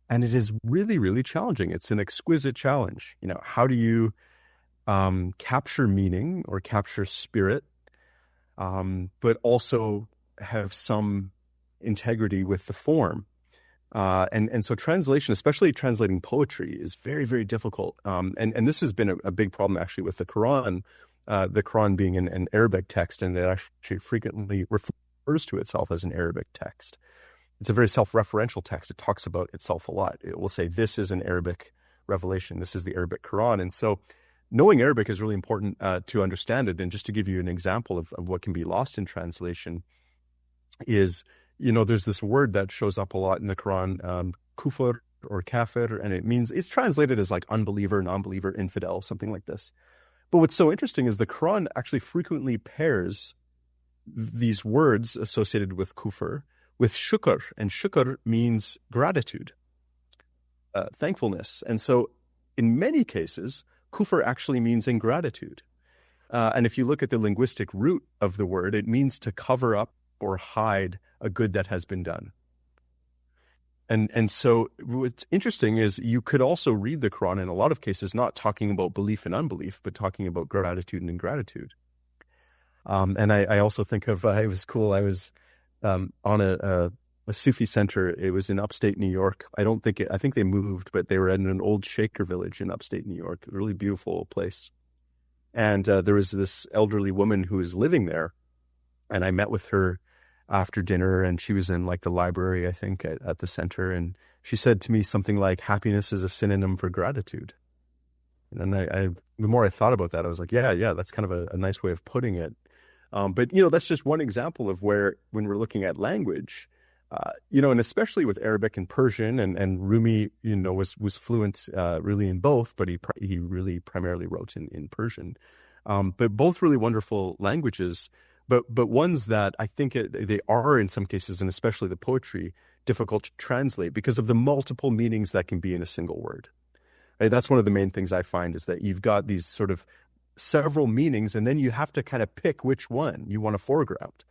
And it is really, really challenging. It's an exquisite challenge. How do you capture meaning or capture spirit, but also have some integrity with the form? And so translation, especially translating poetry, is very, very difficult. And this has been a big problem actually with the Quran being an Arabic text, and it actually frequently refers to itself as an Arabic text. It's a very self-referential text. It talks about itself a lot. It will say, this is an Arabic revelation. This is the Arabic Quran. And so knowing Arabic is really important to understand it. And just to give you an example of what can be lost in translation is, there's this word that shows up a lot in the Quran, kufr or kafir, and it's translated as like unbeliever, non-believer, infidel, something like this. But what's so interesting is the Quran actually frequently pairs these words associated with kufr with shukr, and shukr means gratitude, thankfulness. And so in many cases, kufr actually means ingratitude. And if you look at the linguistic root of the word, it means to cover up or hide a good that has been done. And so what's interesting is you could also read the Quran in a lot of cases, not talking about belief and unbelief, but talking about gratitude and ingratitude. And I also think of, it was cool. I was on a Sufi center. It was in upstate New York. I think they moved, but they were in an old Shaker village in upstate New York, a really beautiful place. And there was this elderly woman who was living there. And I met with her after dinner, and she was in like the library, I think, at the center. And she said to me something like, happiness is a synonym for gratitude. And then the more I thought about that, I was like, yeah, that's kind of a nice way of putting it. But, that's just one example of where, when we're looking at language, and especially with Arabic and Persian, and Rumi, was fluent really in both, but he really primarily wrote in Persian. But both really wonderful languages, but ones that I think they are in some cases, and especially the poetry, difficult to translate because of the multiple meanings that can be in a single word. Right? That's one of the main things I find, is that you've got these sort of several meanings, and then you have to kind of pick which one you want to foreground.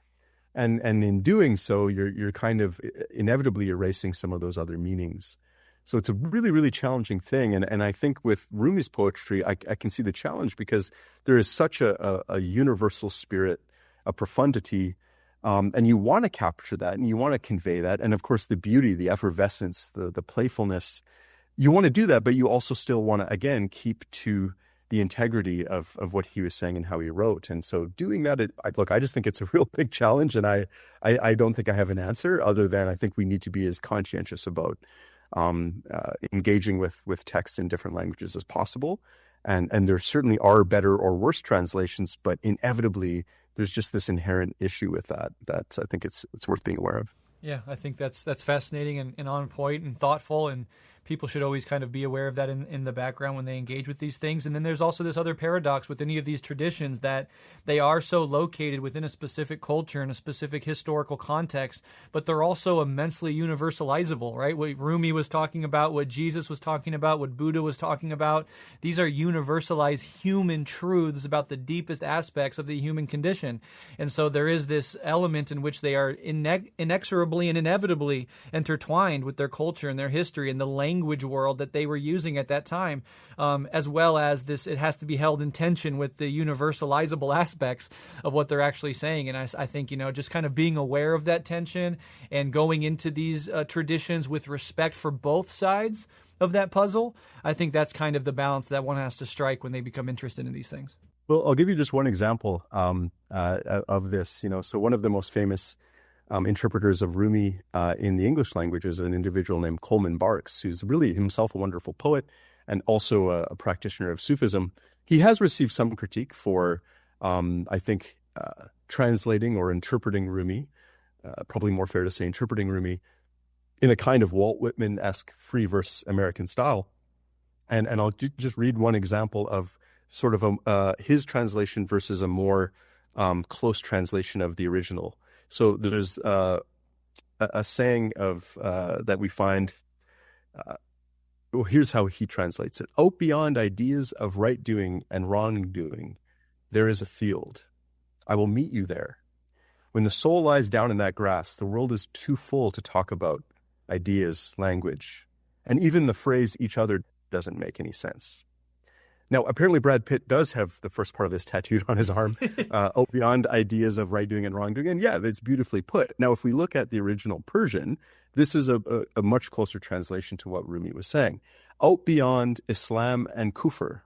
And in doing so, you're kind of inevitably erasing some of those other meanings. So it's a really, really challenging thing. And I think with Rumi's poetry, I can see the challenge because there is such a universal spirit, a profundity, and you want to capture that and you want to convey that. And of course, the beauty, the effervescence, the playfulness, you want to do that, but you also still want to, again, keep to the integrity of what he was saying and how he wrote. And so doing that, I just think it's a real big challenge. And I don't think I have an answer other than I think we need to be as conscientious about engaging with text in different languages as possible. And there certainly are better or worse translations, but inevitably there's just this inherent issue with that I think it's worth being aware of. Yeah, I think that's fascinating and on point and thoughtful, and people should always kind of be aware of that in the background when they engage with these things. And then there's also this other paradox with any of these traditions that they are so located within a specific culture and a specific historical context, but they're also immensely universalizable, right? What Rumi was talking about, what Jesus was talking about, what Buddha was talking about, these are universalized human truths about the deepest aspects of the human condition. And so there is this element in which they are inexorably and inevitably intertwined with their culture and their history and the language world that they were using at that time, as well as this, it has to be held in tension with the universalizable aspects of what they're actually saying. And I think, just kind of being aware of that tension and going into these traditions with respect for both sides of that puzzle, I think that's kind of the balance that one has to strike when they become interested in these things. Well, I'll give you just one example of this. So one of the most famous interpreters of Rumi in the English language is an individual named Coleman Barks, who's really himself a wonderful poet and also a practitioner of Sufism. He has received some critique for, I think, translating or interpreting Rumi, probably more fair to say interpreting Rumi, in a kind of Walt Whitman-esque free verse American style. And I'll just read one example of sort of his translation versus a more close translation of the original. So there's a saying of that we find. Here's how he translates it: "Out beyond ideas of right doing and wrong doing, there is a field. I will meet you there. When the soul lies down in that grass, the world is too full to talk about ideas, language, and even the phrase each other doesn't make any sense." Now, apparently Brad Pitt does have the first part of this tattooed on his arm, out beyond ideas of right doing and wrong doing. And yeah, that's beautifully put. Now, if we look at the original Persian, this is a much closer translation to what Rumi was saying. Out beyond Islam and kufr,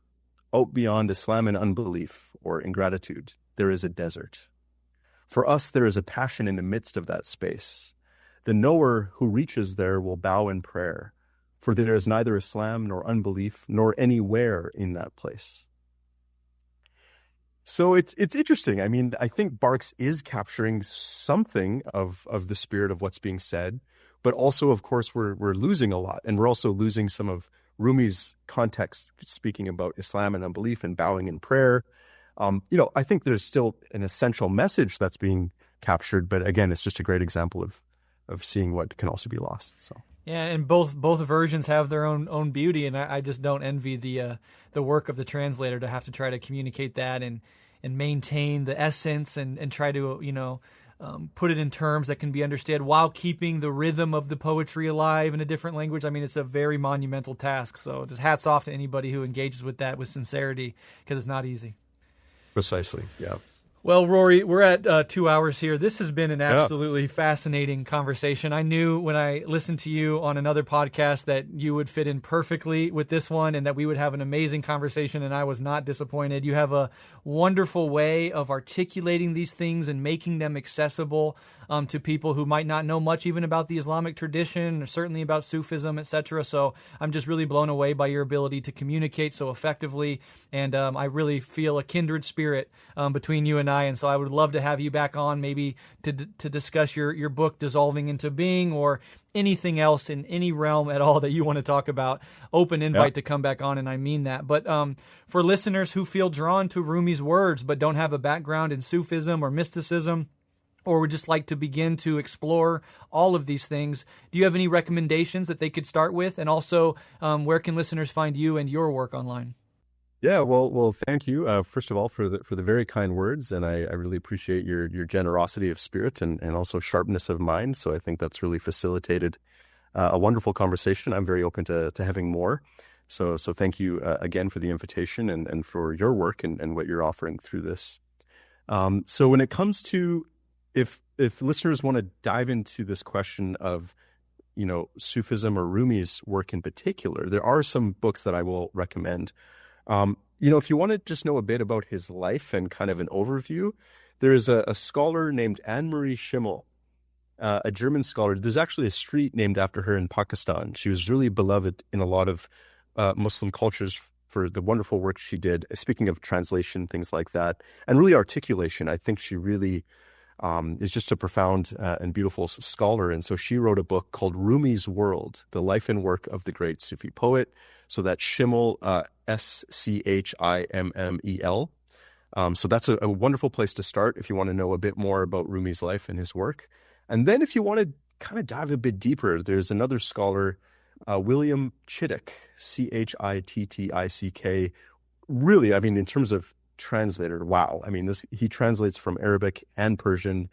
out beyond Islam and unbelief or ingratitude, there is a desert. For us, there is a passion in the midst of that space. The knower who reaches there will bow in prayer, for there is neither Islam nor unbelief nor anywhere in that place. So it's interesting. I mean, I think Barks is capturing something of the spirit of what's being said, but also, of course, we're losing a lot, and we're also losing some of Rumi's context, speaking about Islam and unbelief and bowing in prayer. I think there's still an essential message that's being captured, but again, it's just a great example of seeing what can also be lost. So. Yeah, and both versions have their own beauty, and I just don't envy the work of the translator to have to try to communicate that and maintain the essence and try to put it in terms that can be understood while keeping the rhythm of the poetry alive in a different language. I mean, it's a very monumental task. So just hats off to anybody who engages with that with sincerity, because it's not easy. Precisely, yeah. Well, Rory, we're at 2 hours here. This has been an absolutely fascinating conversation. I knew when I listened to you on another podcast that you would fit in perfectly with this one and that we would have an amazing conversation, and I was not disappointed. You have a wonderful way of articulating these things and making them accessible to people who might not know much even about the Islamic tradition or certainly about Sufism, etc. So I'm just really blown away by your ability to communicate so effectively, and I really feel a kindred spirit between you and I. And so I would love to have you back on, maybe to discuss your book, Dissolving into Being, or anything else in any realm at all that you want to talk about. Open invite to come back on, and I mean that. But for listeners who feel drawn to Rumi's words but don't have a background in Sufism or mysticism, or would just like to begin to explore all of these things, do you have any recommendations that they could start with? And also, where can listeners find you and your work online? Yeah, well, thank you, first of all, for the very kind words, and I really appreciate your generosity of spirit and also sharpness of mind. So I think that's really facilitated a wonderful conversation. I'm very open to having more. So thank you again for the invitation and for your work and what you're offering through this. So when it comes to if listeners want to dive into this question of, Sufism or Rumi's work in particular, there are some books that I will recommend. If you want to just know a bit about his life and kind of an overview, there is a scholar named Anne-Marie Schimmel, a German scholar. There's actually a street named after her in Pakistan. She was really beloved in a lot of Muslim cultures for the wonderful work she did. Speaking of translation, things like that, and really articulation, I think she really is just a profound and beautiful scholar. And so she wrote a book called Rumi's World, The Life and Work of the Great Sufi Poet. So that's Schimmel, Schimmel. So that's a wonderful place to start if you want to know a bit more about Rumi's life and his work. And then if you want to kind of dive a bit deeper, there's another scholar, William Chittick, Chitttick. Really, in terms of translator, wow. He translates from Arabic and Persian,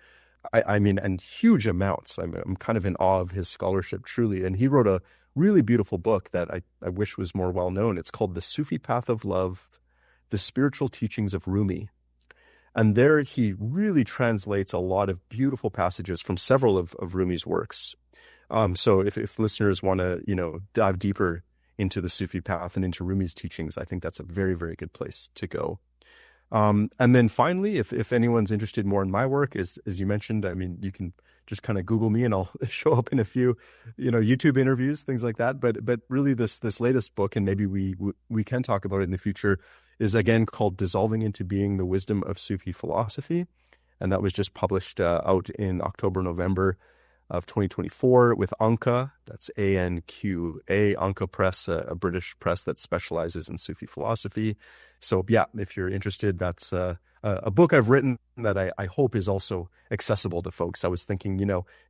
and huge amounts. I'm kind of in awe of his scholarship, truly. And he wrote a really beautiful book that I wish was more well known. It's called The Sufi Path of Love, The Spiritual Teachings of Rumi. And there he really translates a lot of beautiful passages from several of Rumi's works. So if listeners want to, dive deeper into the Sufi path and into Rumi's teachings, I think that's a very, very good place to go. And then finally, if anyone's interested more in my work, as you mentioned, you can just kind of Google me and I'll show up in a few, YouTube interviews, things like that. But really this latest book, and maybe we can talk about it in the future, is again called Dissolving into Being, the Wisdom of Sufi Philosophy. And that was just published out in October, November of 2024 with Anka. That's ANQA, Anka Press, a British press that specializes in Sufi philosophy. So yeah, if you're interested, that's a book I've written that I hope is also accessible to folks. I was thinking,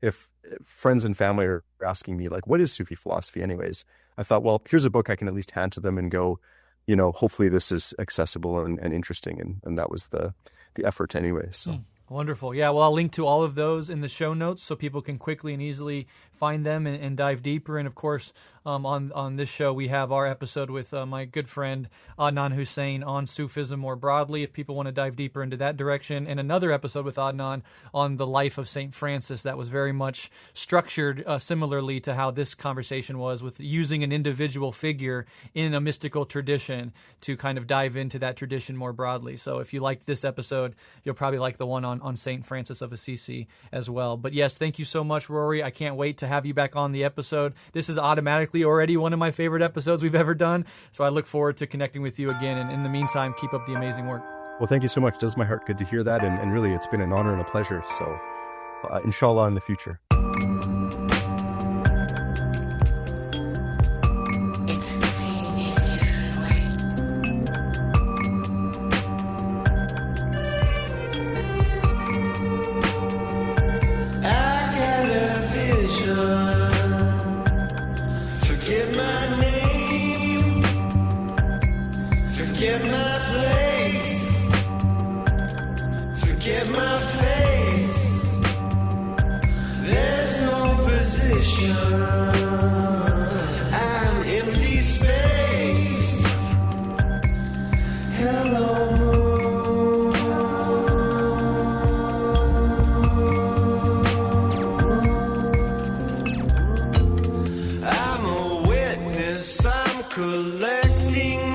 if friends and family are asking me, like, what is Sufi philosophy anyways? I thought, well, here's a book I can at least hand to them and go, hopefully this is accessible and interesting. And that was the effort anyway. So. Wonderful. Yeah, well, I'll link to all of those in the show notes so people can quickly and easily find them and dive deeper. And of course, on this show, we have our episode with my good friend Adnan Hussein on Sufism more broadly, if people want to dive deeper into that direction, and another episode with Adnan on the life of St. Francis that was very much structured similarly to how this conversation was, with using an individual figure in a mystical tradition to kind of dive into that tradition more broadly. So if you liked this episode, you'll probably like the one on St. Francis of Assisi as well. But yes, thank you so much, Rory. I can't wait to have you back on the episode. This is automatically already one of my favorite episodes we've ever done. So I look forward to connecting with you again. And in the meantime, keep up the amazing work. Well, thank you so much. It does my heart good to hear that. And really, it's been an honor and a pleasure. So inshallah in the future. Collecting